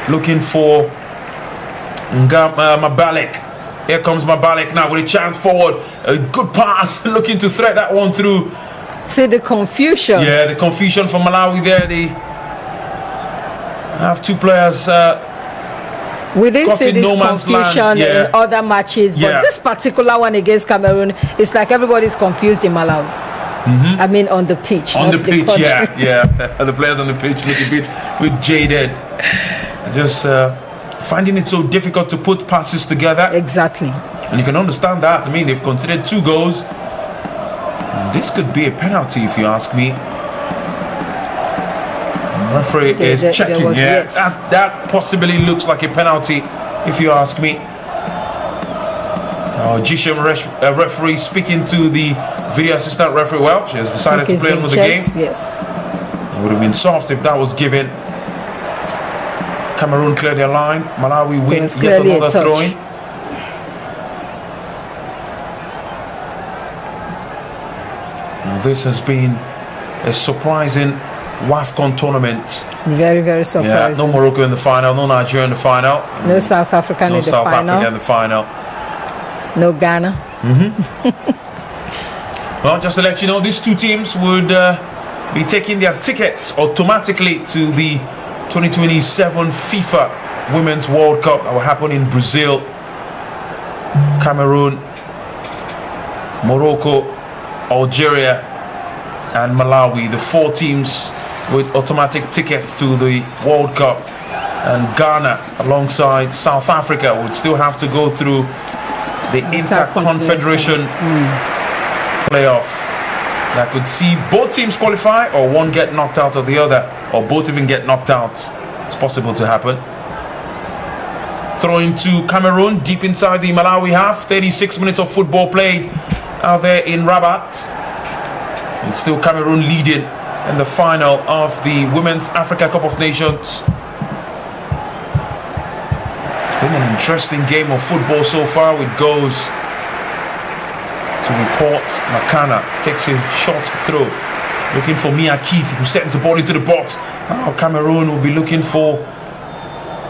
H: looking for Mabalik. Here comes Mabalik now with a chance forward. A good pass, looking to thread that one through.
F: See the confusion.
H: Yeah, the confusion for Malawi there. They have 2 players.
F: We didn't see this confusion in other matches, but this particular one against Cameroon, it's like everybody's confused in Malawi. I mean, on the pitch.
H: On the pitch, yeah. The players on the pitch look a bit jaded. Just finding it so difficult to put passes together.
F: Exactly.
H: And you can understand that. I mean, they've considered 2 goals. This could be a penalty, if you ask me. The referee is checking. That possibly looks like a penalty, if you ask me. Egyptian referee speaking to the video assistant referee. Well, she has decided to play on with the game.
F: Yes.
H: It would have been soft if that was given. Cameroon clear their line. Malawi wins yet another throw-in. This has been a surprising WAFCON tournament.
F: Very, very surprising.
H: Yeah, no Morocco in the final, no Nigeria in the final.
F: No South Africa in the final.
H: No South Africa in the final.
F: No Ghana.
H: Well, just to let you know, these 2 teams would be taking their tickets automatically to the 2027 FIFA Women's World Cup that will happen in Brazil, Cameroon, Morocco, Algeria and Malawi. The 4 teams with automatic tickets to the World Cup. And Ghana alongside South Africa would still have to go through the Interconfederation playoff that could see both teams qualify or one get knocked out of the other, or both even get knocked out. It's possible to happen. Throwing to Cameroon deep inside the Malawi half. 36 minutes of football played out there in Rabat. It's still Cameroon leading in the final of the Women's Africa Cup of Nations. It's been an interesting game of football so far, with goals to report. Makana takes a short throw, looking for Mia Keith, who sends the ball into the box. Now Cameroon will be looking for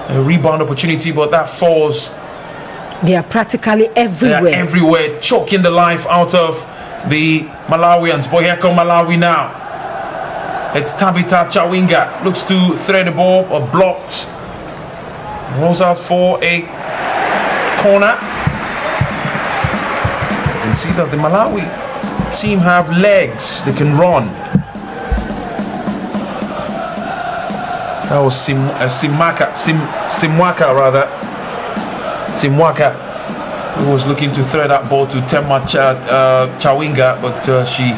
H: a rebound opportunity, but that falls.
F: They are practically everywhere.
H: They are everywhere, choking the life out of the Malawians. But here come Malawi now. It's Tabitha Chawinga, looks to thread the ball, but blocked. Rolls out for a corner. You can see that the Malawi team have legs, they can run. That was Simwaka, who was looking to thread that ball to Temma Chawinga, but she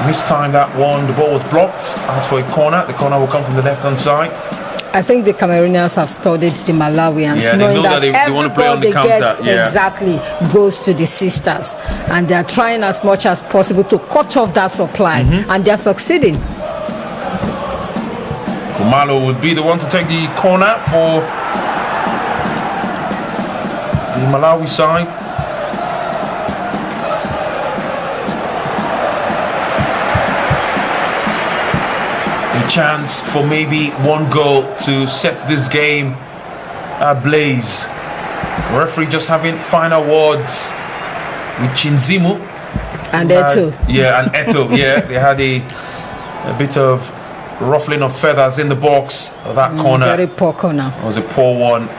H: mistimed that one. The ball was blocked out for a corner. The corner will come from the left-hand side.
F: I think the Cameroonians have studied the Malawians,
H: yeah,
F: knowing
H: they know that they want to play on the counter.
F: Exactly goes to the sisters, and they are trying as much as possible to cut off that supply, and they are succeeding.
H: Kumalo would be the one to take the corner for the Malawi side. A chance for maybe one goal to set this game ablaze. The referee just having final words with Chinzimu
F: and Eto.
H: Yeah, and Eto. Yeah, they had a bit of ruffling of feathers in the box of that corner.
F: Very poor corner.
H: It was a poor one.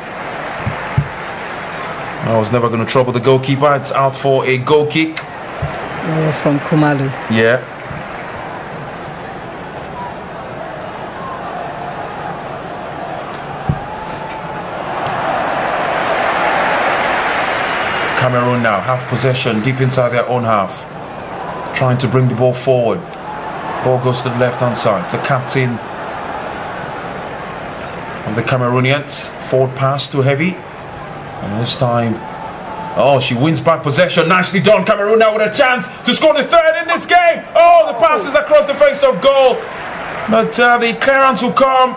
H: I was never going to trouble the goalkeeper. It's out for a goal kick.
F: It was from Kumalu.
H: Yeah. Cameroon now have possession deep inside their own half, trying to bring the ball forward. Ball goes to the left-hand side. The captain of the Cameroonians. Forward pass too heavy. And this time, oh, she wins back possession. Nicely done. Cameroon now with a chance to score the third in this game. Oh, the pass is across the face of goal. But the clearance will come.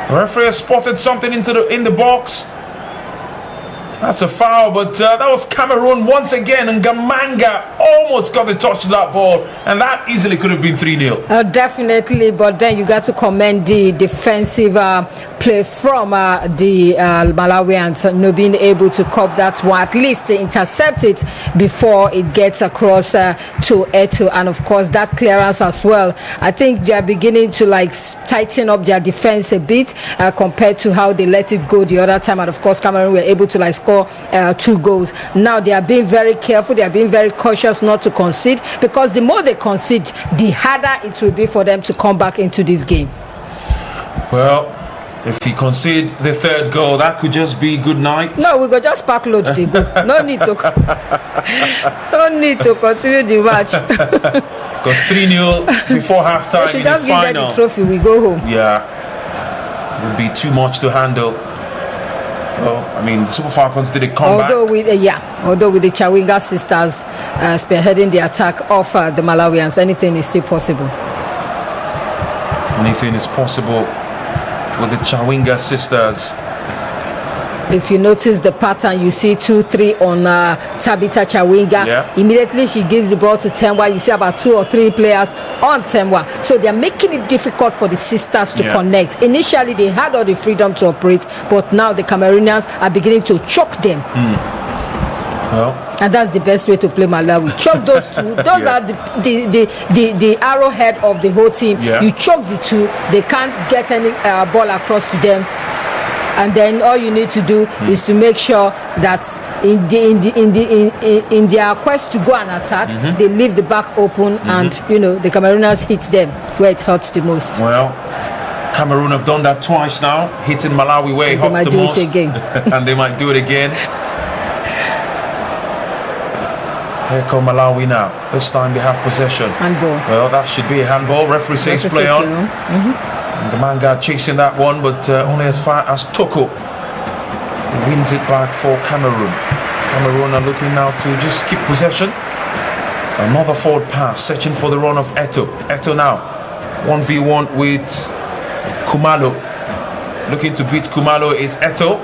H: The referee has spotted something in the box. That's a foul, but that was Cameroon once again, and Gamanga almost got the touch to that ball, and that easily could have been 3-0.
F: Definitely, but then you got to commend the defensive play from the Malawians, being able to cop that one, at least intercept it before it gets across to Eto, and of course that clearance as well. I think they are beginning to tighten up their defense a bit compared to how they let it go the other time, and of course Cameroon were able to score 2 goals. Now they are being very careful, they are being very cautious not to concede, because the more they concede, the harder it will be for them to come back into this game.
H: Well, if he concede the third goal, that could just be good night.
F: No, we go just pack load the goal. No need to continue the match.
H: Because 3-0 before half-time in the
F: just
H: final.
F: Give them the trophy, we go home.
H: Yeah, would be too much to handle. Well, I mean, the Super Falcons did a comeback.
F: Although with the Chawinga sisters spearheading the attack of the Malawians, anything is still possible.
H: Anything is possible with the Chawinga sisters.
F: If you notice the pattern, you see 2-3 on Tabitha Chawinga.
H: Yeah.
F: Immediately she gives the ball to Temwa. You see about 2 or 3 players on Temwa. So they're making it difficult for the sisters to connect. Initially, they had all the freedom to operate, but now the Cameroonians are beginning to choke them.
H: Well,
F: And that's the best way to play Malawi. Choke those two. Those are the arrowhead of the whole team.
H: Yeah.
F: You choke the two. They can't get any ball across to them. And then all you need to do is to make sure that in their quest to go and attack, they leave the back open, and the Camerooners hit them where it hurts the most.
H: Well, Cameroon have done that twice now, hitting Malawi where it hurts the most.
F: They might do it again.
H: And they might do it again. Here come Malawi now. This time they have possession.
F: Handball.
H: Well, that should be a handball. Referee says play on. Ngamanga chasing that one, but only as far as Toko wins it back for Cameroon. Cameroon are looking now to just keep possession. Another forward pass, searching for the run of Eto. Eto now, 1v1 with Kumalo. Looking to beat Kumalo is Eto.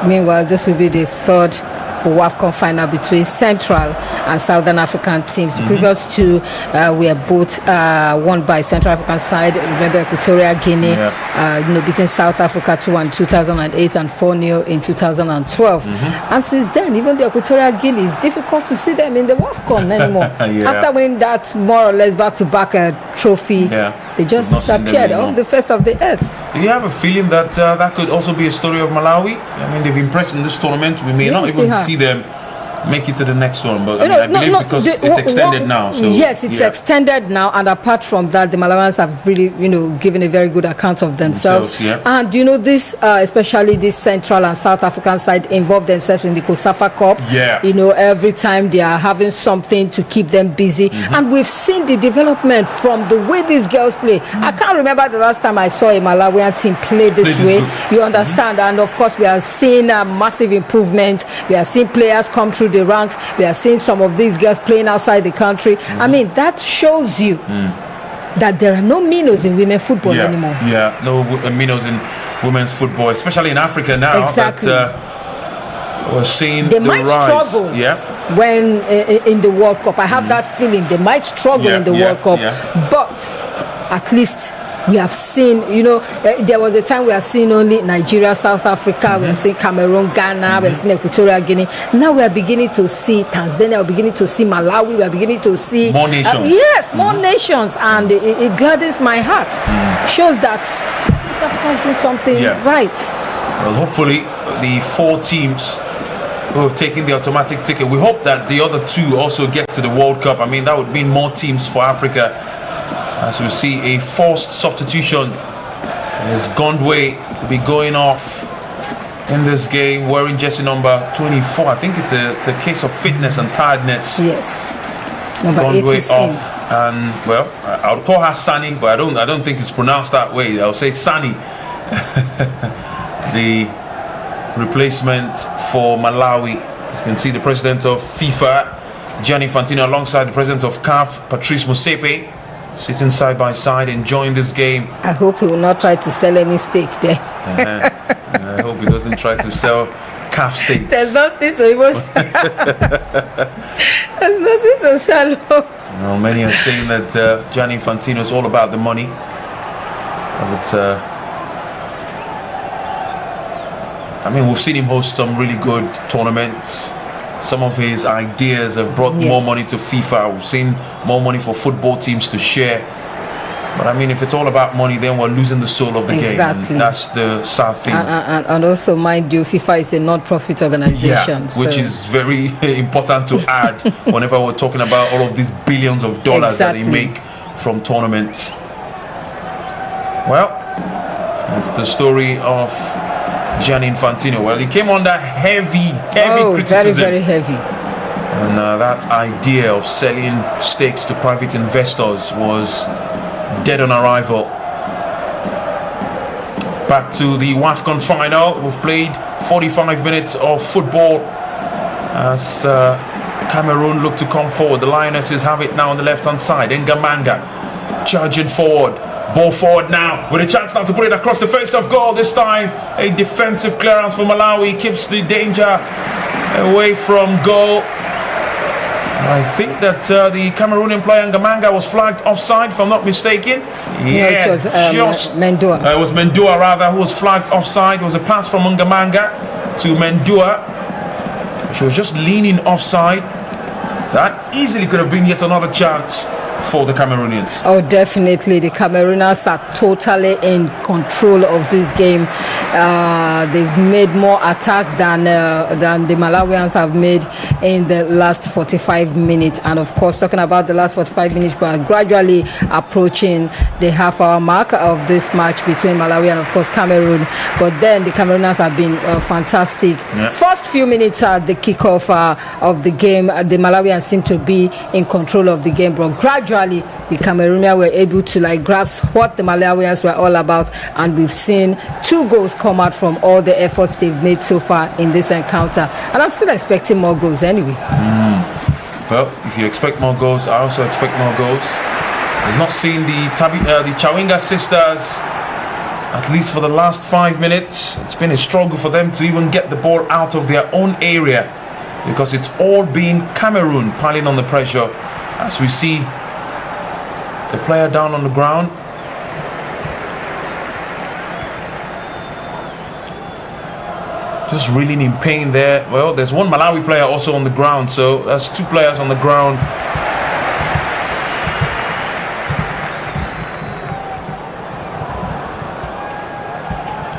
F: Meanwhile, this will be the third WAFCON final between Central and Southern African teams. The previous two were both won by Central African side. Remember Equatorial Guinea, beating South Africa 2-1 in 2008 and 4-0 in 2012. And since then, even the Equatorial Guinea, it's difficult to see them in the WAFCON anymore. After winning that more or less back-to-back trophy, they just disappeared off the face of the earth.
H: Do you have a feeling that that could also be a story of Malawi? I mean, they've impressed in this tournament. We may not even see them make it to the next one, but I believe because it's extended now. So
F: yes, it's extended now, and apart from that, the Malawans have really, given a very good account of themselves. And this, especially this Central and South African side, involve themselves in the COSAFA Cup. Every time they are having something to keep them busy, and we've seen the development from the way these girls play. I can't remember the last time I saw a Malawian team play this way. You understand? And of course, we are seeing a massive improvement. We are seeing players come through the ranks. We are seeing some of these girls playing outside the country. I mean, that shows you that there are no minnows in women's football anymore.
H: No minnows in women's football, especially in Africa now.
F: Exactly.
H: We're seeing
F: they
H: the
F: might
H: rise.
F: struggle when in the World Cup. I have that feeling they might struggle in the World Cup, but at least we have seen, there was a time we are seeing only Nigeria, South Africa, we are seeing Cameroon, Ghana, we are seeing Equatorial Guinea. Now we are beginning to see Tanzania, we are beginning to see Malawi, we are beginning to see
H: more nations.
F: More nations, and it gladdens my heart. Shows that East Africa is doing something right.
H: Well, hopefully the 4 teams who have taken the automatic ticket, we hope that the other 2 also get to the World Cup. I mean, that would mean more teams for Africa. As we see, a forced substitution is Gondwe will be going off in this game, wearing jersey number 24. I think it's a case of fitness and tiredness.
F: Yes, number 8 is
H: off,
F: in.
H: and well, I'll call her Sani, but I don't think it's pronounced that way. I'll say Sani, the replacement for Malawi. As you can see, the president of FIFA, Gianni Infantino, alongside the president of CAF, Patrice Motsepe, sitting side by side, enjoying this game.
F: I hope he will not try to sell any stake there.
H: I hope he doesn't try to sell calf steaks.
F: There's nothing to even There's nothing to sell.
H: Well, many are saying that Gianni Infantino is all about the money. But I mean, we've seen him host some really good tournaments. Some of his ideas have brought more money to FIFA. We've seen more money for football teams to share. But I mean, if it's all about money, then we're losing the soul of the game. And that's the sad thing.
F: And also, mind you, FIFA is a non-profit organization.
H: Which is very important to add whenever we're talking about all of these billions of dollars that they make from tournaments. Well, that's the story of Gianni Infantino. Well, he came under heavy criticism.
F: Very heavy.
H: And that idea of selling stakes to private investors was dead on arrival. Back to the WAFCON final. We've played 45 minutes of football as Cameroon look to come forward. The Lionesses have it now on the left-hand side. Ngamanga charging forward. Ball forward now, with a chance now to put it across the face of goal. This time, a defensive clearance for Malawi keeps the danger away from goal. I think that the Cameroonian player Ngamanga was flagged offside, if I'm not mistaken.
F: It was Mendua.
H: It was Mendua, rather, who was flagged offside. It was a pass from Ngamanga to Mendua. She was just leaning offside. That easily could have been yet another chance for the Cameroonians.
F: Oh, definitely. The Camerooners are totally in control of this game. They've made more attacks than the Malawians have made in the last 45 minutes. And of course, talking about the last 45 minutes, we are gradually approaching the half-hour mark of this match between Malawi and, of course, Cameroon. But then the Camerooners have been fantastic. Yeah. First few minutes at the kickoff of the game, the Malawians seem to be in control of the game, but gradually the Cameroonians were able to grasp what the Malawians were all about, and we've seen 2 goals come out from all the efforts they've made so far in this encounter, and I'm still expecting more goals anyway.
H: Well, if you expect more goals, I also expect more goals. I've not seen the Chawinga sisters, at least for the last 5 minutes. It's been a struggle for them to even get the ball out of their own area, because it's all been Cameroon piling on the pressure, as we see the player down on the ground. Just reeling in pain there. Well, there's one Malawi player also on the ground, so that's 2 players on the ground.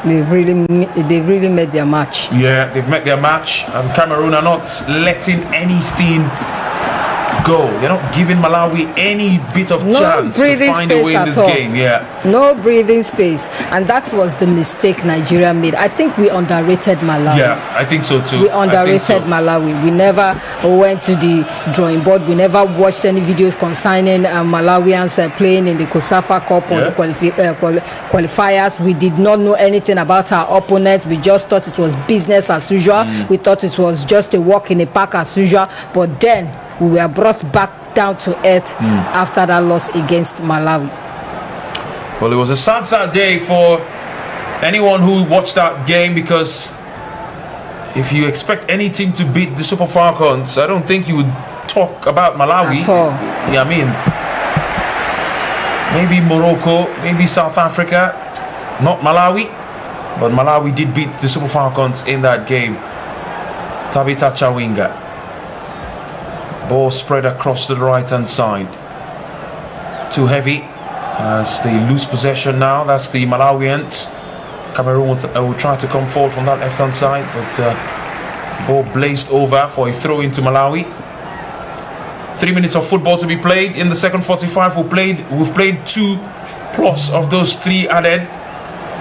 F: They've really made their match.
H: Yeah, they've met their match, and Cameroon are not letting anything go. They're not giving Malawi any bit of chance to find a way in this game. Yeah,
F: no breathing space, and that was the mistake Nigeria made. I think we underrated Malawi.
H: Yeah, I think so too.
F: We underrated Malawi. We never went to the drawing board. We never watched any videos concerning Malawians playing in the COSAFA Cup or the qualifiers. We did not know anything about our opponents. We just thought it was business as usual. We thought it was just a walk in the park as usual. But then we were brought back down to earth after that loss against Malawi.
H: Well, it was a sad day for anyone who watched that game, because if you expect any team to beat the Super Falcons, I don't think you would talk about Malawi.
F: At all.
H: Yeah, I mean, maybe Morocco, maybe South Africa, not Malawi. But Malawi did beat the Super Falcons in that game. Tabitha Chawinga. Ball spread across to the right-hand side. Too heavy as they lose possession now. That's the Malawians. Cameroon will try to come forward from that left-hand side, but ball blazed over for a throw into Malawi. 3 minutes of football to be played. In the second 45, we've played 2 plus of those 3 added.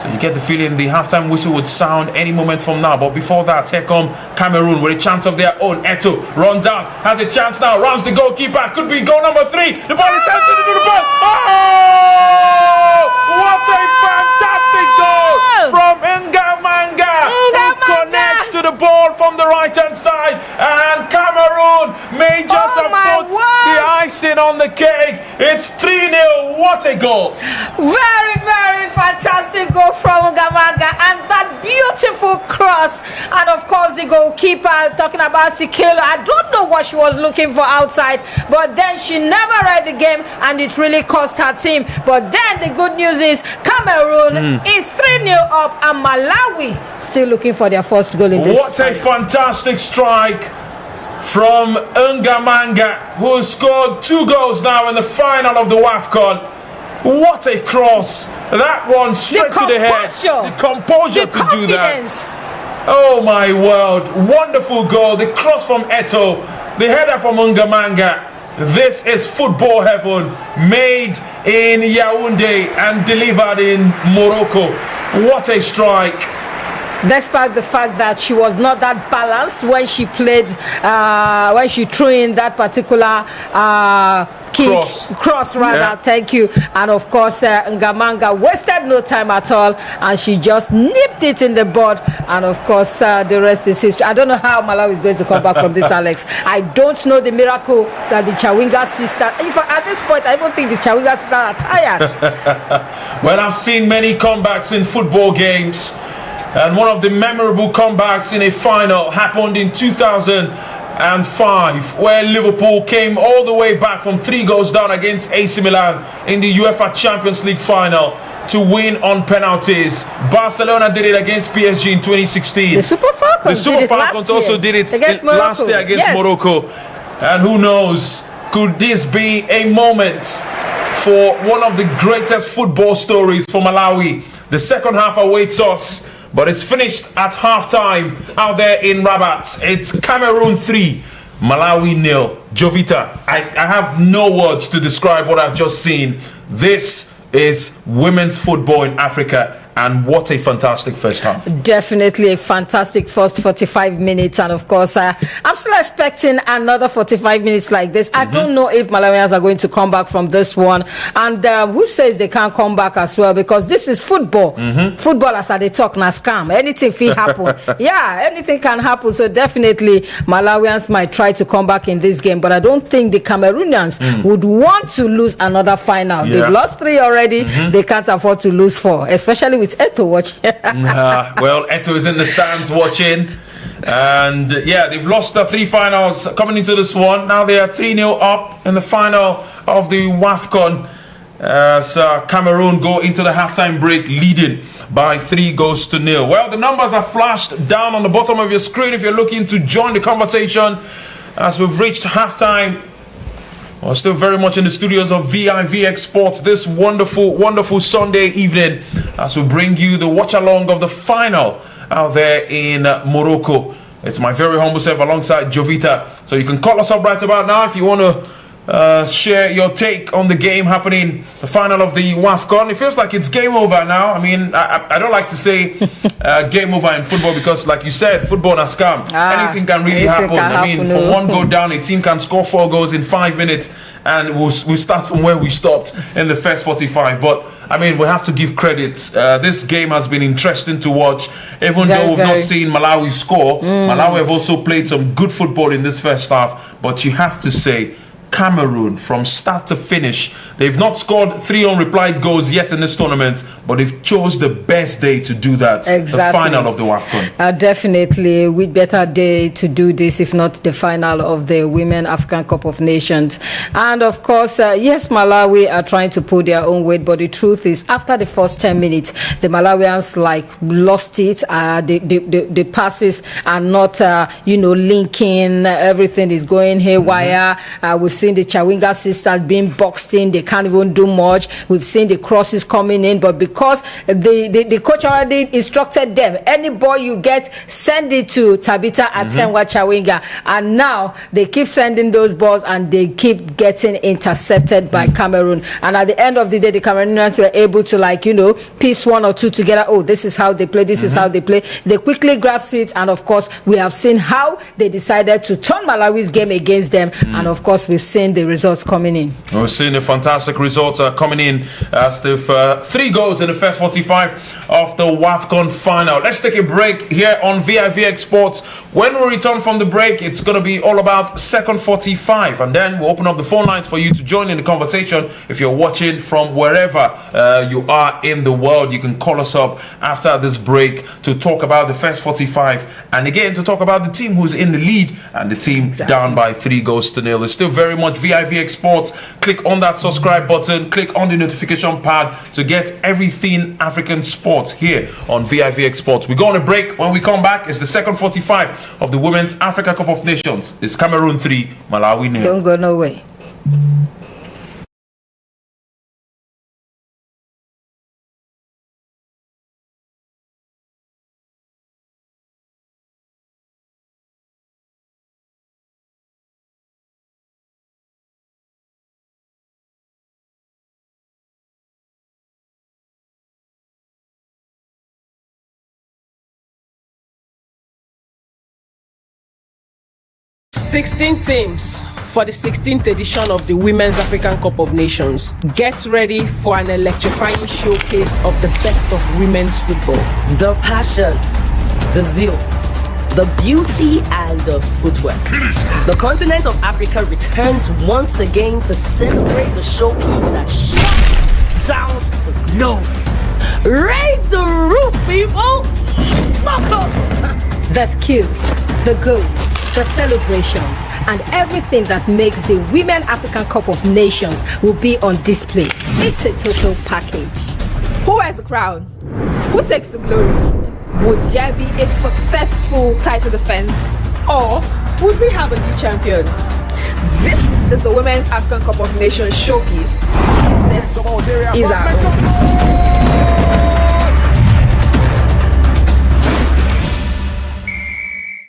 H: So you get the feeling the halftime whistle would sound any moment from now. But before that, here come Cameroon with a chance of their own. Eto runs out, has a chance now, rounds the goalkeeper. Could be goal number 3. The ball is sent to the ball. Oh! What a fantastic goal from Ngamanga, who connects to the ball from the right-hand side. And Cameroon may just have put the icing on the cake. It's 3-0. What a goal.
F: Very, very fantastic goal from Ngamanga, and that beautiful cross. And of course, the goalkeeper, talking about Sikelo, I don't know what she was looking for outside, but then she never read the game, and it really cost her team. But then the good news is Cameroon is 3-0 up, and Malawi still looking for their first goal in this.
H: What a fantastic strike from Ngamanga, who scored 2 goals now in the final of the WAFCON. What a cross. That one straight to the head. The composure to do that. Oh my word. Wonderful goal. The cross from Eto. The header from Ngamanga. This is football heaven, made in Yaoundé and delivered in Morocco. What a strike.
F: Despite the fact that she was not that balanced when she played, when she threw in that particular cross rather. Thank you. And of course, Ngamanga wasted no time at all, and she just nipped it in the bud. And of course, the rest is history. I don't know how Malawi is going to come back from this, Alex. I don't know the miracle that the Chawinga sisters. In fact, at this point, I don't think the Chawinga sisters are tired.
H: Well, I've seen many comebacks in football games, and one of the memorable comebacks in a final happened in 2000. 2005, where Liverpool came all the way back from 3 goals down against AC Milan in the UEFA Champions League final to win on penalties. Barcelona did it against PSG in 2016.
F: The Super Falcons,
H: also did it last year against Morocco. And who knows, could this be a moment for one of the greatest football stories for Malawi? The second half awaits us, but it's finished at halftime out there in Rabat. It's Cameroon 3, Malawi 0. Jovita, I have no words to describe what I've just seen. This is women's football in Africa, and what a fantastic first half.
F: Definitely a fantastic first 45 minutes, and of course I'm still expecting another 45 minutes like this. I don't know if Malawians are going to come back from this one, and who says they can't come back as well, because this is football. Football, as they talk, na scam. Anything can happen. Yeah, anything can happen. So definitely Malawians might try to come back in this game, but I don't think the Cameroonians would want to lose another final. They've lost 3 already. They can't afford to lose 4, especially with Eto watching.
H: Well, Eto is in the stands watching, and they've lost 3 finals coming into this one. Now they are 3-0 up in the final of the WAFCON. So Cameroon go into the halftime break leading by 3-0. Well, the numbers are flashed down on the bottom of your screen if you're looking to join the conversation as we've reached halftime. We're still very much in the studios of vivxsports this wonderful Sunday evening as we bring you the watch-along of the final out there in Morocco. It's my very humble self alongside Jovita. So you can call us up right about now if you want to share your take on the game happening, the final of the WAFCON. It feels like it's game over now. I mean, I don't like to say game over in football because, like you said, football is a scam. Anything can really happen. I mean, from 1 goal down, a team can score 4 goals in 5 minutes, and we'll start from where we stopped in the first 45. But I mean, we have to give credit. This game has been interesting to watch, even though we've not seen Malawi score. Malawi have also played some good football in this first half, but you have to say, Cameroon, from start to finish, they've not scored 3 unreplied goals yet in this tournament, but they've chose the best day to do that. The final of the WAFCON.
F: Definitely, with better day to do this, if not the final of the Women African Cup of Nations. And of course, yes, Malawi are trying to pull their own weight, but the truth is, after the first 10 minutes, the Malawians lost it. The passes are not, linking. Everything is going haywire. We've seen the Chawinga sisters being boxed in. They can't even do much. We've seen the crosses coming in, but because the coach already instructed them, any ball you get, send it to Tabitha Atemwa Chawinga, and now they keep sending those balls and they keep getting intercepted by Cameroon. And at the end of the day, the Cameroonians were able to piece 1 or 2 together. Oh, this is how they play. This is how they play. They quickly grab speed, and of course we have seen how they decided to turn Malawi's game against them, and of course we've seen the results coming in.
H: We're seeing the fantastic results coming in as they've 3 goals in the first 45 of the WAFCON final. Let's take a break here on vivxsports. When we return from the break, it's going to be all about second 45, and then we'll open up the phone lines for you to join in the conversation. If you're watching from wherever you are in the world, you can call us up after this break to talk about the first 45, and again to talk about the team who's in the lead and the team down by 3-0. It's still very much vivxsports. Click on that subscribe button, click on the notification pad to get everything African sports here on vivxsports. We go on a break. When we come back, it's the second 45 of the Women's Africa Cup of Nations. It's Cameroon 3, Malawi 0.
F: Don't go nowhere.
D: Sixteen teams for the 16th edition of the Women's African Cup of Nations. Get ready for an electrifying showcase of the best of women's football.
E: The passion, the zeal, the beauty, and the footwork. The continent of Africa returns once again to celebrate the showcase that shuts down the globe. Raise the roof, people!
F: The skills, the goals, the celebrations, and everything that makes the Women African Cup of Nations will be on display. It's a total package.
A: Who wears the crown? Who takes the glory? Would there be a successful title defense, or would we have a new champion? This is the Women's African Cup of Nations showpiece. This is our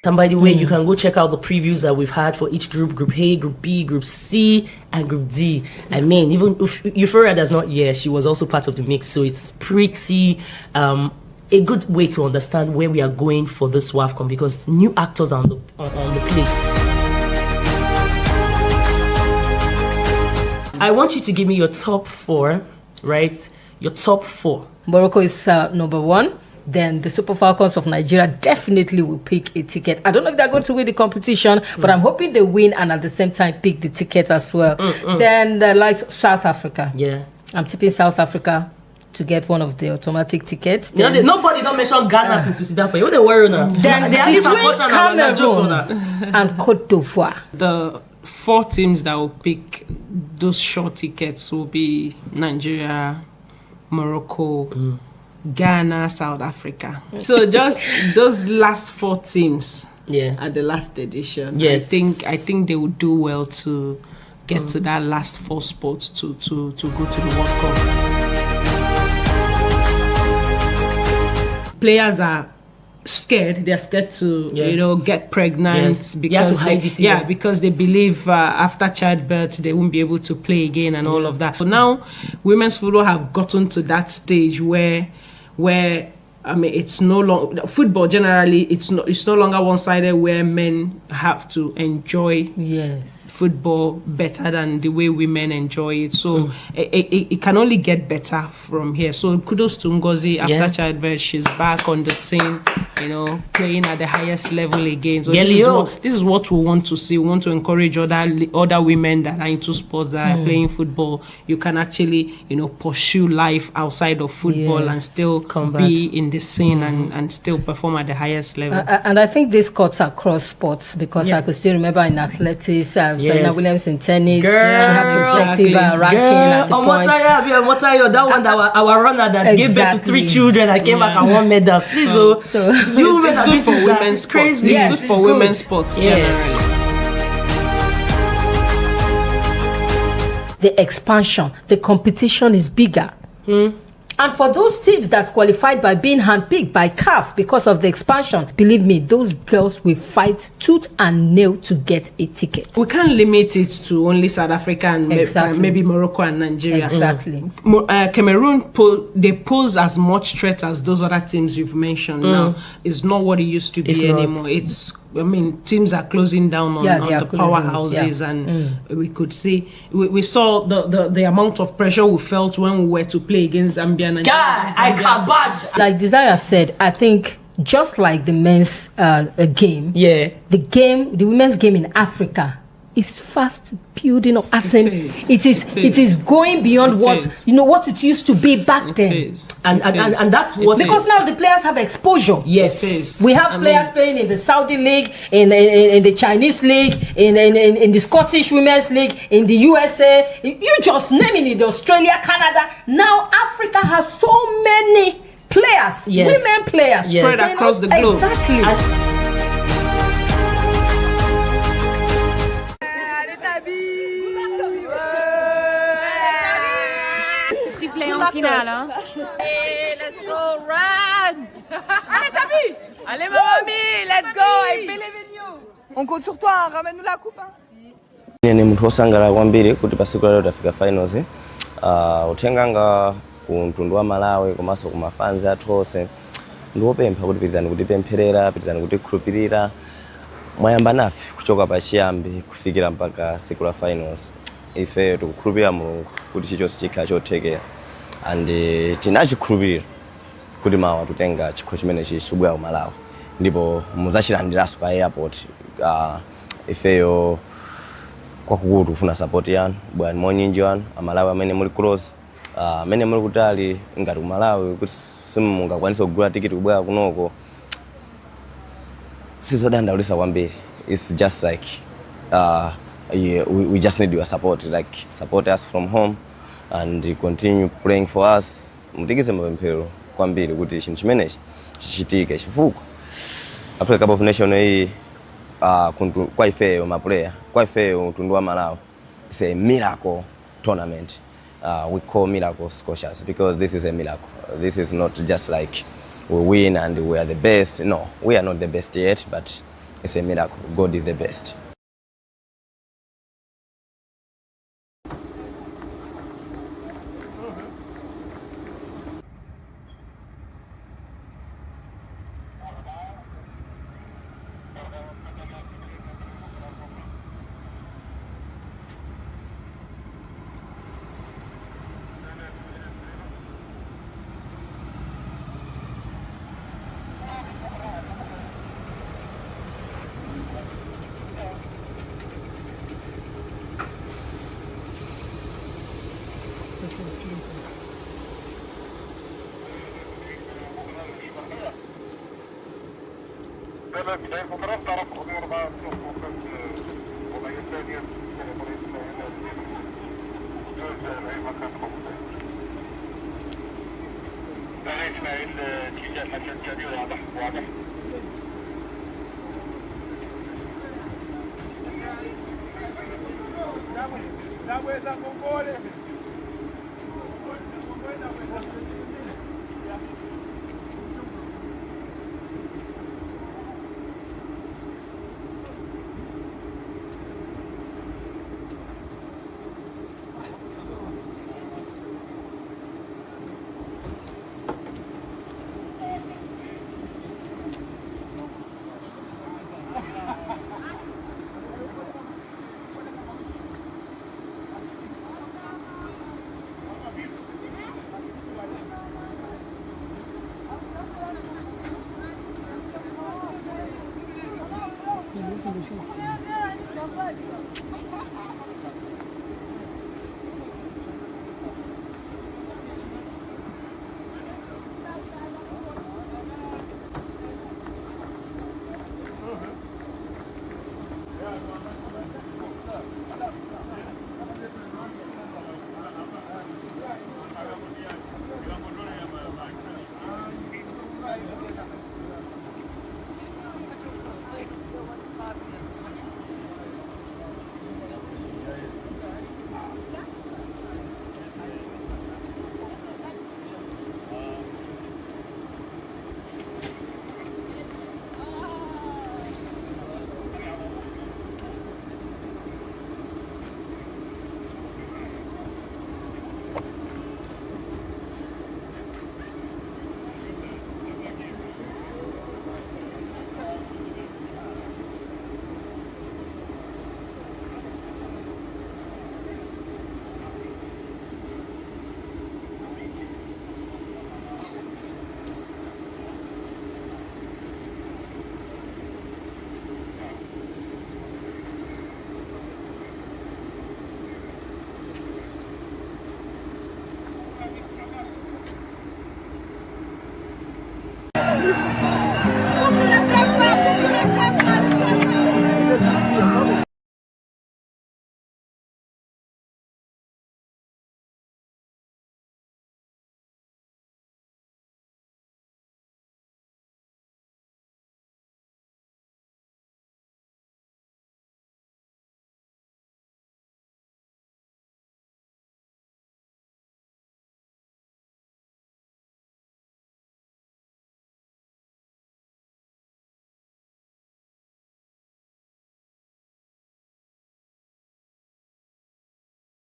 E: And by the way, you can go check out the previews that we've had for each group: Group A, Group B, Group C, and Group D. I mean, even if Euphoria does not, she was also part of the mix, so it's pretty a good way to understand where we are going for this WAFCON, because new actors are on the plate. I want you to give me your top 4, right? Your top 4.
F: Morocco is number 1. Then the Super Falcons of Nigeria definitely will pick a ticket. I don't know if they're going to win the competition, but I'm hoping they win and at the same time pick the ticket as well. Then the likes of South Africa.
E: Yeah.
F: I'm tipping South Africa to get one of the automatic tickets.
E: Then, nobody don't mention Ghana since we see that for you. What they worry now?
F: Then between Cameroon and Cote d'Ivoire.
D: The 4 teams that will pick those short tickets will be Nigeria, Morocco, Ghana, South Africa. So just those last 4 teams at the last edition.
E: Yes.
D: I think they will do well to get to that last 4 spots to go to the World Cup. Players are scared. They're scared to get pregnant because because they believe after childbirth they won't be able to play again and all of that. So now women's football have gotten to that stage where I mean, it's no longer football. Generally, it's no longer one-sided, where men have to enjoy football better than the way women enjoy it. So it can only get better from here. So kudos to Ngozi. After childbirth, she's back on the scene, playing at the highest level again. So this is what we want to see. We want to encourage other women that are into sports, that are playing football. You can actually pursue life outside of football and still be in the scene and still perform at the highest level.
F: And I think this cuts across sports, because I could still remember in athletics, Serena Williams in tennis, she had consecutive ranking at a point.
E: That one that our runner that gave birth to 3 children and came back and won medals. Please,
D: it's good for women's sports. It's good for women's sports generally.
F: The expansion, the competition is bigger. And for those teams that qualified by being handpicked by CAF because of the expansion, believe me, those girls will fight tooth and nail to get a ticket.
D: We can't limit it to only South Africa and maybe Morocco and Nigeria.
F: Exactly.
D: Cameroon, they pose as much threat as those other teams you've mentioned now. It's not what it used to be anymore. Teams are closing down on the powerhouses, and we could see, we saw the amount of pressure we felt when we were to play against Zambia.
F: Like Desire said, I think just like the men's game, the women's game in Africa is fast building up. It is going beyond what it used to be back then.
E: And that's what,
F: because now the players have exposure.
E: Yes,
F: we have players playing in the Saudi league, in the Chinese league, in the Scottish women's league, in the USA. You just naming it, Australia, Canada. Now Africa has so many players, women players
D: spread across the globe.
F: Exactly.
B: Let's go, run! Allez, Tabi! Allez, ma mamie, let's go! I believe in you! On compte sur toi, ramène-nous la coupe.
C: Ni mtu osangala kwambiri kuti pasiku lero tafika finals. Utenganga ku mtundu wa Malawi komanso ku mafanzi athu onse ndiwopempha kuti pitizani kutikhulupirira mwayamba nafe kuchoka pachiyambi kufikira mpaka siku la finals. Ife tikukhulupirira Mulungu kuti chilichonse chikhala chothekera, and tinachikhulupirira kuti mawa tutenga chikho chimene chibwera ku Malawi ndipo muzachilandiranso pa airport. Ifeyo kwakukulu kufuna support yanu, bwana monyinji wanu Amalawi amene muli close, amene muli kutali ngati ku Malawi kuti simungakwanisa kugula tikiti kubwera kunoko, sizodandaulitsa kwambiri. it's just like we just need your support, like support us from home and continue praying for us. Mutikize mapemphero kwambiri kuti chinthu chimenechi chichitike chifukwa Africa Cup of Nations hii kwa ifeyo maplayer, kwa ifeyo mtundu wa Malawi, it's a miracle tournament. We call miracle scotias because this is a miracle. This is not just like we win and we are the best. No, we are not the best yet, but it's a miracle. God is the best.
G: بداية المباراة تعرف أمور مع وضعية ثانية أي مكان لا إسماعيل اتجاه الحكم الثاني واضح واضح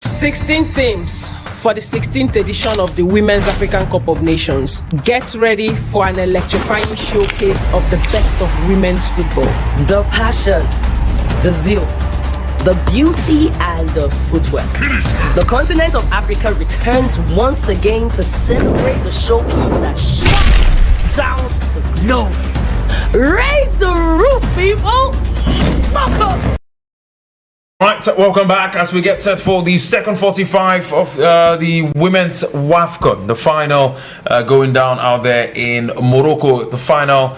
D: Sixteen teams for the 16th edition of the Women's African Cup of Nations. Get ready for an electrifying showcase of the best of women's football.
E: The passion, the zeal, the beauty and the footwork. The continent of Africa returns once again to celebrate the showcase that shines down the globe. Raise the roof, people! Lock up!
H: Right, welcome back as we get set for the second 45 of the women's WAFCON, the final going down out there in Morocco. The final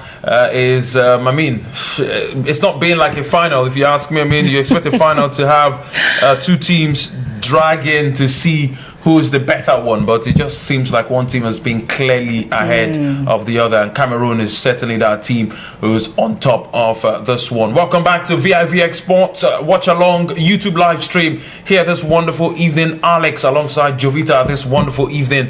H: is, it's not being like a final if you ask me. I mean, you expect a final to have two teams drag in to see who is the better one, but it just seems like one team has been clearly ahead of the other, and Cameroon is certainly that team who's on top of this one. Welcome back to vivxsports Watchalong YouTube live stream here this wonderful evening. Alex alongside Jovita this wonderful evening,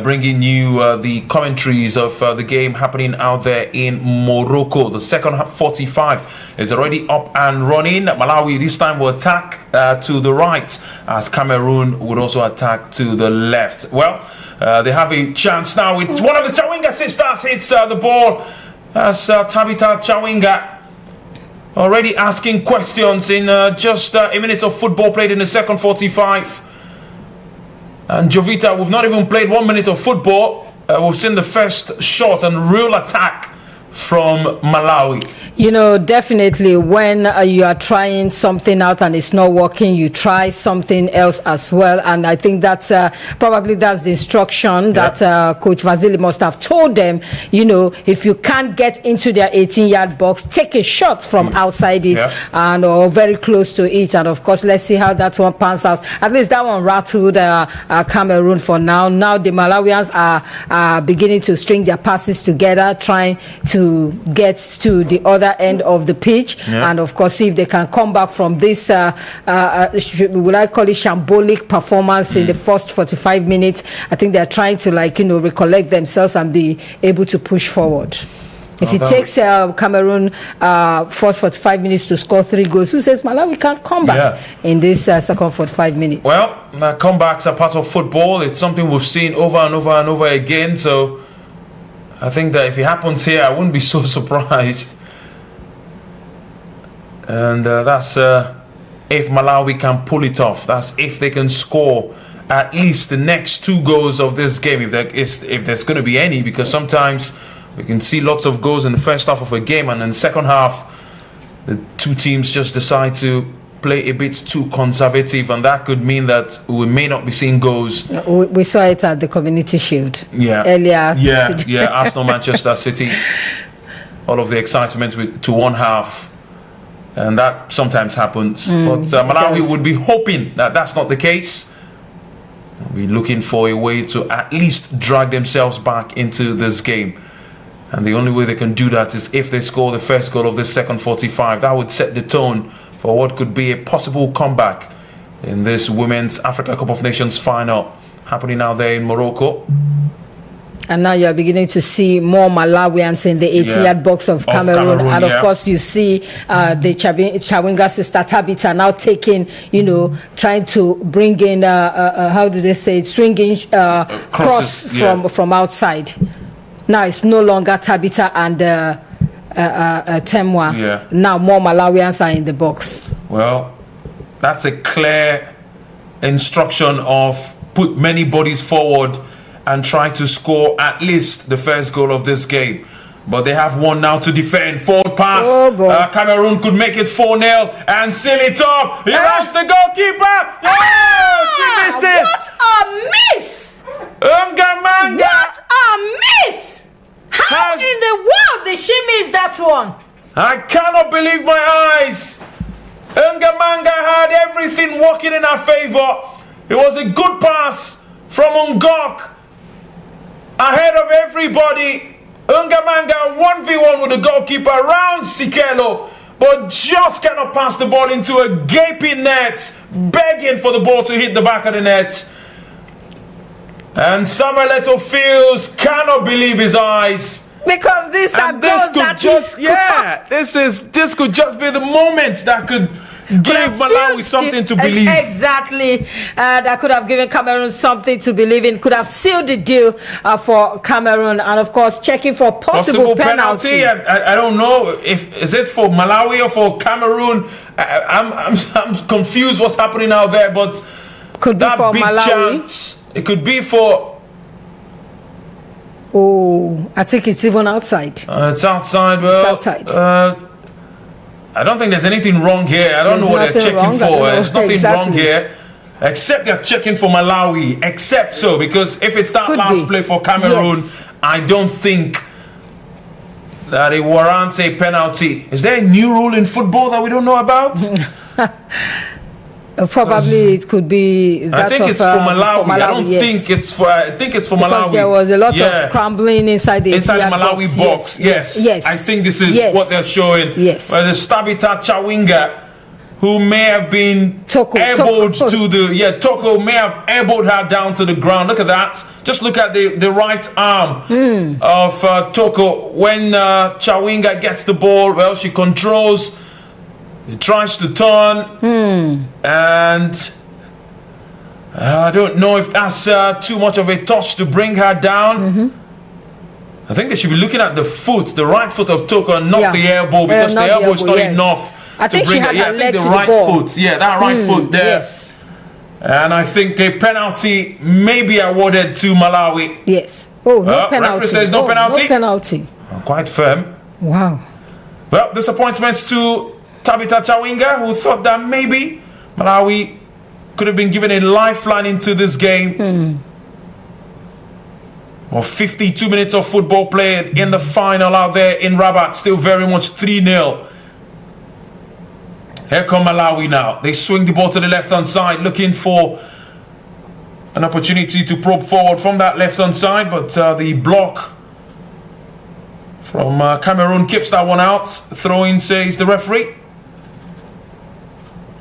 H: bringing you the commentaries of the game happening out there in Morocco. The second half 45 is already up and running. Malawi this time will attack to the right, as Cameroon would also attack to the left. Well, they have a chance now with one of the Chawinga sisters hits the ball as Tabitha Chawinga already asking questions in just a minute of football played in the second 45. And Jovita, we've not even played 1 minute of football. We've seen the first shot and real attack from Malawi.
F: You know, definitely when you are trying something out and it's not working, you try something else as well. And I think that's probably that's the instruction that Coach Vasily must have told them. You know, if you can't get into their 18-yard box, take a shot from outside it and or very close to it. And of course, let's see how that one pans out. At least that one rattled Cameroon for now. Now the Malawians are beginning to string their passes together, trying to get to the other end of the pitch, and of course see if they can come back from this would I call it shambolic performance in the first 45 minutes. I think they're trying to recollect themselves and be able to push forward. If it takes Cameroon first 45 minutes to score 3 goals, who says Malawi can't come back in this second 45 minutes?
H: Well, comebacks are part of football. It's something we've seen over and over and over again, so I think that if it happens here, I wouldn't be so surprised. And that's if Malawi can pull it off. That's if they can score at least the next 2 goals of this game, if there's going to be any, because sometimes we can see lots of goals in the first half of a game, and in the second half, the two teams just decide to play a bit too conservative, and that could mean that we may not be seeing goals.
F: We saw it at the Community Shield earlier today.
H: Arsenal, Manchester City, all of the excitement to one half, and that sometimes happens. But Malawi would be hoping that that's not the case. They'll be looking for a way to at least drag themselves back into this game. And the only way they can do that is if they score the first goal of this second 45. That would set the tone for what could be a possible comeback in this Women's Africa Cup of Nations final happening out there in Morocco.
F: And now you are beginning to see more Malawians in the 80-yard box of Cameroon. And of course you see the Chawinga sister Tabitha now taking, trying to bring in, how do they say it, swinging cross from outside. Now it's no longer Tabitha and Temwa. Now more Malawians are in the box.
H: Well, that's a clear instruction of put many bodies forward and try to score at least the first goal of this game. But they have one now to defend. Forward pass. Cameroon could make it 4-0 and seal it up. He runs the goalkeeper. She misses.
F: What a miss!
H: Ungamanga.
F: What a miss! How in the world did she miss that one?
H: I cannot believe my eyes. Ungamanga had everything working in her favor. It was a good pass from Ungok ahead of everybody. Ungamanga 1v1 with the goalkeeper around Sikelo, but just cannot pass the ball into a gaping net, begging for the ball to hit the back of the net. And Samuel Eto'o Fields cannot believe his eyes.
F: Because this
H: could just be the moment that could give Malawi something to believe.
F: Exactly. That could have given Cameroon something to believe in. Could have sealed the deal for Cameroon. And of course, checking for possible penalty.
H: I don't know is it for Malawi or for Cameroon. I'm confused what's happening out there, but
F: could be for
H: big
F: Malawi.
H: Chance, it could be for.
F: Oh, I think it's even outside.
H: It's outside. Well,
F: it's outside.
H: I don't think there's anything wrong here. I don't know what they're checking for. There's nothing wrong here. Except they're checking for Malawi. Except so, because if it's that last play for Cameroon, I don't think that it warrants a penalty. Is there a new rule in football that we don't know about?
F: Probably it could be.
H: I think it's for Malawi. I don't think it's for. I think it's for Malawi.
F: Because there was a lot of scrambling inside the
H: Malawi box. Yes. I think this is what they're showing.
F: Yes.
H: Where the Tabitha Chawinga, who may have been elbowed to the Toko may have elbowed her down to the ground. Look at that. Just look at the right arm of Toko. When Chawinga gets the ball, well, she controls. He tries to turn, and I don't know if that's too much of a touch to bring her down. I think they should be looking at the foot, the right foot of Toko, and not the elbow, because the elbow is not enough.
F: I think
H: to bring
F: she had
H: I think the right foot. Yeah, that right foot there.
F: Yes.
H: And I think a penalty may be awarded to Malawi.
F: Yes. Oh, no penalty.
H: Referee says no penalty.
F: No penalty.
H: Quite firm.
F: Wow.
H: Well, disappointments to Tabitha Chawinga, who thought that maybe Malawi could have been given a lifeline into this game. Well, 52 minutes of football played in the final out there in Rabat, still very much 3-0. Here come Malawi now. They swing the ball to the left-hand side, looking for an opportunity to probe forward from that left-hand side, but the block from Cameroon keeps that one out. Throw-in, says the referee.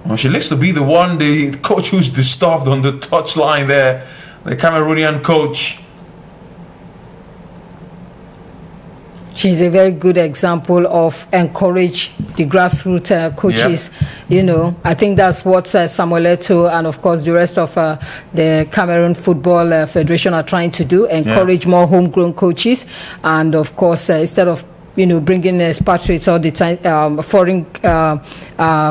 H: Well, she looks to be the one, the coach who's disturbed on the touchline there, the Cameroonian coach.
F: She's a very good example of encourage the grassroots coaches. You know, I think that's what Samuel Eto'o and of course the rest of the Cameroon Football Federation are trying to do, encourage more homegrown coaches, and of course instead of bringing expatriates all the time, foreign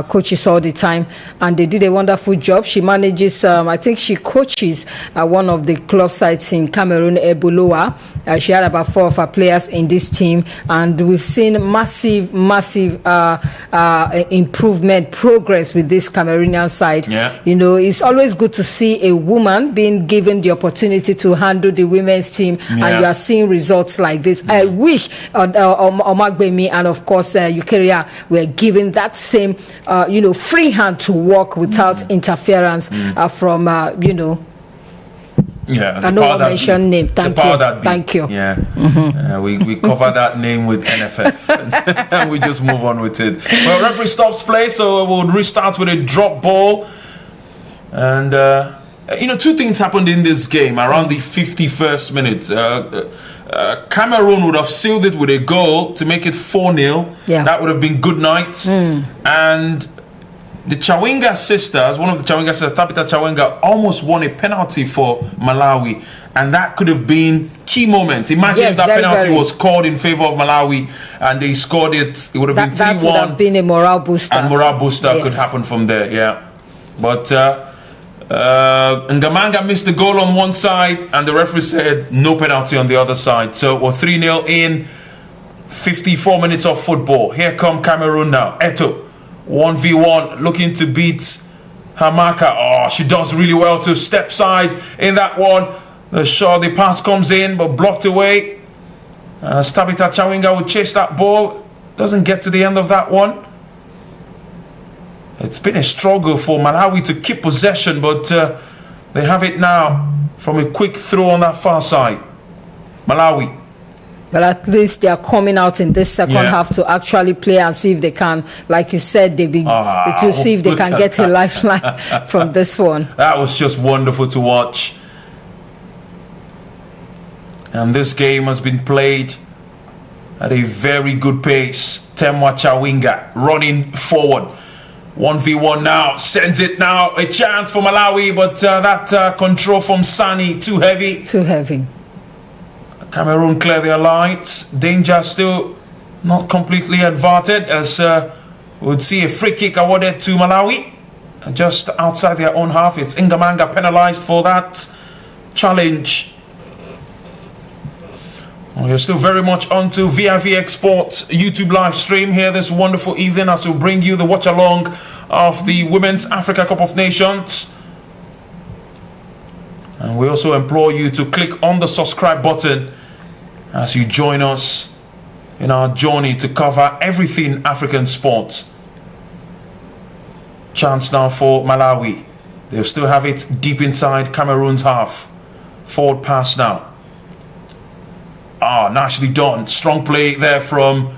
F: coaches all the time, and they did a wonderful job. She manages, I think she coaches one of the club sites in Cameroon, Eboloa. She had about 4 of her players in this team, and we've seen massive improvement, progress with this Cameroonian side. It's always good to see a woman being given the opportunity to handle the women's team, and you are seeing results like this. I wish Omagbemi and of course Eukarya were given that same free hand to work without interference from I know I mentioned name. Thank you.
H: We cover that name with NFF and we just move on with it. Well, referee stops play, so we'll restart with a drop ball. And 2 things happened in this game around the 51st minute. Cameroon would have sealed it with a goal to make it 4-0. That would have been good night. And the Chawinga sisters, one of the Chawinga sisters, Tabitha Chawinga, almost won a penalty for Malawi, and that could have been key moments. Imagine if that penalty was called in favor of Malawi and they scored it, it would have been 3-1.
F: That would have been a morale booster.
H: And morale booster could happen from there, But Ngamanga missed the goal on one side, and the referee said no penalty on the other side. So we're 3-0 in 54 minutes of football. Here come Cameroon now. Eto'o, 1v1, looking to beat Hamaka. Oh, she does really well to step side in that one. The pass comes in, but blocked away. Tabitha Chawinga will chase that ball. Doesn't get to the end of that one. It's been a struggle for Malawi to keep possession, but they have it now from a quick throw on that far side. Malawi.
F: But at least they are coming out in this second half to actually play and see if they can, like you said, to see if they can get a lifeline from this one.
H: That was just wonderful to watch. And this game has been played at a very good pace. Temwa Chawinga running forward. 1v1 now, sends it now, a chance for Malawi, but that control from Sani, too heavy. Cameroon clear their lines. Danger still not completely averted, as we would see a free kick awarded to Malawi. Just outside their own half, it's Ngamanga penalized for that challenge. You're still very much onto vivxsports YouTube live stream here this wonderful evening as we bring you the watch along of the Women's Africa Cup of Nations. And we also implore you to click on the subscribe button as you join us in our journey to cover everything African sports. Chance now for Malawi. They'll still have it deep inside Cameroon's half. Forward pass now. Nicely done. Strong play there from,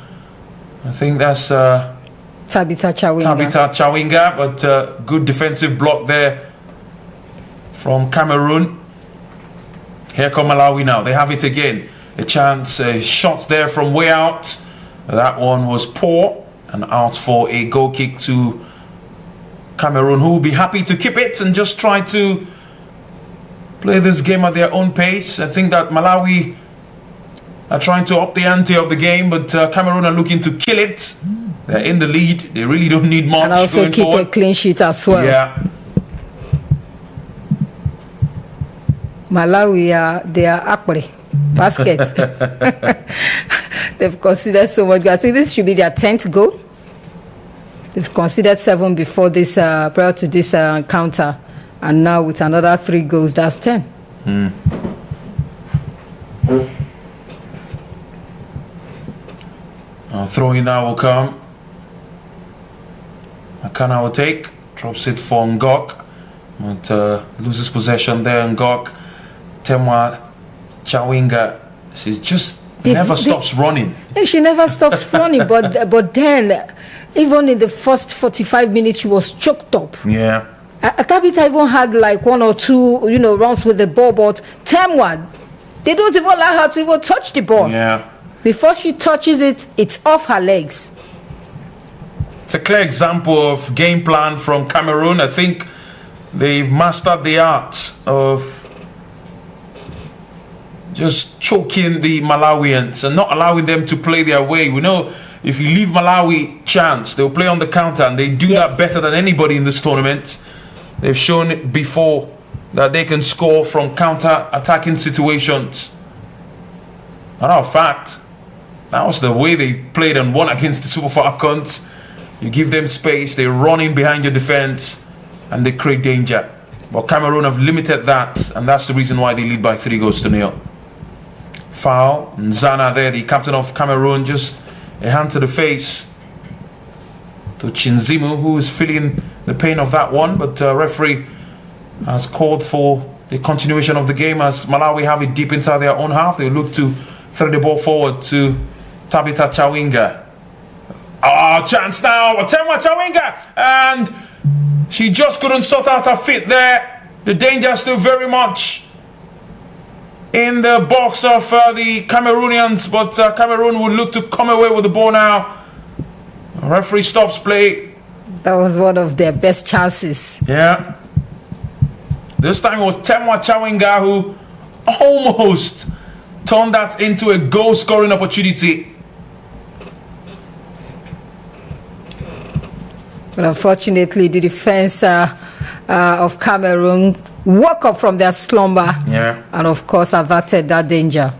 H: I think that's
F: Tabitha
H: Chawinga, but good defensive block there from Cameroon. Here come Malawi now. They have it again. A chance, shots there from way out. That one was poor and out for a goal kick to Cameroon, who will be happy to keep it and just try to play this game at their own pace. I think that Malawi are trying to up the ante of the game, but Cameroon are looking to kill it. They're in the lead. They really don't need much.
F: And also
H: going
F: keep
H: forward.
F: a clean sheet as well.
H: Yeah.
F: Malawi, they are akbari. Basket. They've considered so much. I think this should be their 10th goal. They've considered 7 before this, prior to this encounter. And now with another 3 goals, that's 10.
H: Throw-in now will come. Akana will take. Drops it for Ngok. But loses possession there. Ngok. Temwa Chawinga. She just never stops running.
F: She never stops running. But then, even in the first 45 minutes, she was choked up.
H: Yeah.
F: Tabitha even had like 1 or 2, runs with the ball. But Temwa, they don't even allow her to even touch the ball.
H: Yeah.
F: Before she touches it, it's off her legs.
H: It's a clear example of game plan from Cameroon. I think they've mastered the art of just choking the Malawians and not allowing them to play their way. We know if you leave Malawi chance, they'll play on the counter, and they do that better than anybody in this tournament. They've shown it before that they can score from counter-attacking situations. Matter of fact, that was the way they played and won against the Super Falcons. You give them space, they run in behind your defense, and they create danger. But Cameroon have limited that, and that's the reason why they lead by 3-0. Foul. Nzana there, the captain of Cameroon, just a hand to the face to Chinzimu, who is feeling the pain of that one. But referee has called for the continuation of the game as Malawi have it deep inside their own half. They look to throw the ball forward to Tabitha Chawinga. Chance now. Temwa Chawinga. And she just couldn't sort out her feet there. The danger still very much in the box of the Cameroonians. But Cameroon will look to come away with the ball now. Referee stops play.
F: That was one of their best chances.
H: Yeah. This time it was Temwa Chawinga who almost turned that into a goal-scoring opportunity.
F: But unfortunately, the defense of Cameroon woke up from their slumber and, of course, averted that danger.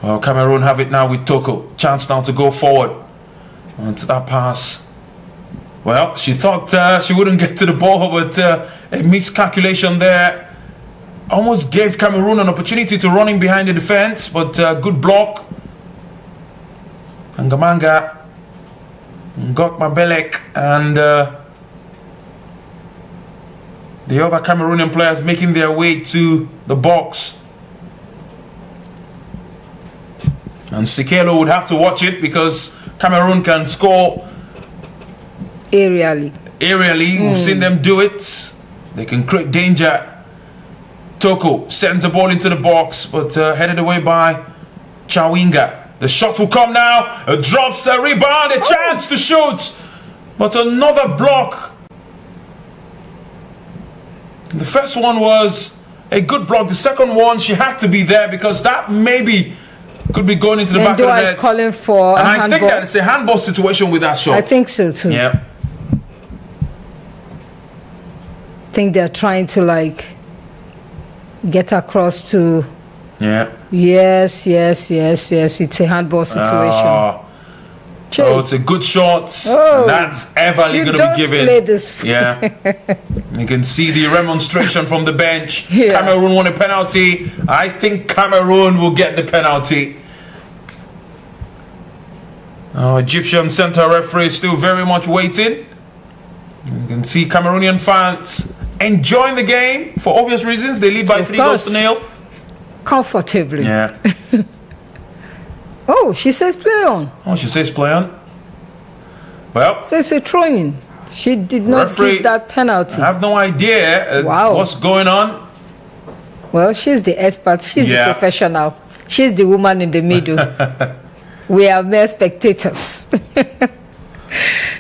H: Well, Cameroon have it now with Toko. Chance now to go forward. And that pass. Well, she thought she wouldn't get to the ball, but a miscalculation there almost gave Cameroon an opportunity to run in behind the defense, but good block. Ngamanga, Ngok Mabelek, and the other Cameroonian players making their way to the box. And Sikelo would have to watch it because Cameroon can score
F: aerially.
H: We've seen them do it. They can create danger. Toko sends the ball into the box, but headed away by Chawinga. The shot will come now. Drops a rebound, a chance to shoot, but another block. The first one was a good block. The second one, she had to be there because that maybe could be going into the back of the net.
F: Calling for
H: and
F: a
H: I
F: handball.
H: think that it's a handball situation with that shot.
F: I think so too.
H: Yeah.
F: I think they're trying to get across to.
H: Yeah.
F: Yes. It's a handball situation.
H: Oh, it's a good shot.
F: Oh,
H: that's Everly going to be given.
F: Play this.
H: Yeah. You can see the remonstration from the bench.
F: Yeah.
H: Cameroon won a penalty. I think Cameroon will get the penalty. Egyptian center referee is still very much waiting. You can see Cameroonian fans enjoying the game for obvious reasons. They lead by 3-0.
F: Comfortably.
H: Yeah.
F: Oh, she says play on.
H: Oh, she says play on. Well,
F: so it's a throwing. She did not give that penalty.
H: I have no idea what's going on.
F: Well, she's the expert. She's the professional. She's the woman in the middle. We are mere spectators.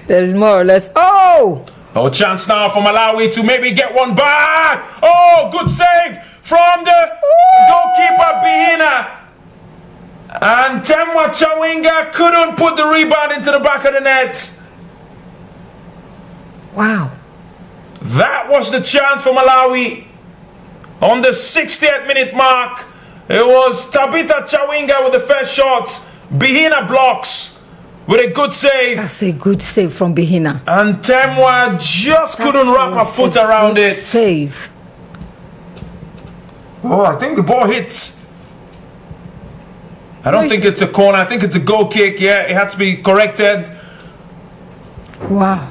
F: There is more or less. Oh,
H: chance now for Malawi to maybe get one back. Oh, good save from the goalkeeper Bihina. And Temwa Chawinga couldn't put the rebound into the back of the net.
F: Wow.
H: That was the chance for Malawi. On the 60th minute mark, it was Tabitha Chawinga with the first shot. Bihina blocks with a good save.
F: That's a good save from Bihina.
H: And Temwa just couldn't wrap her foot around it.
F: Save.
H: Oh, I think the ball hit. I don't think it's a corner. I think it's a goal kick. Yeah, it had to be corrected.
F: Wow.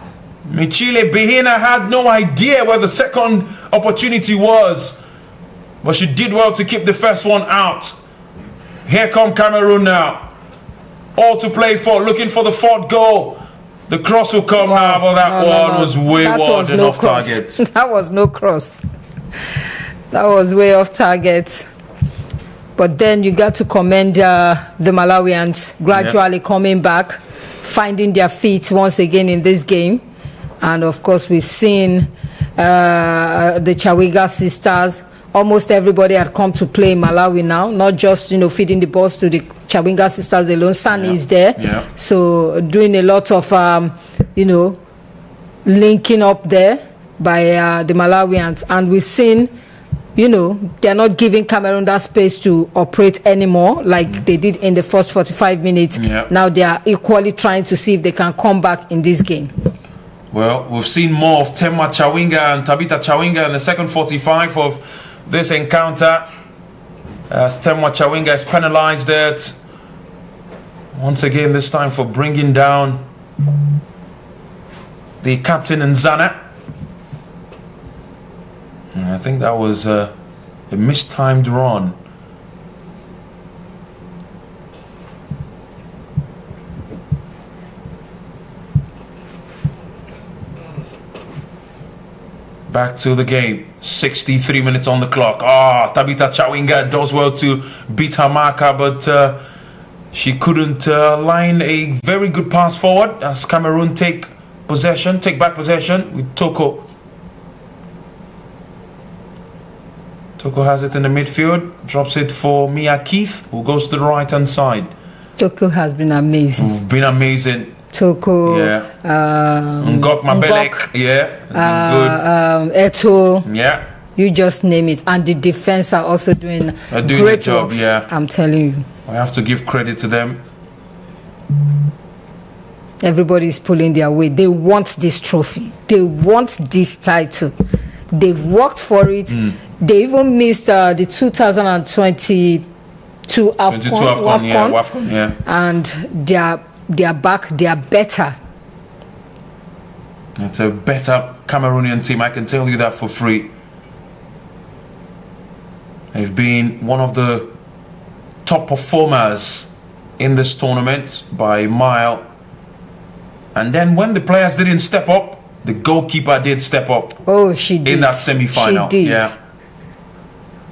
H: Michile Bihina had no idea where the second opportunity was. But she did well to keep the first one out. Here come Cameroon now. All to play for, looking for the fourth goal. The cross will come now, but that one was way wide and off target.
F: That was no cross. That was way off target. But then you got to commend the Malawians gradually coming back, finding their feet once again in this game. And of course, we've seen the Chawinga sisters. Almost everybody had come to play in Malawi now, not just, feeding the balls to the Chawinga sisters alone. Sani is there.
H: Yeah.
F: So doing a lot of, linking up there by the Malawians. And we've seen, they're not giving Cameroon that space to operate anymore like they did in the first 45 minutes.
H: Yeah.
F: Now they are equally trying to see if they can come back in this game.
H: Well, we've seen more of Temwa Chawinga and Tabitha Chawinga in the second 45 of this encounter. As Temwa Chawinga is penalized there. Once again, this time for bringing down the captain Nzana. I think that was a mistimed run. Back to the game. 63 minutes on the clock. Tabitha Chawinga does well to beat her marker, but she couldn't line a very good pass forward as Cameroon take back possession with Toko. Toko has it in the midfield, drops it for Mia Keith, who goes to the right-hand side.
F: Toko has been amazing. Toko,
H: Ngok Mabelek, good.
F: Eto,
H: yeah.
F: You just name it, and the defense are also doing great
H: job.
F: works,
H: Yeah,
F: I'm telling you.
H: I have to give credit to them.
F: Everybody's pulling their weight. They want this trophy. They want this title. They've worked for it. They even missed the 2022 WAFCON,
H: yeah.
F: And they are back. They are better.
H: It's a better Cameroonian team. I can tell you that for free. They've been one of the top performers in this tournament by a mile. And then when the players didn't step up, the goalkeeper did step up.
F: Oh, she did.
H: In that semi-final.
F: She did.
H: Yeah.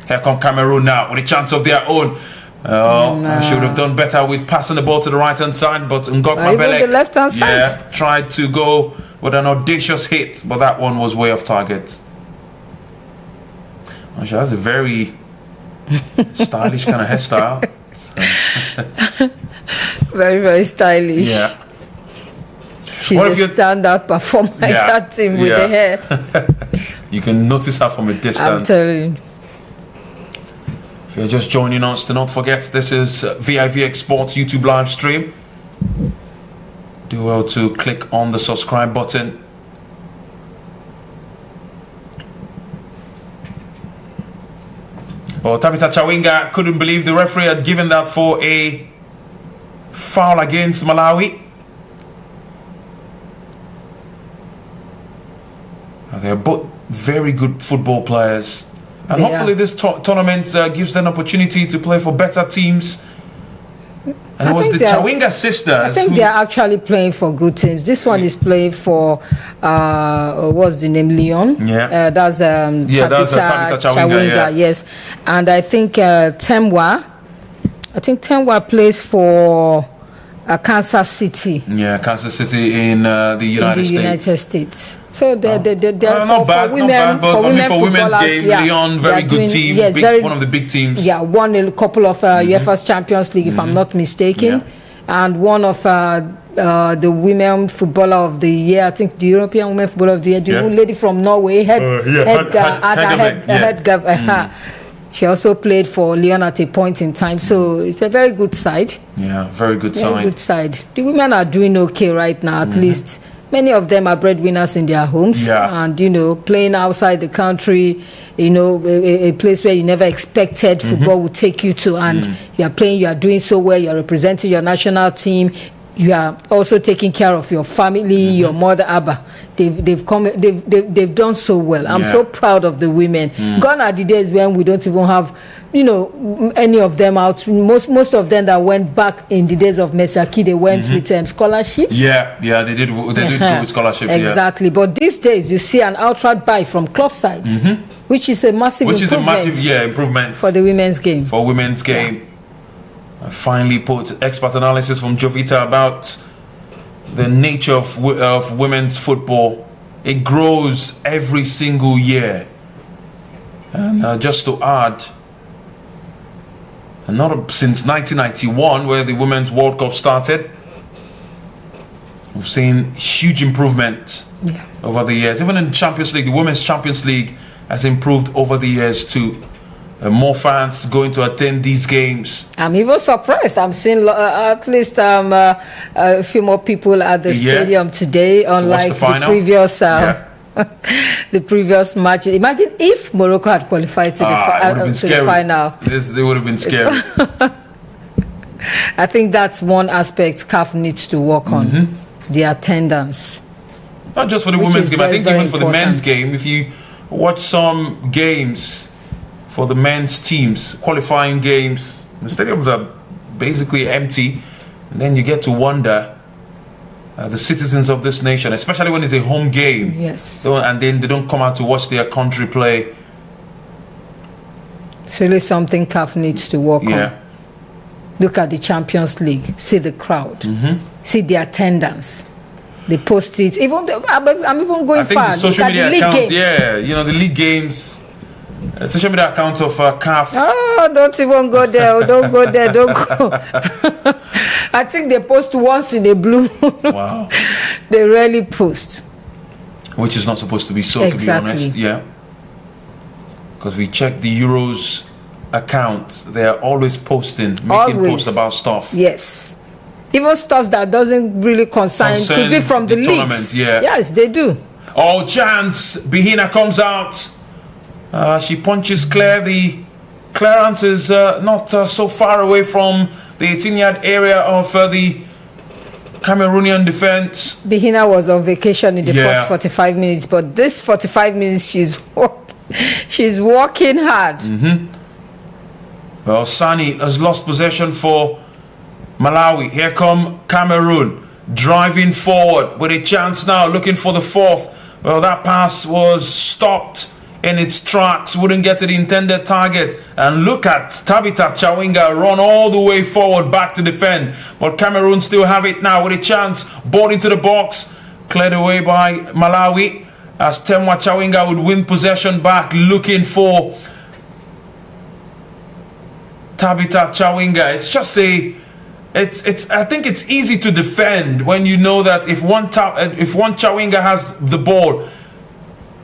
H: Here come Cameroon now with a chance of their own. I should have done better with passing the ball to the right-hand side, but Ngok Mabelek,
F: even the left-hand side.
H: tried to go with an audacious hit, but that one was way off target. She has a very stylish kind of hairstyle.
F: Very, very stylish.
H: Yeah.
F: She's a standout performer in that team with the hair.
H: You can notice her from a distance.
F: I'm telling you.
H: you're just joining us, do not forget this is vivxsports YouTube live stream. Do well to click on the subscribe button. Well, Tabitha Chawinga couldn't believe the referee had given that for a foul against Malawi. They're both very good football players. And hopefully this tournament gives them an opportunity to play for better teams. And it was the Chawinga sisters.
F: I think they're actually playing for good teams. This one is playing for, what's the name, Leon?
H: Yeah.
F: That's
H: Tabitha Chawinga,
F: yes. And I think Temwa plays for Kansas City.
H: Yeah, Kansas City in the United States.
F: So they're
H: not bad, but for women's game, Leon, very good team, one of the big teams.
F: Yeah, won a couple of UEFA's Champions League, if I'm not mistaken, and one of the Women Footballer of the Year. I think the European Women Footballer of the Year, the lady from Norway, she also played for Lyon at a point in time, so it's a very good side.
H: Yeah, very good side.
F: Very good side. The women are doing okay right now, at least. Many of them are breadwinners in their homes, and playing outside the country, a place where you never expected football would take you to, and you are playing, you are doing so well, you are representing your national team, you are also taking care of your family, your mother, Abba. They've done so well. I'm so proud of the women. Gone are the days when we don't even have, any of them out. Most of them that went back in the days of Mesaki, they went with scholarships.
H: Yeah, they did go with scholarships.
F: Exactly. But these days, you see an outright buy from club sides, which is a massive improvement
H: for
F: the women's game.
H: For women's game. I finally put expert analysis from Jovita about the nature of women's football. It grows every single year. And just to add, not since 1991, where the Women's World Cup started, we've seen huge improvement over the years. Even in Champions League, the Women's Champions League has improved over the years too. More fans going to attend these games.
F: I'm even surprised. I'm seeing at least a few more people at the stadium today, unlike the previous the previous match. Imagine if Morocco had qualified to the final.
H: They would have been scary.
F: I think that's one aspect CAF needs to work on, the attendance.
H: Not just for the women's game, I think even for the men's game. If you watch some games for the men's teams, qualifying games, the stadiums are basically empty, and then you get to wonder the citizens of this nation, especially when it's a home game, and then they don't come out to watch their country play.
F: It's really something CAF needs to work on. Look at the Champions League, see the crowd, see the attendance. They post it. I'm even going far.
H: I think the social media accounts, the league games. Social media account of CAF.
F: Oh, don't even go there. Don't go there. Don't go. I think they post once in a blue.
H: Wow.
F: They rarely post.
H: Which is not supposed to be so, to be honest. Yeah. Because we check the Euros account. They are always posting, making posts about stuff.
F: Yes. Even stuff that doesn't really concern could be from the leagues. Yes, they do.
H: Oh, chance. Bihina comes out. She punches clear. The clearance is not so far away from the 18-yard area of the Cameroonian defense.
F: Bihina was on vacation in the first 45 minutes, but this 45 minutes she's working hard.
H: Well, Sani has lost possession for Malawi. Here come Cameroon driving forward with a chance now, looking for the fourth. Well, that pass was stopped in its tracks, wouldn't get to the intended target. And look at Tabitha Chawinga run all the way forward back to defend. But Cameroon still have it now with a chance. Ball into the box, cleared away by Malawi as Temwa Chawinga would win possession back, looking for Tabitha Chawinga. It's just I think it's easy to defend when you know that if one Chawinga has the ball,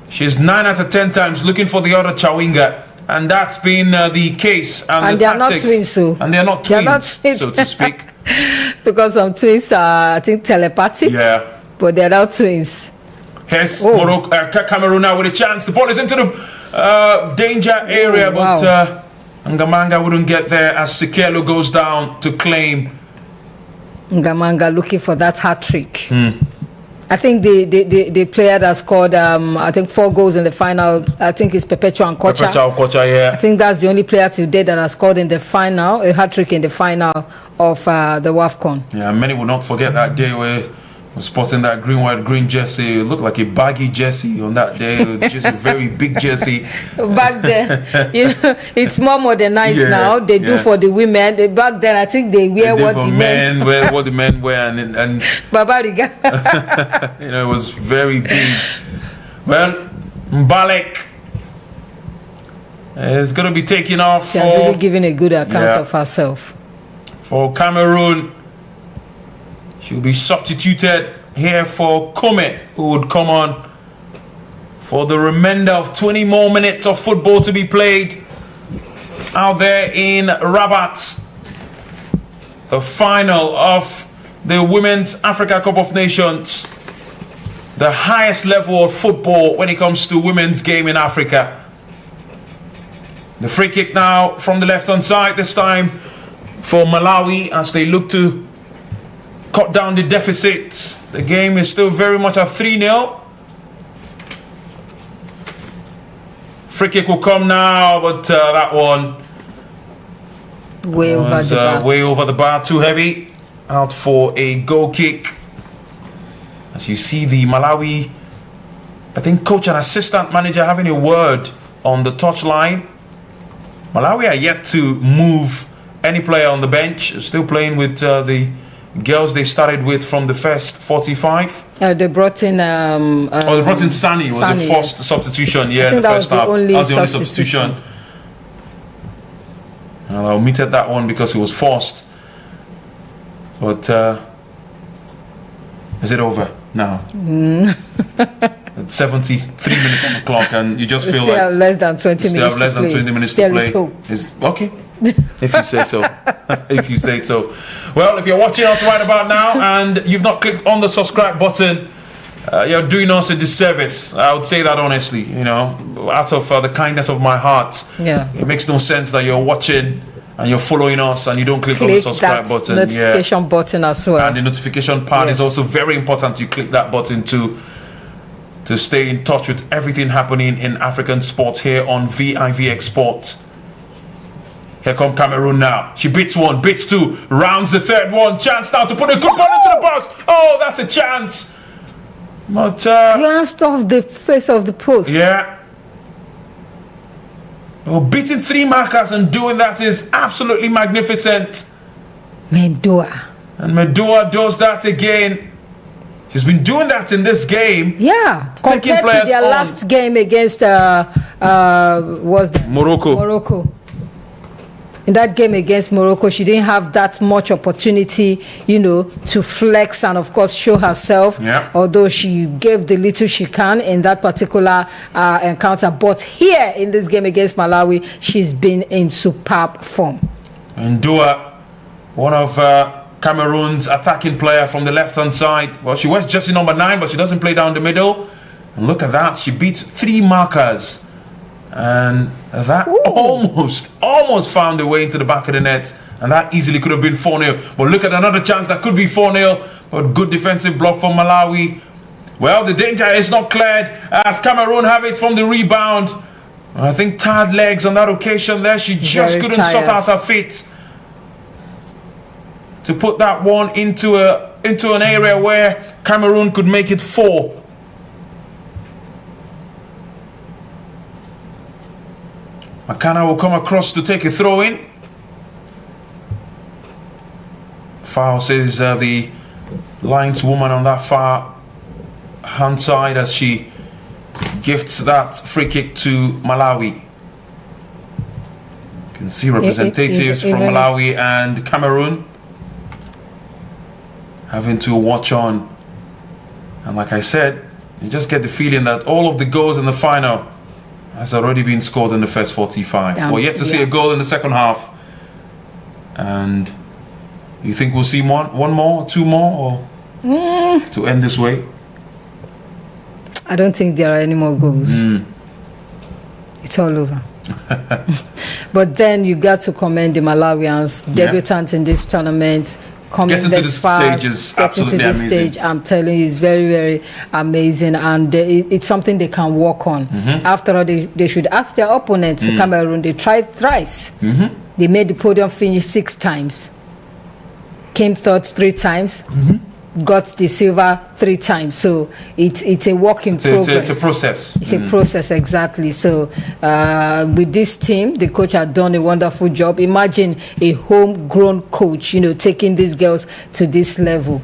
H: she's 9 out of 10 times looking for the other Chawinga And that's been the case. And
F: they are not twins, so.
H: And they are not twins, so to speak.
F: Because some twins are, I think, telepathic.
H: Yeah.
F: But they're not twins.
H: Here's Morocco, Cameroon now with a chance. The ball is into the danger area, but Ngamanga wouldn't get there as Sekelo goes down to claim.
F: Ngamanga looking for that hat trick. I think the player that scored, I think 4 goals in the final, I think is Perpetua Nkocha.
H: Perpetua Nkocha, yeah.
F: I think that's the only player today that has scored in the final, a hat trick in the final of the WAFCON.
H: Yeah, many will not forget that day where was sporting that green, white, green jersey. It looked like a baggy jersey on that day, just a very big jersey.
F: Back then, it's more modernized now. They do for the women. Back then, I think they wear what the men
H: wear. What the men wear, and
F: Babariga.
H: It was very big. Well, Mbalek is going to be taken off.
F: She has really given a good account of herself.
H: For Cameroon, she'll be substituted here for Kome, who would come on for the remainder of 20 more minutes of football to be played out there in Rabat. The final of the Women's Africa Cup of Nations. The highest level of football when it comes to women's game in Africa. The free kick now from the left-hand side, this time for Malawi as they look to cut down the deficit. The game is still very much at 3-0. Free kick will come now, but that one
F: way
H: over the bar, too heavy. Out for a goal kick. As you see the Malawi, I think coach and assistant manager having a word on the touchline. Malawi are yet to move any player on the bench. Still playing with the girls they started with from the first 45.
F: They brought in
H: they brought in Sani was the first substitution. Yeah, in the first half. That was the only substitution. And I omitted that one because it was forced. But is it over now? It's 73 minutes on the clock, and you just feel like
F: have less than 20 minutes.
H: Have less than 20 minutes to play. It's okay. If you say so. If you say so. Well, if you're watching us right about now and you've not clicked on the subscribe button, you're doing us a disservice. I would say that honestly, out of the kindness of my heart.
F: Yeah.
H: It makes no sense that you're watching and you're following us and you don't click on the subscribe button.
F: Notification button as well.
H: And the notification part is also very important. You click that button to stay in touch with everything happening in African sports here on vivxsports. Here come Cameroon now. She beats one, beats two, rounds the third one. Chance now to put a good ball into the box. Oh, that's a chance. But
F: glanced off the face of the post.
H: Yeah. Well, beating 3 markers and doing that is absolutely magnificent.
F: Medua.
H: And Medua does that again. She's been doing that in this game.
F: Yeah. Compared to their last game against Morocco. In that game against Morocco, she didn't have that much opportunity, to flex and, of course, show herself.
H: Yeah.
F: Although she gave the little she can in that particular encounter. But here in this game against Malawi, she's been in superb form.
H: And Dua, one of Cameroon's attacking player from the left-hand side. Well, she wears jersey number 9, but she doesn't play down the middle. And look at that. She beats 3 markers. And that almost found a way into the back of the net, and that easily could have been 4-0. But look at another chance that could be 4-0, but good defensive block from Malawi. Well, the danger is not cleared as Cameroon have it from the rebound. I think tired legs on that occasion there. She just couldn't sort out her feet to put that one into an area where Cameroon could make it 4. Makana will come across to take a throw in. Foul, says the lineswoman on that far hand side as she gifts that free kick to Malawi. You can see representatives from Malawi and Cameroon having to watch on. And like I said, you just get the feeling that all of the goals in the final has already been scored in the first 45. We're yet to see a goal in the second half. And you think we'll see one more, two more, or to end this way?
F: I don't think there are any more goals. It's all over. But then you got to commend the Malawians, debutants in this tournament, coming this far, getting to this stage. I'm telling you, it's very, very amazing, and it's something they can work on. After all, they should ask their opponents. Cameroon, they tried thrice. They made the podium finish 6 times, came third 3 times. Got the silver 3 times, so it's a work in progress.
H: It's a process.
F: It's a process, exactly. So with this team, the coach had done a wonderful job. Imagine a homegrown coach, taking these girls to this level.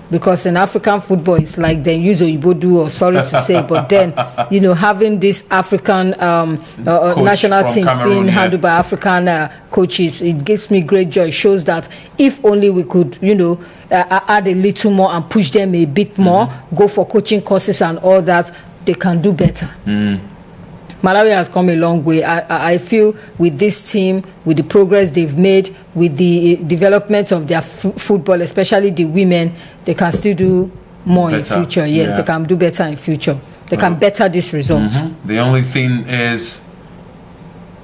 F: Because in African football, it's like they use Oyibodu, or sorry to say, but then having this African national teams Cameroon, being handled by African coaches, it gives me great joy. It shows that if only we could, add a little more and push them a bit more, go for coaching courses and all that, they can do better. Malawi has come a long way. I feel with this team, with the progress they've made, with the development of their football, especially the women, they can still do more in future. Yes, they can do better in future. They can better this result.
H: The only thing is,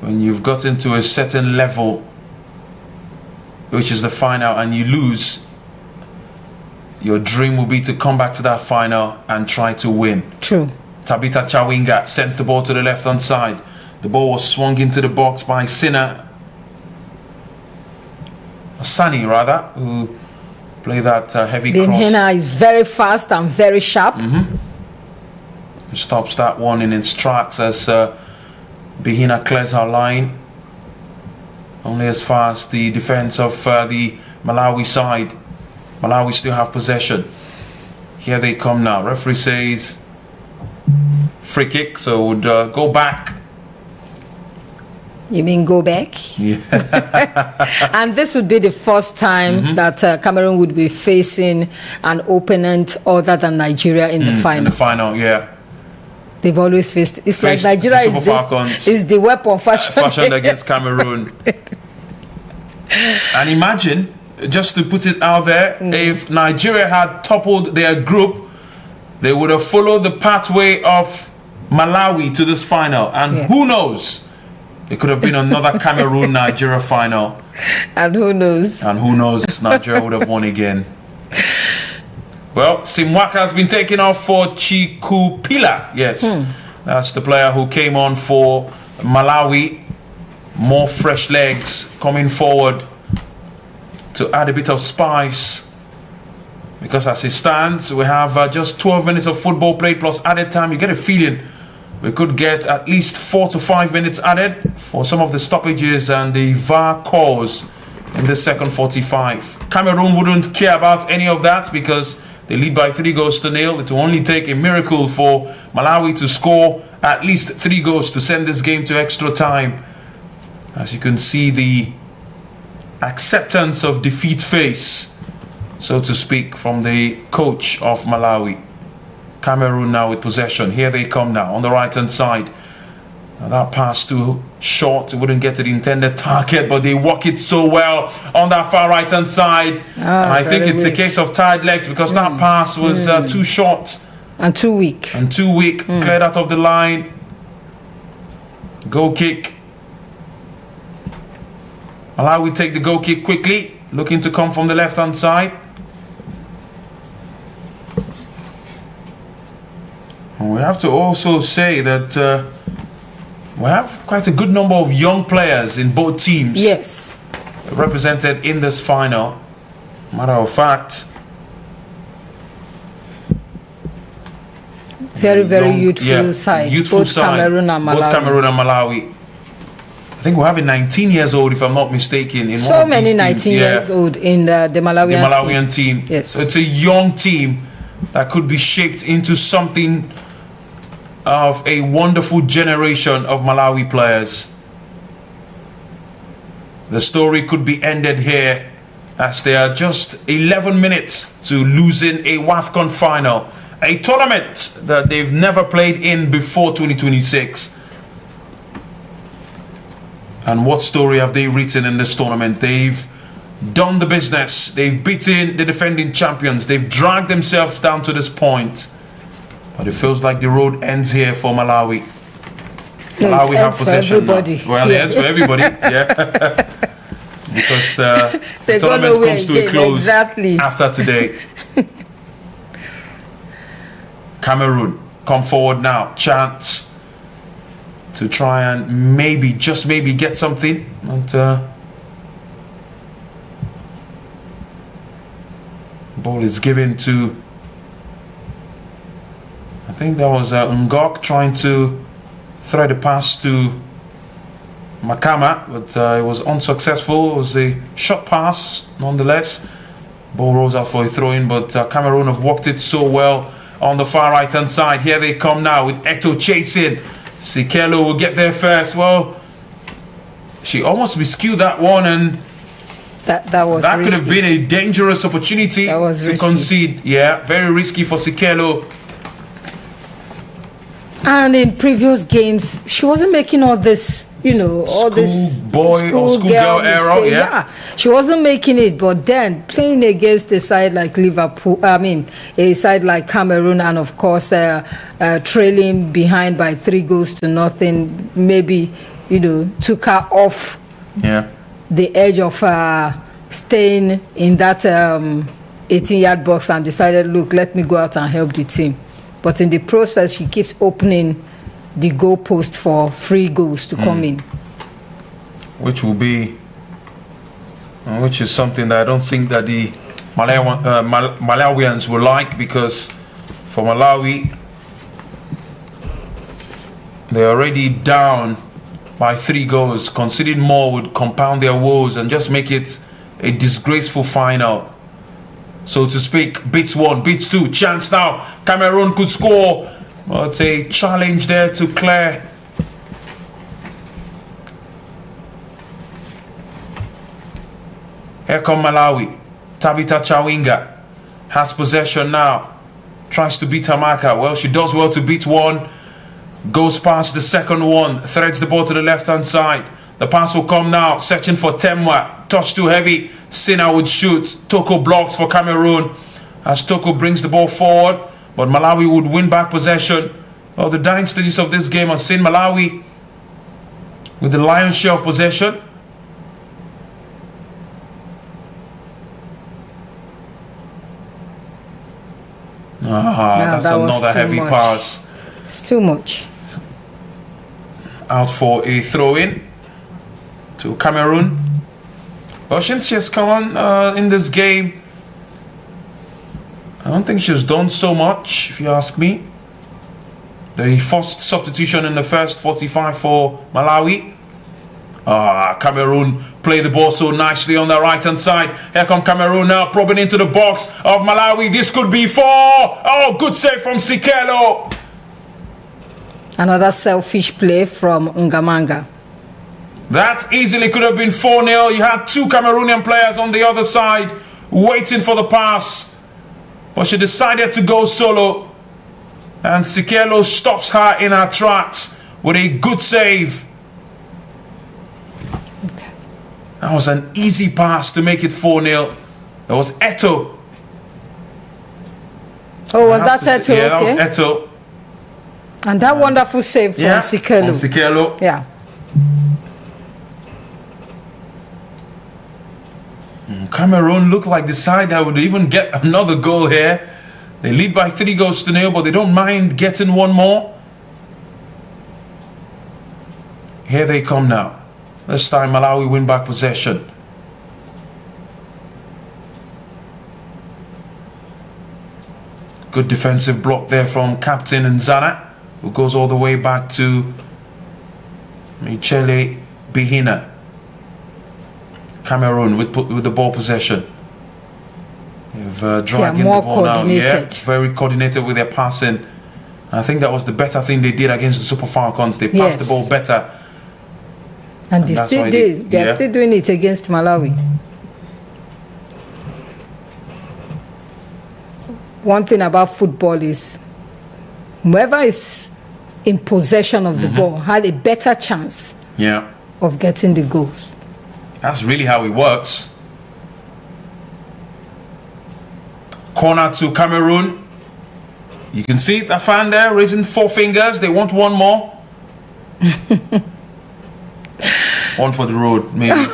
H: when you've gotten to a certain level, which is the final, and you lose, your dream will be to come back to that final and try to win.
F: True.
H: Tabitha Chawinga sends the ball to the left-hand side. The ball was swung into the box by Sani, who played that heavy cross.
F: Hina is very fast and very sharp.
H: Stops that one in its tracks as Bihina clears her line. Only as far as the defense of the Malawi side. Malawi still have possession. Here they come now. Referee says free kick, so would go back.
F: You mean go back?
H: Yeah.
F: And this would be the first time that Cameroon would be facing an opponent other than Nigeria in the final.
H: In the final, yeah.
F: They've always faced. It's like Nigeria is the weapon fashioned
H: against Cameroon. And imagine, just to put it out there, if Nigeria had toppled their group, they would have followed the pathway of Malawi to this final. And who knows? It could have been another Cameroon-Nigeria final.
F: And who knows?
H: And who knows? Nigeria would have won again. Well, Simwaka has been taken off for Chikupila. Yes, that's the player who came on for Malawi. More fresh legs coming forward to add a bit of spice. Because as it stands, we have just 12 minutes of football played plus added time. You get a feeling we could get at least 4 to 5 minutes added for some of the stoppages and the VAR calls in the second 45. Cameroon wouldn't care about any of that because they lead by 3-0. It will only take a miracle for Malawi to score at least 3 goals to send this game to extra time. As you can see, the acceptance of defeat face, so to speak, from the coach of Malawi. Cameroon now with possession. Here they come now on the right-hand side. Now that pass too short. It wouldn't get to the intended target, but they walk it so well on that far right-hand side. And I think it's a case of tired legs because that pass was too short.
F: And too weak.
H: Cleared out of the line. Goal kick. Malawi take the goal kick quickly. Looking to come from the left-hand side. We have to also say that we have quite a good number of young players in both teams.
F: Yes.
H: Represented in this final. Matter of fact,
F: very youthful side.
H: Youthful side.
F: Cameroon and Malawi.
H: Both Cameroon and Malawi. I think we have a 19 years old, if I'm not mistaken, in
F: so
H: one of
F: many
H: these
F: 19
H: teams.
F: years old in the Malawian
H: team.
F: Yes.
H: So it's a young team that could be shaped into something of a wonderful generation of Malawi players. The story could be ended here as they are just 11 minutes to losing a WAFCON final, a tournament that they've never played in before 2026. And what story have they written in this tournament? They've done the business. They've beaten the defending champions. They've dragged themselves down to this point. But it feels like the road ends here for Malawi.
F: No,
H: Malawi have possession now. Well,
F: yeah.
H: it ends for everybody. Yeah. Because the tournament comes to a close after today. Cameroon come forward now. Chance to try and maybe, just maybe, get something. And ball is given to, I think that was Ngok trying to thread a pass to Makama, but it was unsuccessful. It was a short pass nonetheless. Ball rolls out for a throw-in, but Cameroon have worked it so well on the far right hand side. Here they come now with Eto chasing. Sikelo will get there first. Well, she almost miscued that one, and
F: that
H: could have been a dangerous opportunity to concede. Yeah, very risky for Sikelo.
F: And in previous games, she wasn't making all this, you know, all this
H: schoolgirl era. Yeah,
F: she wasn't making it. But then playing against a side like Liverpool, a side like Cameroon, and of course trailing behind by 3-0, maybe, you know, took her off the edge of staying in that 18-yard box and decided, look, let me go out and help the team. But in the process, she keeps opening the goalpost for free goals to come in.
H: Which will be, which is something that I don't think that the Malawians will like, because for Malawi, they're already down by 3 goals. Conceding more would compound their woes and just make it a disgraceful final. So to speak, beats 1, beats 2, chance now. Cameroon could score. Well, it's a challenge there to Claire. Here come Malawi. Tabitha Chawinga has possession now. Tries to beat Hamaka. Well, she does well to beat 1. Goes past the second one. Threads the ball to the left-hand side. The pass will come now. Searching for Temwa. Touch too heavy. Sina would shoot. Toko blocks for Cameroon as Toko brings the ball forward, but Malawi would win back possession. Well, the dying stages of this game are seen Malawi with the lion's share of possession. That's another heavy pass.
F: It's too much.
H: Out for a throw-in to Cameroon. Well, since she has come on in this game, I don't think she's done so much, if you ask me. The first substitution in the first 45 for Malawi. Cameroon play the ball so nicely on the right-hand side. Here come Cameroon now, probing into the box of Malawi. This could be 4. Oh, good save from Sikelo.
F: Another selfish play from Ngamanga.
H: That easily could have been 4-0. You had 2 Cameroonian players on the other side waiting for the pass. But she decided to go solo. And Sikelo stops her in her tracks with a good save.
F: Okay.
H: That was an easy pass to make it 4-0. That was Eto.
F: Oh, was that Eto?
H: Yeah, that was Eto.
F: And that wonderful save from Sikelo.
H: From Sikelo.
F: Yeah.
H: Cameroon look like the side that would even get another goal here. They lead by 3-0, but they don't mind getting one more. Here they come now. This time Malawi win back possession. Good defensive block there from Captain Nzana, who goes all the way back to Michele Bihina. Cameroon with the ball possession. They've dragging the ball now. Yeah, very coordinated with their passing. I think that was the better thing they did against the Super Falcons. They passed the ball better.
F: And they still did. They're still doing it against Malawi. One thing about football is whoever is in possession of the ball had a better chance of getting the goals.
H: That's really how it works. Corner to Cameroon. You can see the fan there raising 4 fingers. They want one more. One for the road, maybe.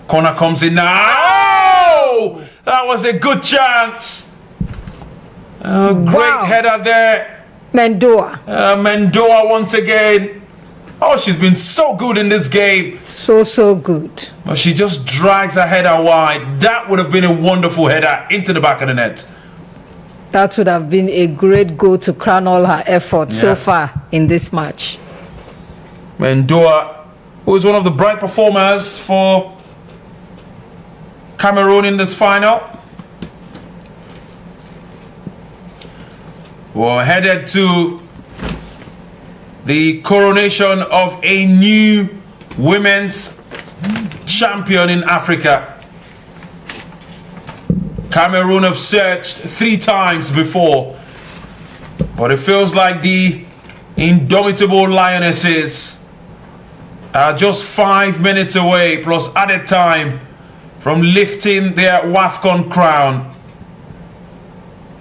H: Corner comes in now. Oh, that was a good chance. Great header there.
F: Mendoa.
H: Mendoa once again. Oh, she's been so good in this game.
F: So good.
H: But she just drags her header wide. That would have been a wonderful header into the back of the net.
F: That would have been a great goal to crown all her efforts so far in this match.
H: Mendoa, who is one of the bright performers for Cameroon in this final. We're headed to the coronation of a new women's champion in Africa. Cameroon have searched 3 times before, but it feels like the indomitable Lionesses are just 5 minutes away plus added time from lifting their WAFCON crown.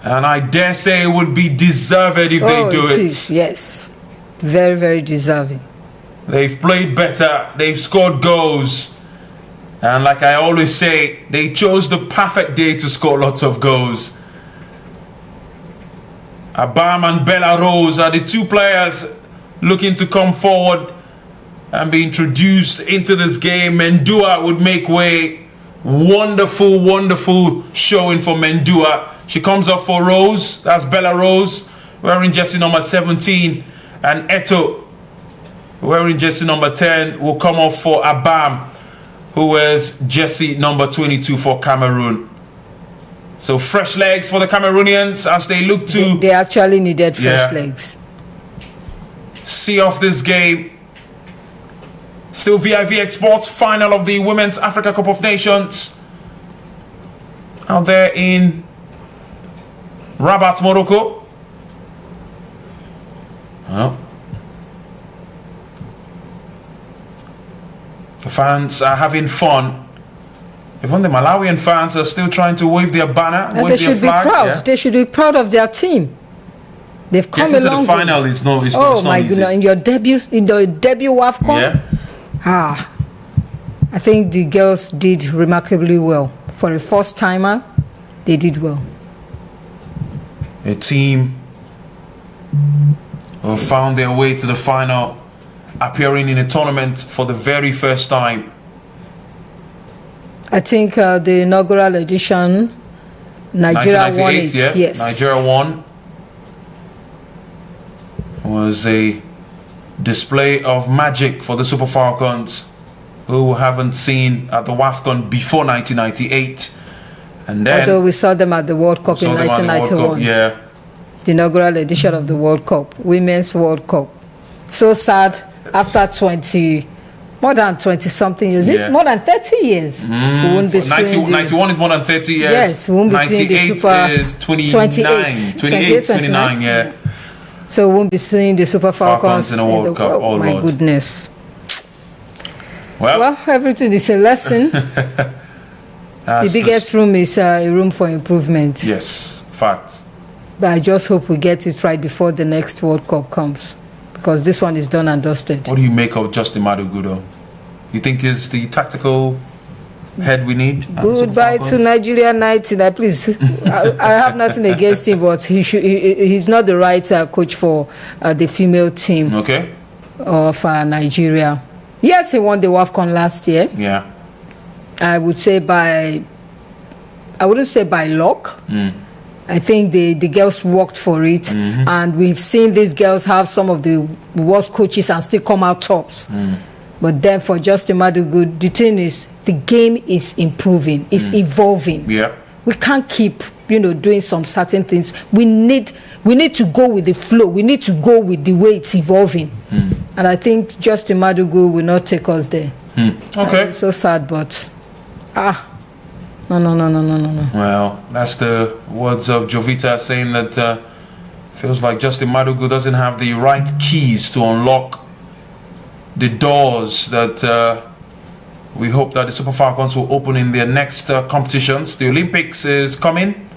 H: And I dare say it would be deserved if they do it.
F: Is, yes. Very, very deserving.
H: They've played better. They've scored goals. And like I always say, they chose the perfect day to score lots of goals. Abam and Bella Rose are the 2 players looking to come forward and be introduced into this game. Mendoa would make way. Wonderful, wonderful showing for Mendoa. She comes up for Rose. That's Bella Rose, wearing jersey number 17. And Eto, wearing jersey number 10, will come off for Abam, who wears jersey number 22 for Cameroon. So fresh legs for the Cameroonians as they look to...
F: They actually needed fresh legs.
H: See off this game. Still vivxsports, final of the Women's Africa Cup of Nations. Out there in Rabat, Morocco. Well, the fans are having fun. Even the Malawian fans are still trying to wave their banner,
F: and they should be proud. Yeah. They should be proud of their team. They've come
H: along. Getting to the final is no, it's not
F: my
H: easy.
F: Goodness! In your debut WAFCON, I think the girls did remarkably well. For a first timer, they did well.
H: A team who found their way to the final, appearing in a tournament for the very first time.
F: I think the inaugural edition, Nigeria won it.
H: Yeah.
F: Yes,
H: Nigeria won. It was a display of magic for the Super Falcons, who haven't seen at the WAFCON before 1998. And then,
F: although we saw them at the World Cup in 1991.
H: Yeah.
F: The inaugural edition of the World Cup, Women's World Cup. So sad after more than 20 something years, more than 30 years. We won't be
H: 91 is more than 30 years.
F: Yes, we won't be seeing the Super
H: is 29, yeah.
F: So we won't be seeing the Super Falcons
H: in the World Cup.
F: Oh my goodness. Well, everything is a lesson. The biggest room is a room for improvement.
H: Yes, fact.
F: But I just hope we get it right before the next World Cup comes, because this one is done and dusted.
H: What do you make of Justin Madugudo? You think is the tactical head we need?
F: Goodbye to Nigeria 19. Please, I have nothing against him, but he's not the right coach for the female team of Nigeria. Yes, he won the WAFCON last year.
H: Yeah.
F: I wouldn't say by luck. I think the girls worked for it, and we've seen these girls have some of the worst coaches and still come out tops. But then for Justin Madugu, the thing is, the game is improving, it's evolving.
H: Yeah.
F: We can't keep, doing some certain things. We need to go with the flow. We need to go with the way it's evolving. And I think Justin Madugu will not take us there.
H: Okay.
F: It's so sad, but no.
H: Well, that's the words of Jovita saying that feels like Justin Madugu doesn't have the right keys to unlock the doors that we hope that the Super Falcons will open in their next competitions. The Olympics is coming.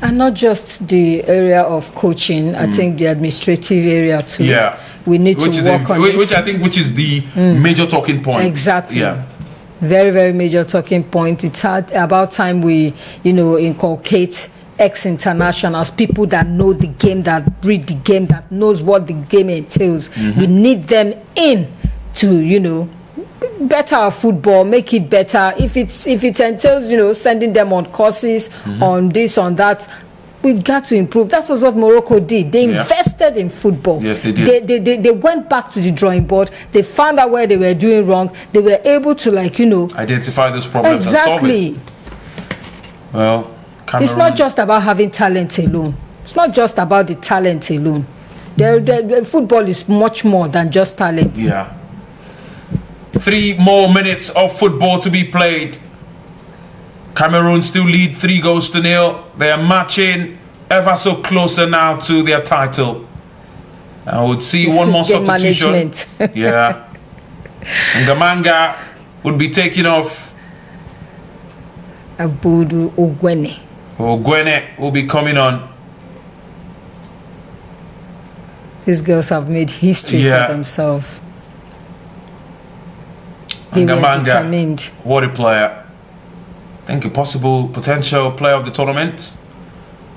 F: And not just the area of coaching, I think the administrative area too.
H: Yeah.
F: We need to work on it.
H: Which I think is the major talking point.
F: Exactly.
H: Yeah.
F: Very, very major talking point. It's about time we, inculcate ex-internationals, people that know the game, that read the game, that knows what the game entails. We need them in to, better our football, make it better. If it entails, sending them on courses, on this, on that, we got to improve. That was what Morocco did. They invested in football.
H: Yes, they did.
F: They went back to the drawing board. They found out where they were doing wrong. They were able to,
H: identify those problems and solve it. Well, Cameroon.
F: It's not just about having talent alone. It's not just about the talent alone. Football is much more than just talent.
H: Yeah. 3 more minutes of football to be played. Cameroon still lead 3-0. They are marching ever so closer now to their title. I would see one more substitution. Yeah. Ngamanga would be taking off.
F: Abudu Ogwene.
H: Ogwene will be coming on.
F: These girls have made history for themselves. They were determined.
H: What a player. I think a possible potential player of the tournament.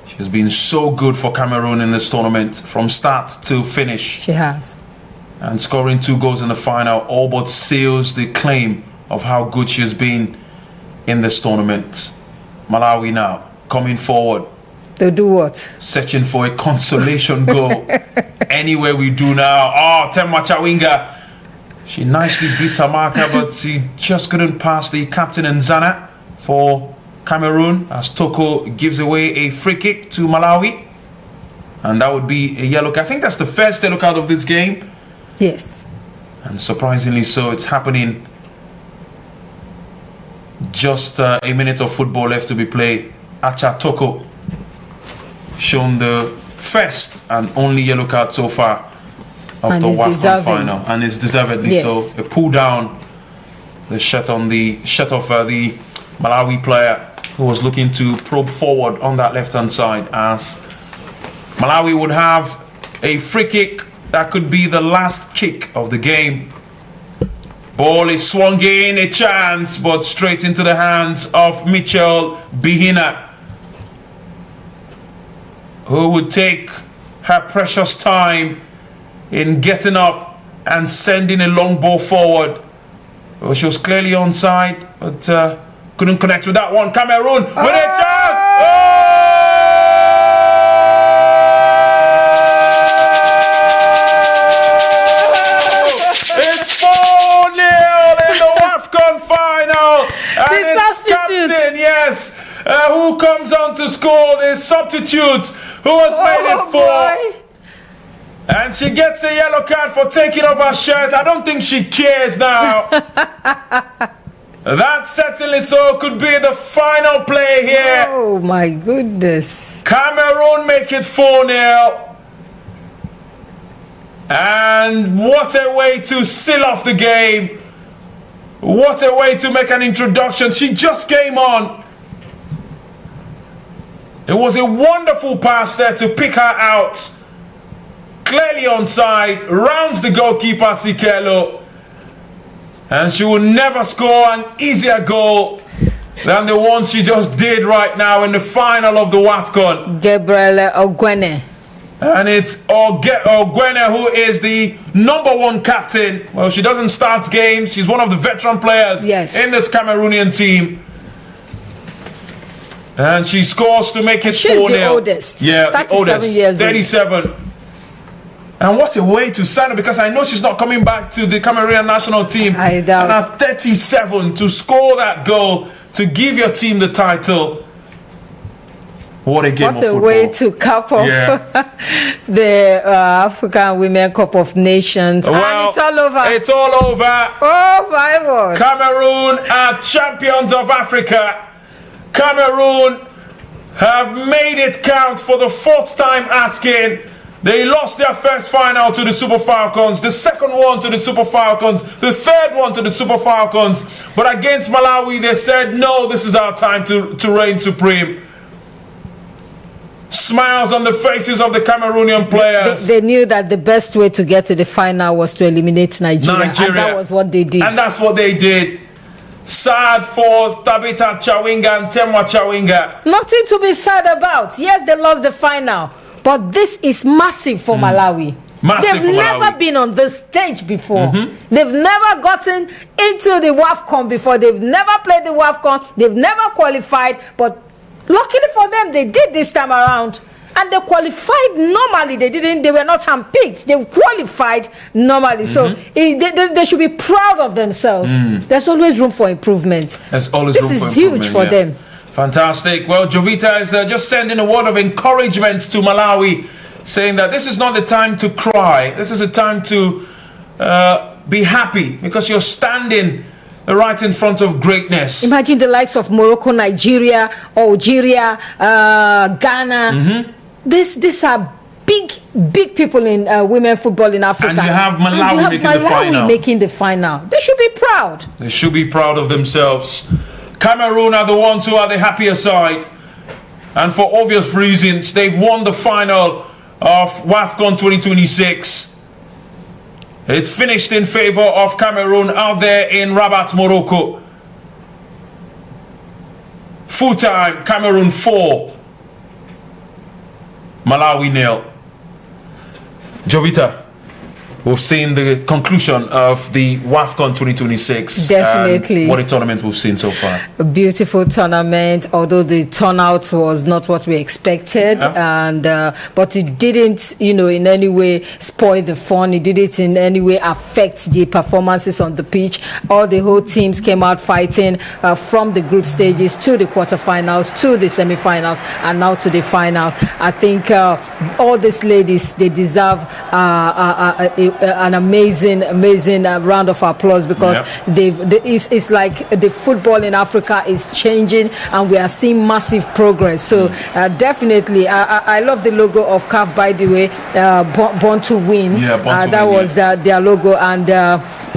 H: She has been so good for Cameroon in this tournament from start to finish.
F: She has.
H: And scoring 2 goals in the final all but seals the claim of how good she has been in this tournament. Malawi now coming forward.
F: They'll do what?
H: Searching for a consolation goal. Anywhere we do now. Oh, Temwa Chawinga. She nicely beats her marker, but she just couldn't pass the captain Nzana for Cameroon as Toko gives away a free kick to Malawi. And that would be a yellow card. I think that's the first yellow card of this game.
F: Yes.
H: And surprisingly so, it's happening. Just a minute of football left to be played. Acha Toko shown the first and only yellow card so far of the WAFCON final, and it's deservedly so. A pull down the shot of the Malawi player who was looking to probe forward on that left hand side, as Malawi would have a free kick that could be the last kick of the game. Ball is swung in, a chance, but straight into the hands of Mitchell Bihina, who would take her precious time in getting up and sending a long ball forward. Well, she was clearly onside, but couldn't connect with that one. Cameroon with a chance! Oh! It's 4-0 in the WAFCON final. And it's captain, yes, who comes on to score, the substitute who has made it 4. And she gets a yellow card for taking off her shirt. I don't think she cares now. That certainly so could be the final play here.
F: Oh my goodness.
H: Cameroon make it 4-0. And what a way to seal off the game. What a way to make an introduction. She just came on. It was a wonderful pass there to pick her out. Clearly onside, rounds the goalkeeper Sikelo, and she will never score an easier goal than the one she just did right now in the final of the WAFCON.
F: Gabrielle Ogwene.
H: And it's Ogwene who is the #1 captain. Well, she doesn't start games. She's one of the veteran players in this Cameroonian team. And she scores to make it 4-0.
F: She's the oldest.
H: Yeah, the oldest.
F: Years
H: 37. Old. And what a way to sign her, because I know she's not coming back to the Cameroonian national team.
F: I doubt.
H: And at 37 to score that goal to give your team the title. What a game of football.
F: What a way to cap off the African Women Cup of Nations.
H: Well,
F: and it's all over.
H: It's all over.
F: Oh my word.
H: Cameroon are champions of Africa. Cameroon have made it count for the 4th time asking. They lost their first final to the Super Falcons, the second one to the Super Falcons, the third one to the Super Falcons. But against Malawi, they said, no, this is our time to reign supreme. Smiles on the faces of the Cameroonian players.
F: They knew that the best way to get to the final was to eliminate Nigeria. And that was what they did.
H: And that's what they did. Sad for Tabitha Chawinga and Temwa Chawinga.
F: Nothing to be sad about. Yes, they lost the final. But this is massive for Malawi. They've never been on this stage before. They've never gotten into the WAFCON before. They've never played the WAFCON. They've never qualified. But luckily for them, they did this time around. And they qualified normally. They were not handpicked. They qualified normally. So they should be proud of themselves. There's always room for improvement.
H: There's always
F: room for improvement. This is huge for them.
H: Fantastic. Well, Jovita is just sending a word of encouragement to Malawi, saying that this is not the time to cry. This is a time to be happy because you're standing right in front of greatness.
F: Imagine the likes of Morocco, Nigeria, Algeria, Ghana. These are big people in women football in Africa.
H: And you have Malawi
F: making the final. They should be proud.
H: They should be proud of themselves. Cameroon are the ones who are the happier side. And for obvious reasons, they've won the final of WAFCON 2026. It's finished in favor of Cameroon out there in Rabat, Morocco. Full time, Cameroon 4, Malawi 0. Jovita, we've seen the conclusion of the WAFCON 2026.
F: Definitely.
H: And what a tournament we've seen so far.
F: A beautiful tournament, although the turnout was not what we expected. But it didn't, in any way spoil the fun. It didn't in any way affect the performances on the pitch. All the whole teams came out fighting from the group stages to the quarterfinals, to the semifinals, and now to the finals. I think all these ladies, they deserve an amazing round of applause because it's like the football in Africa is changing and we are seeing massive progress. So definitely, I love the logo of CAF, by the way, Born to Win. That was their logo, and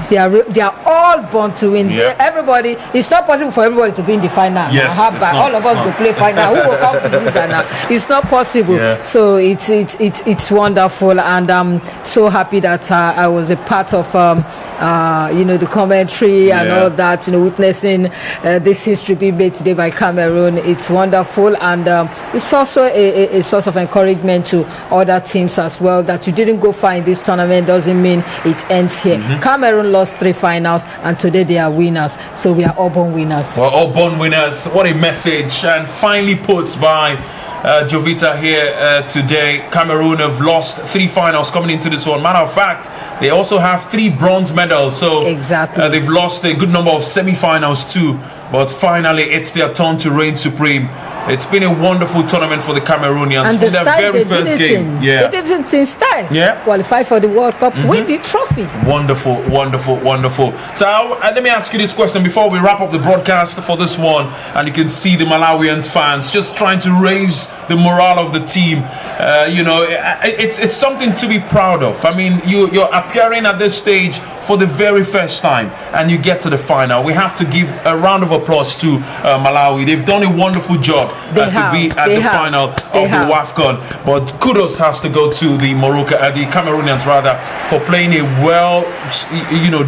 F: they are all born to win. Everybody, it's not possible for everybody to be in the final.
H: Yes,
F: all of us will play final. Who will come to the loser now? It's not possible. So it's wonderful, and I'm so happy that I was a part of the commentary and all that, witnessing this history being made today by Cameroon. It's wonderful, and it's also a source of encouragement to other teams as well. That you didn't go far in this tournament doesn't mean it ends here. Cameroon lost 3 finals, and today they are winners. So we are all born winners.
H: We're all born winners. What a message, and finally put by Jovita here today. Cameroon have lost 3 finals coming into this one. Matter of fact, they also have 3 bronze medals. So they've lost a good number of semi-finals too. But finally, it's their turn to reign supreme. It's been a wonderful tournament for the Cameroonians.
F: And
H: from their very first game.
F: They did it in style. Qualify for the World Cup, win the trophy.
H: Wonderful, wonderful, wonderful. So let me ask you this question before we wrap up the broadcast for this one. And you can see the Malawian fans just trying to raise the morale of the team. It's something to be proud of. I mean, you're appearing at this stage for the very first time, and you get to the final. We have to give a round of applause to Malawi. They've done a wonderful job to be at the final of the WAFCON. But kudos has to go to the Cameroonians rather, for playing a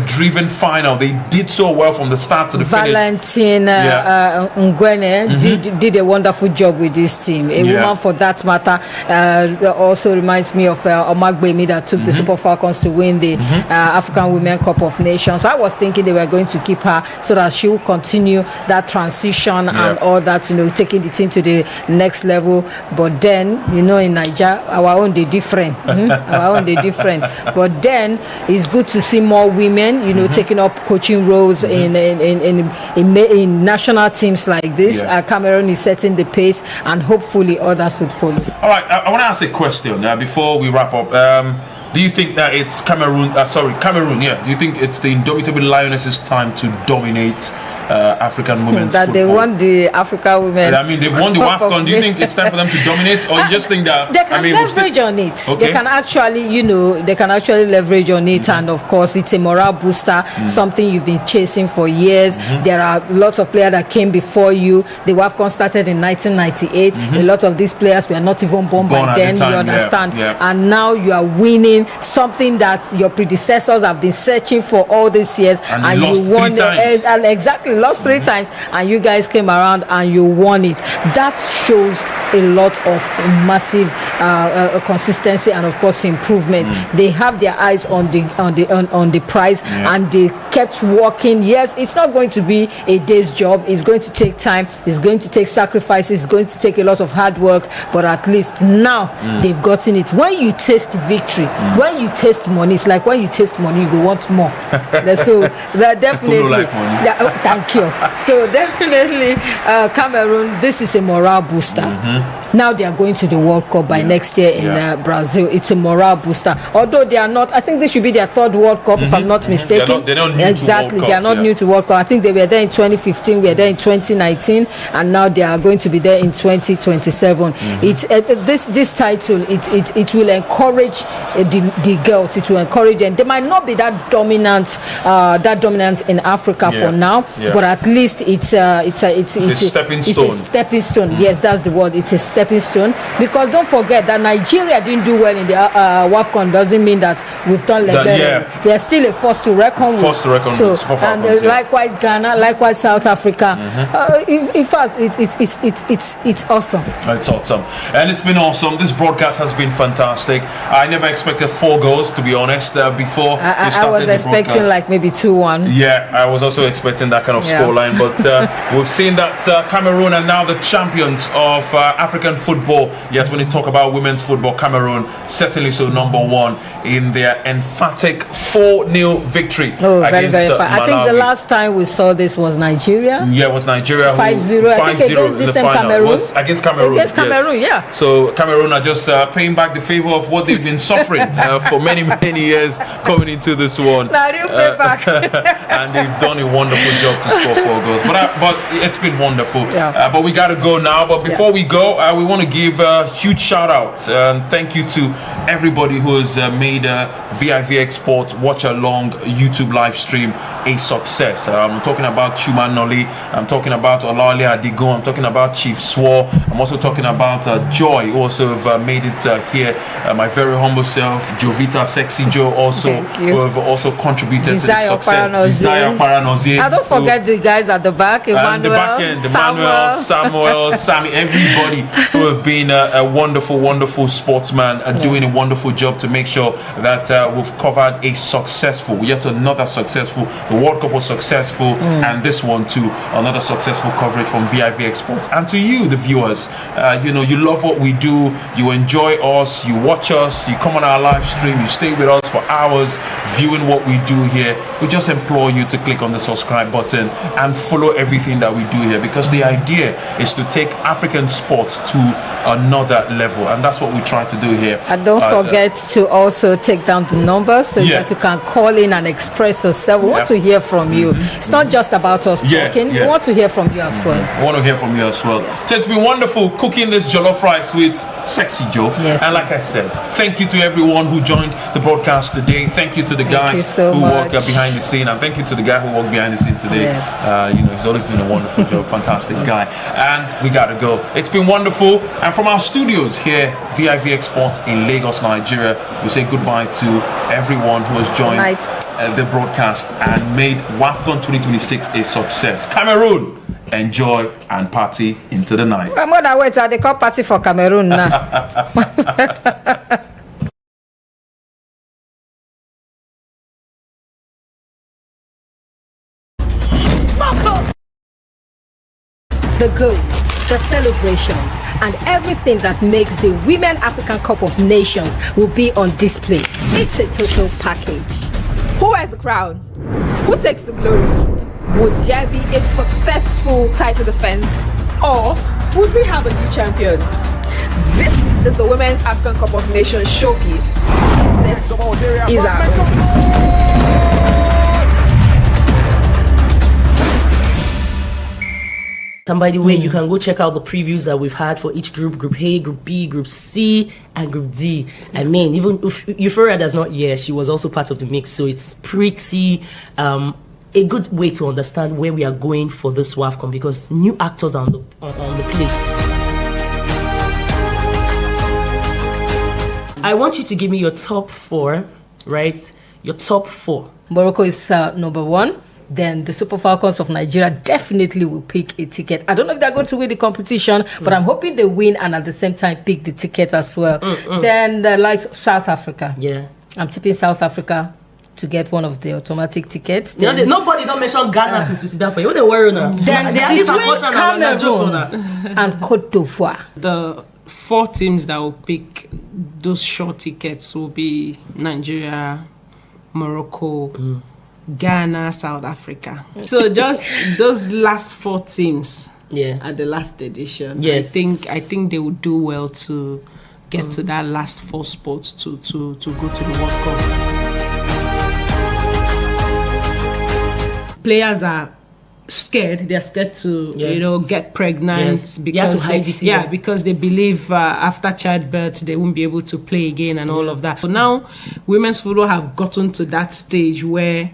H: driven final. They did so well from the start to the finish.
F: Valentine Ngwene did a wonderful job with this team. A woman, for that matter, also reminds me of Omagbemi that took the Super Falcons to win the African Women Cup of Nations. I was thinking they were going to keep her so that she will continue that transition and all that, taking the team to the next level. But then, in Nigeria, our own they different. Our own they different. But then it's good to see more women, taking up coaching roles in national teams like this. Cameroon is setting the pace, and hopefully others would follow.
H: All right, I want to ask a question before we wrap up. Do you think that it's Cameroon? Do you think it's the indomitable Lionesses' time to dominate African women's
F: that
H: football?
F: They won the African women.
H: I mean, they've won the WAFCON. Do you think it's time for them to dominate, or you just think that
F: they can leverage on it?
H: Okay.
F: They can actually, leverage on it, and of course, it's a morale booster. Something you've been chasing for years. There are lots of players that came before you. The WAFCON started in 1998. A lot of these players were not even born by then. You understand?
H: Yeah.
F: And now you are winning something that your predecessors have been searching for all these years,
H: and you won
F: it. Exactly, lost 3 times, and you guys came around and you won it. That shows a lot of massive consistency and of course improvement. They have their eyes on the prize, and they kept working. Yes, it's not going to be a day's job. It's going to take time. It's going to take sacrifices. It's going to take a lot of hard work, but at least now they've gotten it. When you taste victory, when you taste money, it's like when you taste money, you go want more. So that definitely
H: like money.
F: thank you. So definitely Cameroon, this is a morale booster. Now they are going to the World Cup by next year in Brazil. It's a morale booster. Although they are not, I think this should be their 3rd World Cup, if I'm not mistaken.
H: They're not new
F: exactly,
H: to World Cup,
F: they are not new to World Cup. I think they were there in 2015, we were there in 2019, and now they are going to be there in 2027. It's this title. It will encourage the girls. It will encourage them. They might not be that dominant in Africa for now, but at least it's a
H: stepping stone.
F: It's a stepping stone. Yes, that's the word. It's a stepping stone, because don't forget that Nigeria didn't do well in the WAFCON doesn't mean that we've done like that. They are still a force to reckon with. So, and likewise Ghana, likewise South Africa. In fact, it's awesome.
H: It's awesome, and it's been awesome. This broadcast has been fantastic. I never expected 4 goals, to be honest. Before
F: I was expecting like maybe 2-1.
H: Yeah, I was also expecting that kind of scoreline, but we've seen that Cameroon are now the champions of African football. Yes, when you talk about women's football, Cameroon certainly so #1 in their emphatic 4-0 victory against Malawi.
F: I think the last time we saw this was Nigeria.
H: Yeah, it was Nigeria
F: 5-0. I think against
H: in the
F: final.
H: Cameroon. It was against Cameroon.
F: Against Cameroon, yeah.
H: So Cameroon are just paying back the favor of what they've been suffering for many years coming into this one.
F: Now you pay back.
H: And they've done a wonderful job to score 4 goals. But it's been wonderful. But we got to go now. But before we go, we want to give a huge shout out and thank you to everybody who has made vivxsports Watchalong YouTube live stream a success. I'm talking about Chuma Noli, I'm talking about Olale Adigo, I'm talking about Chief Swore, I'm also talking about Joy, who also have made it here. My very humble self, Jovita Sexy Joe, also who have also contributed to the success. Desire Paranozie.
F: I don't forget the guys at the back, Emmanuel,
H: and the back end, Emmanuel, Samuel, Sammy, everybody who have been a wonderful sportsman and doing a wonderful job to make sure that we've covered yet another successful. The World Cup was successful, and this one too, another successful coverage from vivxsports. And to you, the viewers, you love what we do, you enjoy us, you watch us, you come on our live stream, you stay with us for hours viewing what we do here. We just implore you to click on the subscribe button and follow everything that we do here, because the idea is to take African sports to another level, and that's what we try to do here.
F: And don't forget to also take down the numbers so that you can call in and express yourself. We want to hear from you. It's not just about us talking. We want to hear from you as well.
H: I want to hear from you as well. So it's been wonderful cooking this jollof rice with Sexy Joe.
F: Yes.
H: And like I said, thank you to everyone who joined the broadcast today. Thank you to the guys who work behind the scene, and thank you to the guy who worked behind the scene today.
F: Yes.
H: He's always doing a wonderful job. Fantastic guy. And we gotta go. It's been wonderful. And from our studios here, vivxsports in Lagos, Nigeria, we say goodbye to everyone who has joined the broadcast and made WAFCON 2026 a success. Cameroon, enjoy and party into the night.
F: I'm going to wait till they call party for Cameroon now. The goals, the celebrations, and everything that makes the Women African Cup of Nations will be on display. It's a total package.
A: Who wears the crown? Who takes the glory? Would there be a successful title defense, or would we have a new champion? This is the Women's African Cup of Nations showpiece. This is our
E: And by the way, you can go check out the previews that we've had for each group: Group A, Group B, Group C, and Group D. I mean, even if Euphoria does not here, she was also part of the mix, so it's pretty a good way to understand where we are going for this WAFCON, because new actors are on the plate. I want you to give me your top 4, right? Your top 4.
F: Morocco is number 1. Then the Super Falcons of Nigeria definitely will pick a ticket. I don't know if they're going to win the competition, but I'm hoping they win and at the same time pick the ticket as well. Then the likes of South Africa.
E: Yeah.
F: I'm tipping South Africa to get one of the automatic tickets.
E: Then, nobody don't mention Ghana since we see that for you. What they worry now?
F: Then between Cameroon and Cote d'Ivoire.
D: The 4 teams that will pick those short tickets will be Nigeria, Morocco, Ghana, South Africa. So just those last 4 teams at the last edition.
E: Yes.
D: I think they would do well to get to that last 4 spots to go to the World Cup. Players are scared. They're scared to get pregnant because because they believe after childbirth they won't be able to play again and all of that. But now women's football have gotten to that stage where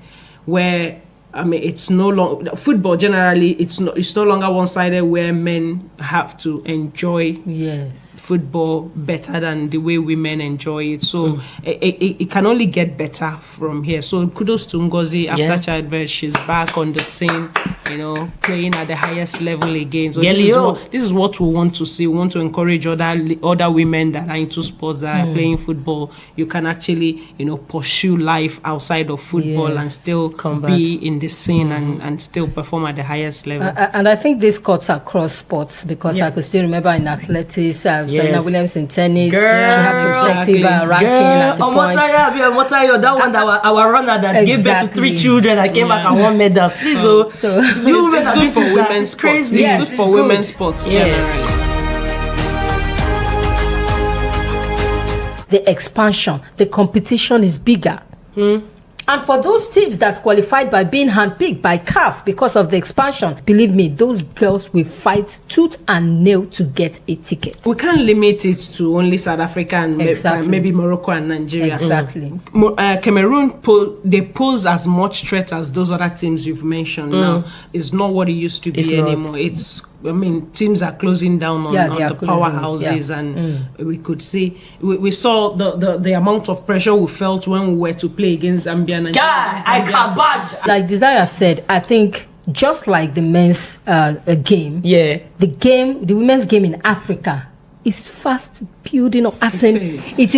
D: I mean, it's no longer football. Generally, it's no longer one-sided, where men have to enjoy football better than the way women enjoy it. So it can only get better from here. So kudos to Ngozi. After childbirth, she's back on the scene, playing at the highest level again. So this is what we want to see. We want to encourage other women that are into sports, that are playing football. You can actually pursue life outside of football and still be in the scene and still perform at the highest level.
F: And I think this cuts across sports, because I could still remember in athletics, Serena Williams in tennis, she had consecutive ranking at a point.
E: That one, our runner that gave birth to 3 children and came back and won medals. Please, so
D: it's good for women's sports. It's good for women's sports generally.
F: The expansion, the competition is bigger. And for those teams that qualified by being handpicked by CAF because of the expansion, believe me, those girls will fight tooth and nail to get a ticket.
D: We can't limit it to only South Africa and maybe Morocco and Nigeria.
F: Exactly.
D: Cameroon, they pose as much threat as those other teams you've mentioned now. It's not what it used to be anymore. Teams are closing down on the powerhouses, and we could see, we saw the amount of pressure we felt when we were to play against Zambia.
F: Like Desire said, I think just like the men's game, the women's game in Africa is fast building up. It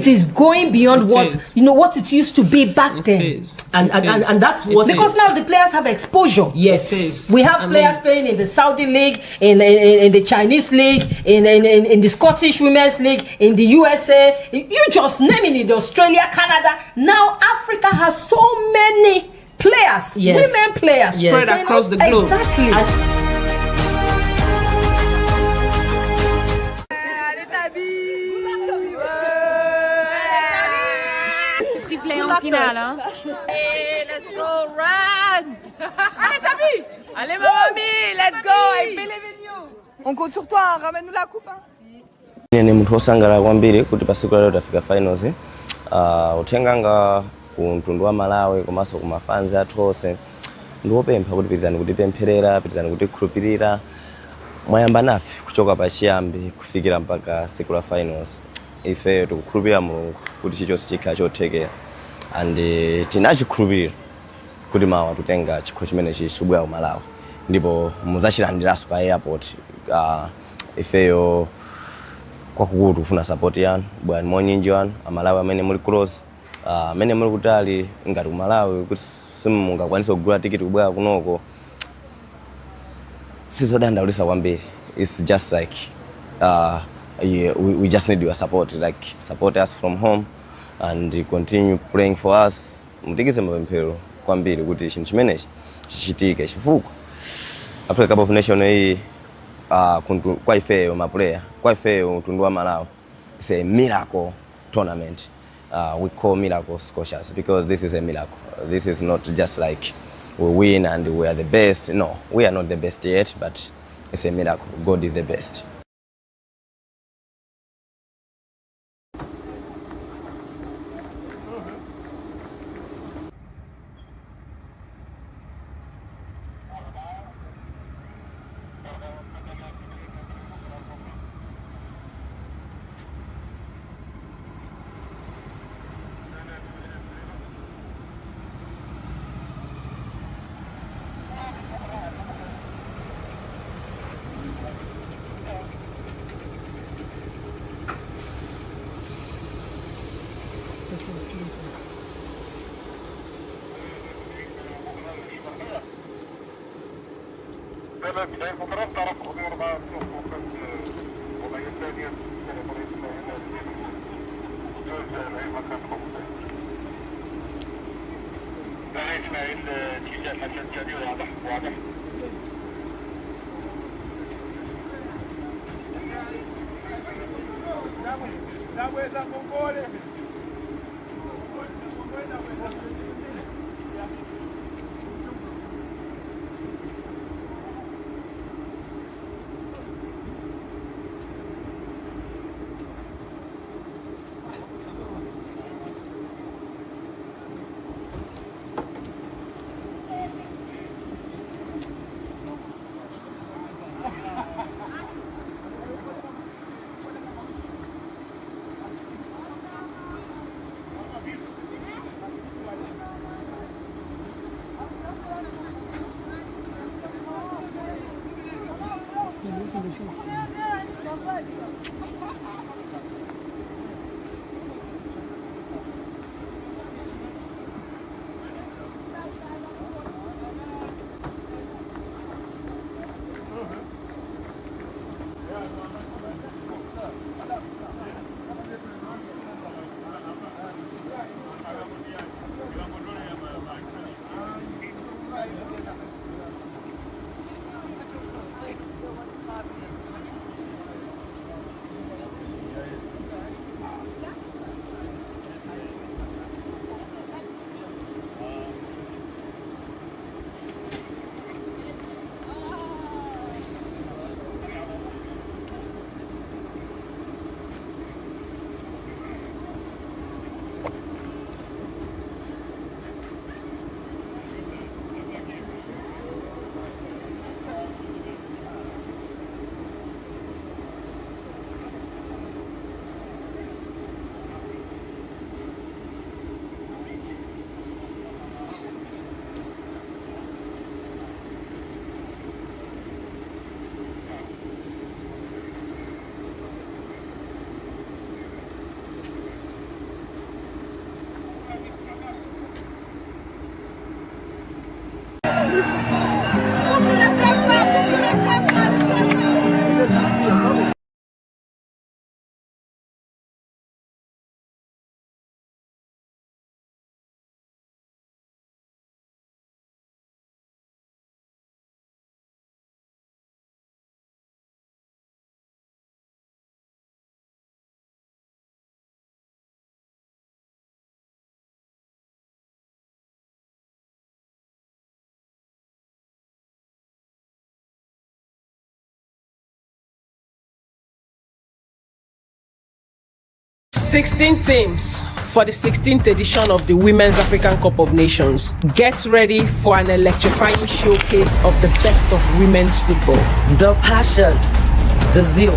F: is going beyond what it used to be back then.
E: And that's what,
F: because now the players have exposure.
E: Yes,
F: we have players playing in the Saudi league, in the Chinese league, in the Scottish women's league, in the USA. You just name it, Australia, Canada. Now Africa has so many players, women players
D: spread across the globe.
F: Exactly.
B: Finale, let's go, run! Allez, Tabi! Allez, mamie, let's go! I believe in you! On compte sur toi, ramène-nous la coupe.
C: Ni mtu wosangalala kwambiri kuti pasiku lero tafika finals. Uthenganga ku mtundu wa Malawi komanso ku mafanzi athu onse ndiwopempha kuti pitizani kutipempherera, pitizani kutikhulupirira. Mwayamba nafe kuchoka pachiyambi kufikira mpaka siku la finals. Ife tikukhulupirira Mulungu kuti chilichonse chikhala chothekera. And tinachikhulupirira kuti mawa tutenga chikho chimene chibwera ku Malawi, ndipo muzachilandiranso pa airport. Ifeyo kwakukulu tikufuna support yanu, bwani monyinji wanu Amalawi amene muli close, amene muli kutali ngati ku Malawi kuti simungakwanisa kugula tikiti kubwera kunoko. Sizodandaulitsa kwambiri. It's just like we just need your support, like support us from home and continue praying for us. Mutikize mapemphero kwambiri kuti chinthu chimenechi chichitike, chifukwa Africa Cup of Nations hii kwa ifeyo maplayer, kwa ifeyo mtundu wa Malawi, it's a miracle tournament. We call miracle Scotias because this is a miracle. This is not just like we win and we are the best. No, we are not the best yet, but it's a miracle. God is the best.
G: بداية فترات تعرف أمور بقى وضعية ثانية أي مكان خمسة لا إسماعيل تيجي المكان الثاني واضح لا وإذا مقولة
D: "16 teams for the 16th edition of the Women's African Cup of Nations. Get ready for an electrifying showcase of the best of women's football.
E: The passion, the zeal,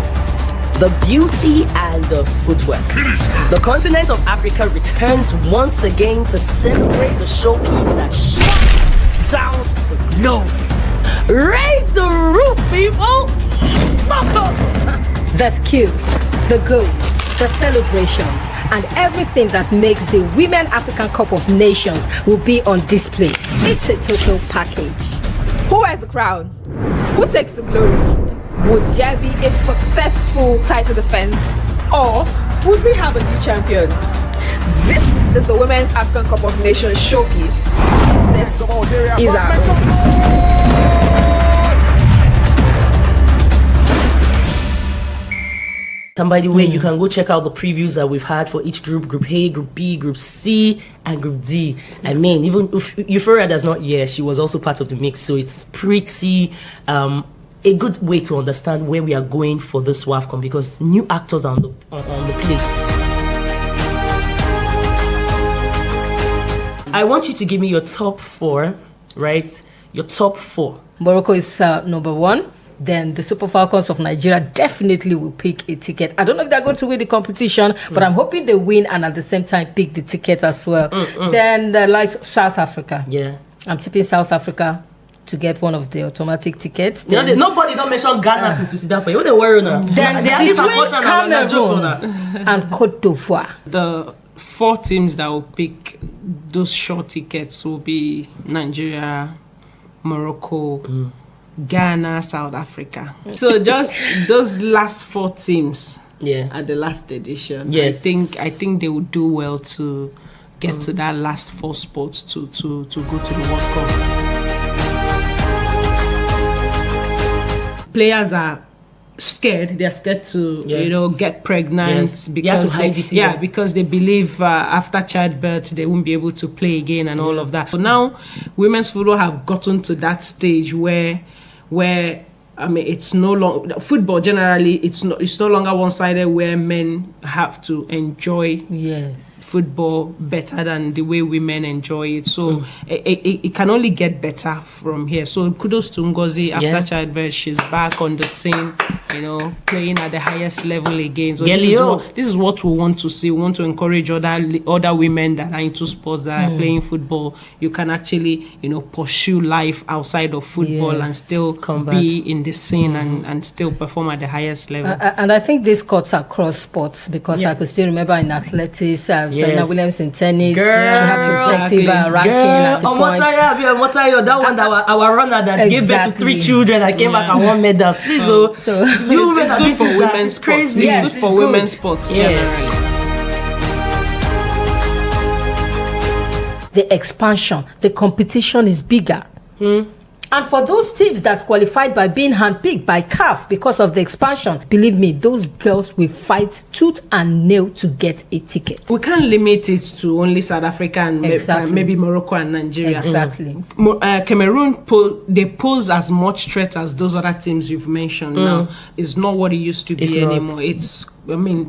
E: the beauty and the footwork. The continent of Africa returns once again to celebrate the showcase that shuts down the globe. Raise the roof, people!
F: The skills, the goals, the celebrations, and everything that makes the Women African Cup of Nations will be on display. It's a total package.
A: Who wears the crown? Who takes the glory? Would there be a successful title defense, or would we have a new champion? This is the Women's African Cup of Nations showcase. This is our
E: And by the way, you can go check out the previews that we've had for each group: Group A, Group B, Group C, and Group D. I mean, even if Euphoria does not, she was also part of the mix, so it's pretty a good way to understand where we are going for this WAFCON, because new actors are on the plate. I want you to give me your top 4, right? Your top 4.
F: Morocco is number 1. Then the Super Falcons of Nigeria definitely will pick a ticket. I don't know if they're going to win the competition, but I'm hoping they win and at the same time pick the ticket as well. Then the likes of South Africa.
E: Yeah.
F: I'm tipping South Africa to get one of the automatic tickets.
E: Then, nobody don't mention Ghana since we sit down for you. What they worry now?
F: Then between Cameroon and Cote d'Ivoire.
D: The 4 teams that will pick those short tickets will be Nigeria, Morocco, Ghana, South Africa. So just those last 4 teams at the last edition.
E: Yes.
D: I think they would do well to get to that last 4 spots to go to the World Cup. Players are scared. They're scared to get pregnant because because they believe after childbirth they won't be able to play again and all of that. But now women's football have gotten to that stage where I mean, it's no longer football. Generally, it's no longer one-sided where men have to enjoy football better than the way women enjoy it. So it can only get better from here. So kudos to Ngozi. After childbirth, she's back on the scene, playing at the highest level again. So this is what we want to see. We want to encourage other women that are into sports, that are playing football. You can actually, pursue life outside of football and still be in the scene and still perform at the highest level.
F: And I think this cuts across sports, because I could still remember in athletics, Serena Williams in tennis, she had consecutive ranking at a point.
E: That one, our runner that gave birth to 3 children and came back and won medals. Please,
D: it's good for women's sports. It's good for women's sports generally.
F: The expansion, the competition is bigger. And for those teams that qualified by being handpicked by CAF because of the expansion, believe me, those girls will fight tooth and nail to get a ticket.
D: We can't limit it to only South Africa and maybe Morocco and Nigeria.
F: Exactly.
D: Cameroon, they pose as much threat as those other teams you've mentioned now. It's not what it used to be anymore.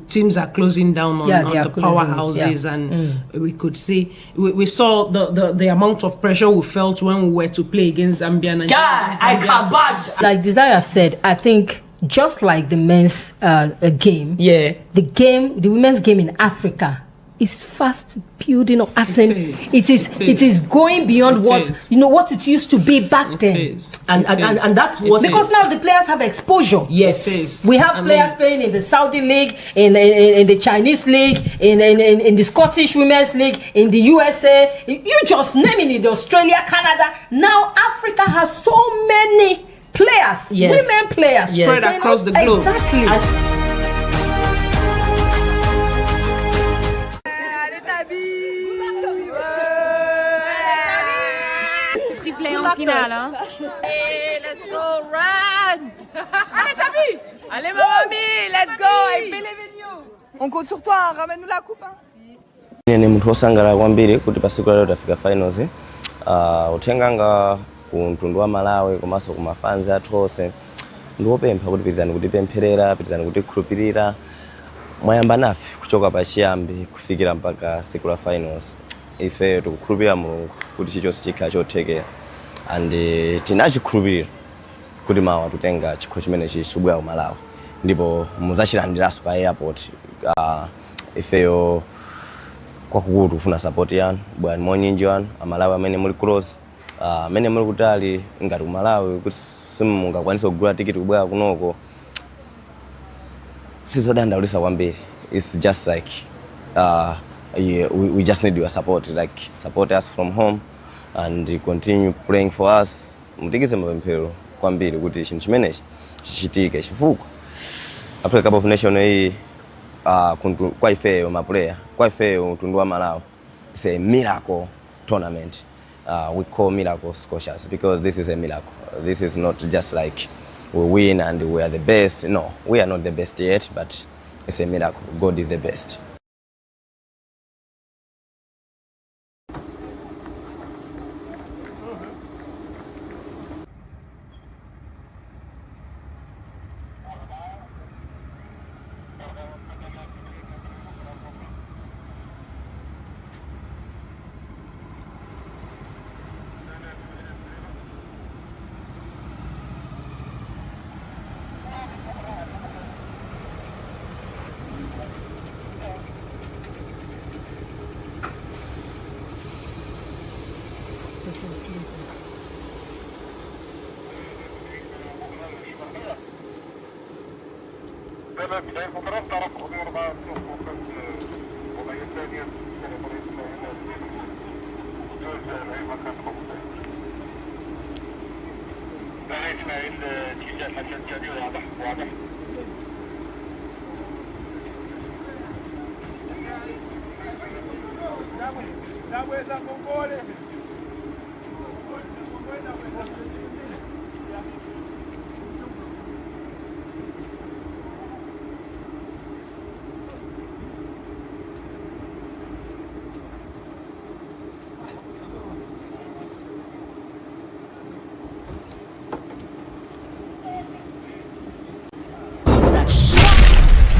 D: Teams are closing down on the powerhouses, and we could see, we saw the amount of pressure we felt when we were to play against Zambia.
F: Like Desire said, I think just like the men's game, the women's game in Africa is fast building up. It is going beyond what it used to be back then.
E: And that's what,
F: because now the players have exposure.
E: Yes,
F: we have players playing in the Saudi league, in the Chinese league, in the Scottish women's league, in the USA. You just name it, Australia, Canada. Now Africa has so many players, women players
D: spread across the globe.
F: Exactly.
B: Let's go, run! Allez, Tabi! Allez, mamie, let's go! I believe in you! On compte sur toi, ramène-nous la coupe.
C: Ni mtu wosangalala kwambiri kuti pasiku lero tafika finals. Uthenganga ku mtundu wa Malawi komanso ku mafanzi athu onse ndiwopempha kuti pitizani kutipempherera, pitizani kutikhulupirira. Mwayamba nafe kuchoka pachiyambi kufikira mpaka siku la finals. Ife tikukhulupirira Mulungu kuti chilichonse chikhala chothekera. And tinachikhulupirira kuti mawa tutenga chikho chimene chibwera ku Malawi, ndipo muzachilandiranso pa airport. Ifeyo kwakukulu tikufuna support yanu, bwani monyinji wanu Amalawi amene muli close, amene muli kutali ngati ku Malawi kuti simungakwanisa kugula tikiti kubwera kunoko. Sizodandaulisa kwambiri. It's just like we just need your support, like support us from home and continue praying for us. Mutikize mapemphero kwambiri kuti chinthu chimenechi chichitike, chifukwa Africa Cup of Nations hii kwa ifeyo maplayer, kwa ifeyo mtundu wa Malawi, it's a miracle tournament. We call miracle Scotias because this is a miracle. This is not just like we win and we are the best. No, we are not the best yet, but it's a miracle. God is the best.
G: بداية فترات تعرف حضور بقى وضعية ثانية أي مكان موجود. لا إسماعيل تيجي المكان الثاني واضح واضح.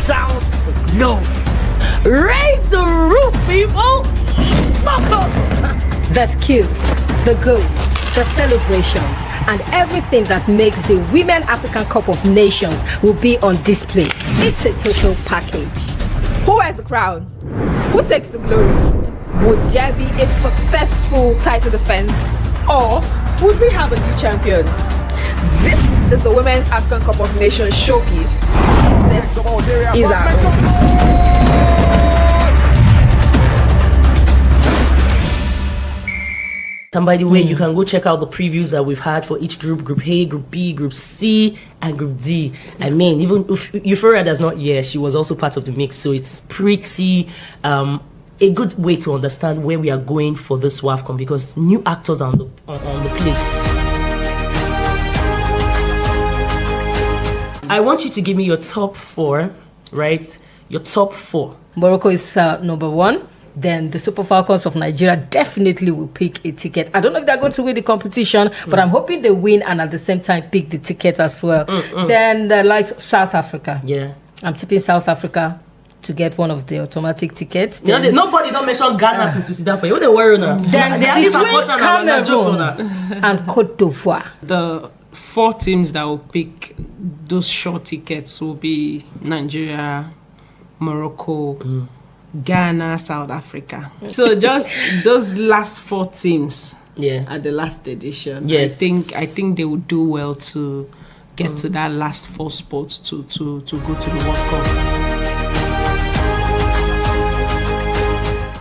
E: Down low. Raise the roof, people. Look up.
F: The skills, the goals, the celebrations, and everything that makes the Women African Cup of Nations will be on display. It's a total package.
A: Who wears the crown? Who takes the glory? Would there be a successful title defense, or would we have a new champion? This is the Women's African Cup of Nations showpiece. This is our
E: And by the way, you can go check out the previews that we've had for each group: Group A, Group B, Group C, and Group D. I mean, even if Euphoria does not, she was also part of the mix. So it's pretty a good way to understand where we are going for this WAFCON, because new actors are on the plate. I want you to give me your top four, right? Your top four.
F: Morocco is number one. Then the Super Falcons of Nigeria definitely will pick a ticket. I don't know if they're going to win the competition, but I'm hoping they win and at the same time pick the ticket as well. Then the likes of South Africa.
E: Yeah.
F: I'm tipping South Africa to get one of the automatic tickets. Then,
E: nobody don't mention Ghana since we see that for you. What they worry now?
F: Then between Cameroon and Cote d'Ivoire.
D: The four teams that will pick those short tickets will be Nigeria, Morocco, Ghana, South Africa. So just those last four teams at the last edition.
E: Yes.
D: I think they will do well to get to that last four spots to go to the World Cup.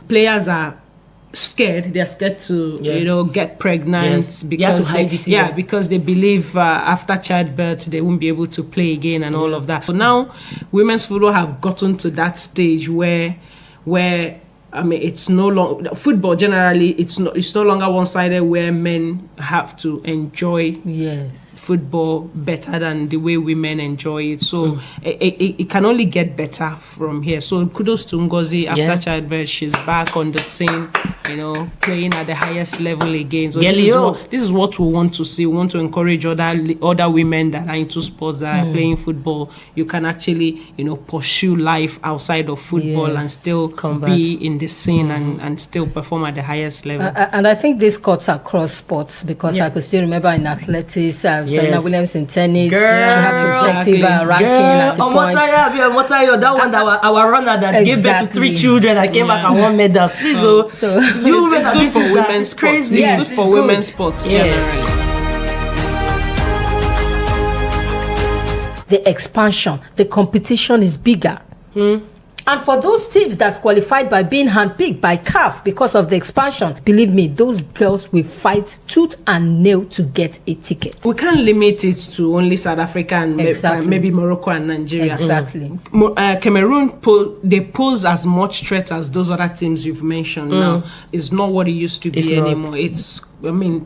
D: Players are scared. They're scared to get pregnant because
E: to hide it.
D: Because they believe after childbirth they won't be able to play again and all of that. So now women's football have gotten to that stage where I mean, it's no longer football. Generally, it's no longer one-sided, where men have to enjoy football better than the way women enjoy it. So it can only get better from here. So kudos to Ngozi. After childbirth, she's back on the scene, playing at the highest level again. So this is what we want to see. We want to encourage other women that are into sports, that are playing football. You can actually pursue life outside of football and still be in the scene and still perform at the highest level.
F: And I think this cuts across sports, because I could still remember in athletics, Serena Williams in tennis, she had consecutive ranking at a point.
E: That one, our runner that gave birth to 3 children and came back and won medals. Please,
D: so it's good for women's sports. It's good for women's sports generally.
F: The expansion, the competition is bigger. And for those teams that qualified by being handpicked by CAF because of the expansion, believe me, those girls will fight tooth and nail to get a ticket.
D: We can't limit it to only South Africa and maybe Morocco and Nigeria.
F: Exactly.
D: Cameroon, they pose as much threat as those other teams you've mentioned now. It's not what it used to be anymore.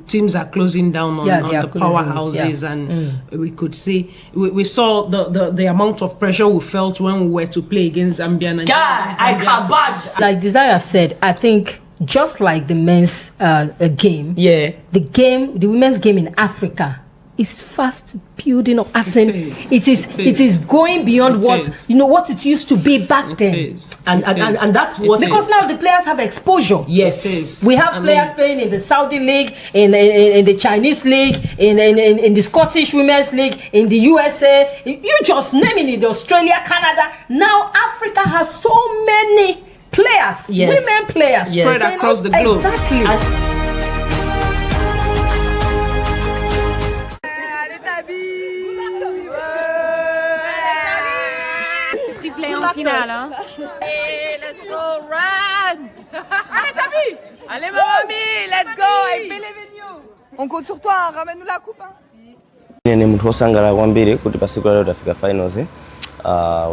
D: Teams are closing down on the powerhouses, and we could see, we saw the amount of pressure we felt when we were to play against Zambia.
E: I can't bash.
F: Like Desire said, I think just like the men's game, the women's game in Africa is fast building up. It is going beyond what it used to be back then.
E: And that's what,
F: because now the players have exposure.
E: Yes,
F: we have players playing in the Saudi league, in the Chinese league, in the Scottish women's league, in the USA. You just naming it, Australia, Canada. Now Africa has so many players, women players
D: spread across the globe.
F: Exactly.
B: finale, hein? Hey, let's go, run! Allez, Tabi! Allez, ma mamie, let's go! I believe in you! On compte sur toi, ramène-nous la coupe, hein?
C: Ni munthu wosangalala kwambiri kuti pa siku lero tafika finals.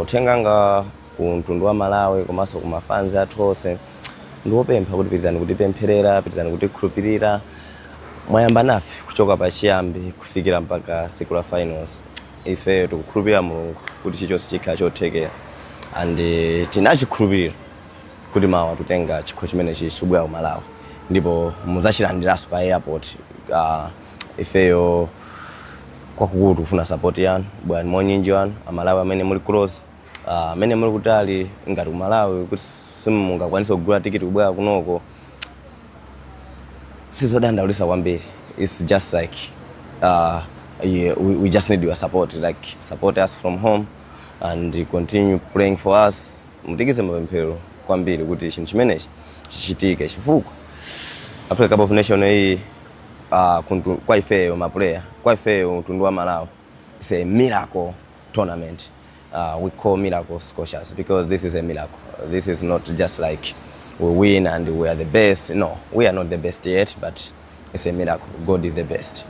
C: Uthenga nga ku mtundu wa Malawi komanso ku mafanzi athu onse ndiwopempha kuti pirizani kutipempherera, pirizani kutikhulupirira. Mwayamba nafe kuchoka pa chiyambi kufikira mpaka siku la finals. Ife tikukhulupirira Mulungu kuti chilichonse chikhala chothekera. And tinachikhulupirira kuti mawa tutenga chikho chimene chibwera ku Malawi. Ndipo muzachilandiranso pa airport. Ifeyo kwakukulu kufuna support yanu, bwana monyinji wanu, Amalawi amene muli close, amene muli kutali ngati ku Malawi kuti simungakwanisa kugula tikiti kubwera kunoko. Sizodandaulitsa kwambiri. It's just like we just need your support, like support us from home and continue praying for us. Mutikize mapemphero kwambiri kuti chinthu chimenechi chichitike chifukwa Africa Cup of Nations hii kwa ifeyo maplayer, kwa ifeyo mtundu wa Malawi. It's a miracle tournament. We call miracle Scotias because this is a miracle. This is not just like we win and we are the best. No, we are not the best yet, but it's a miracle. God is the best.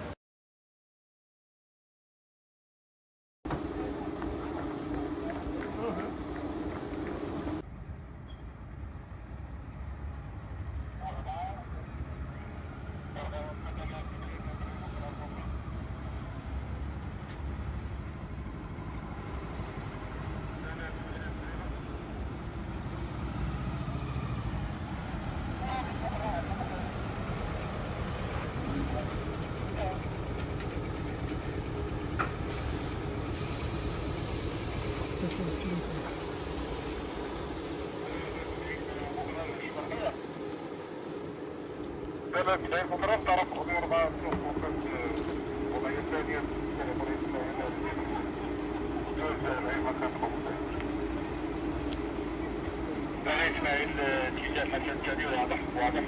G: بداية المباراة تعرف خضير بقى وقت وضعية ثانية لا إسماعيل اتجاه المكان الثاني واضح واضح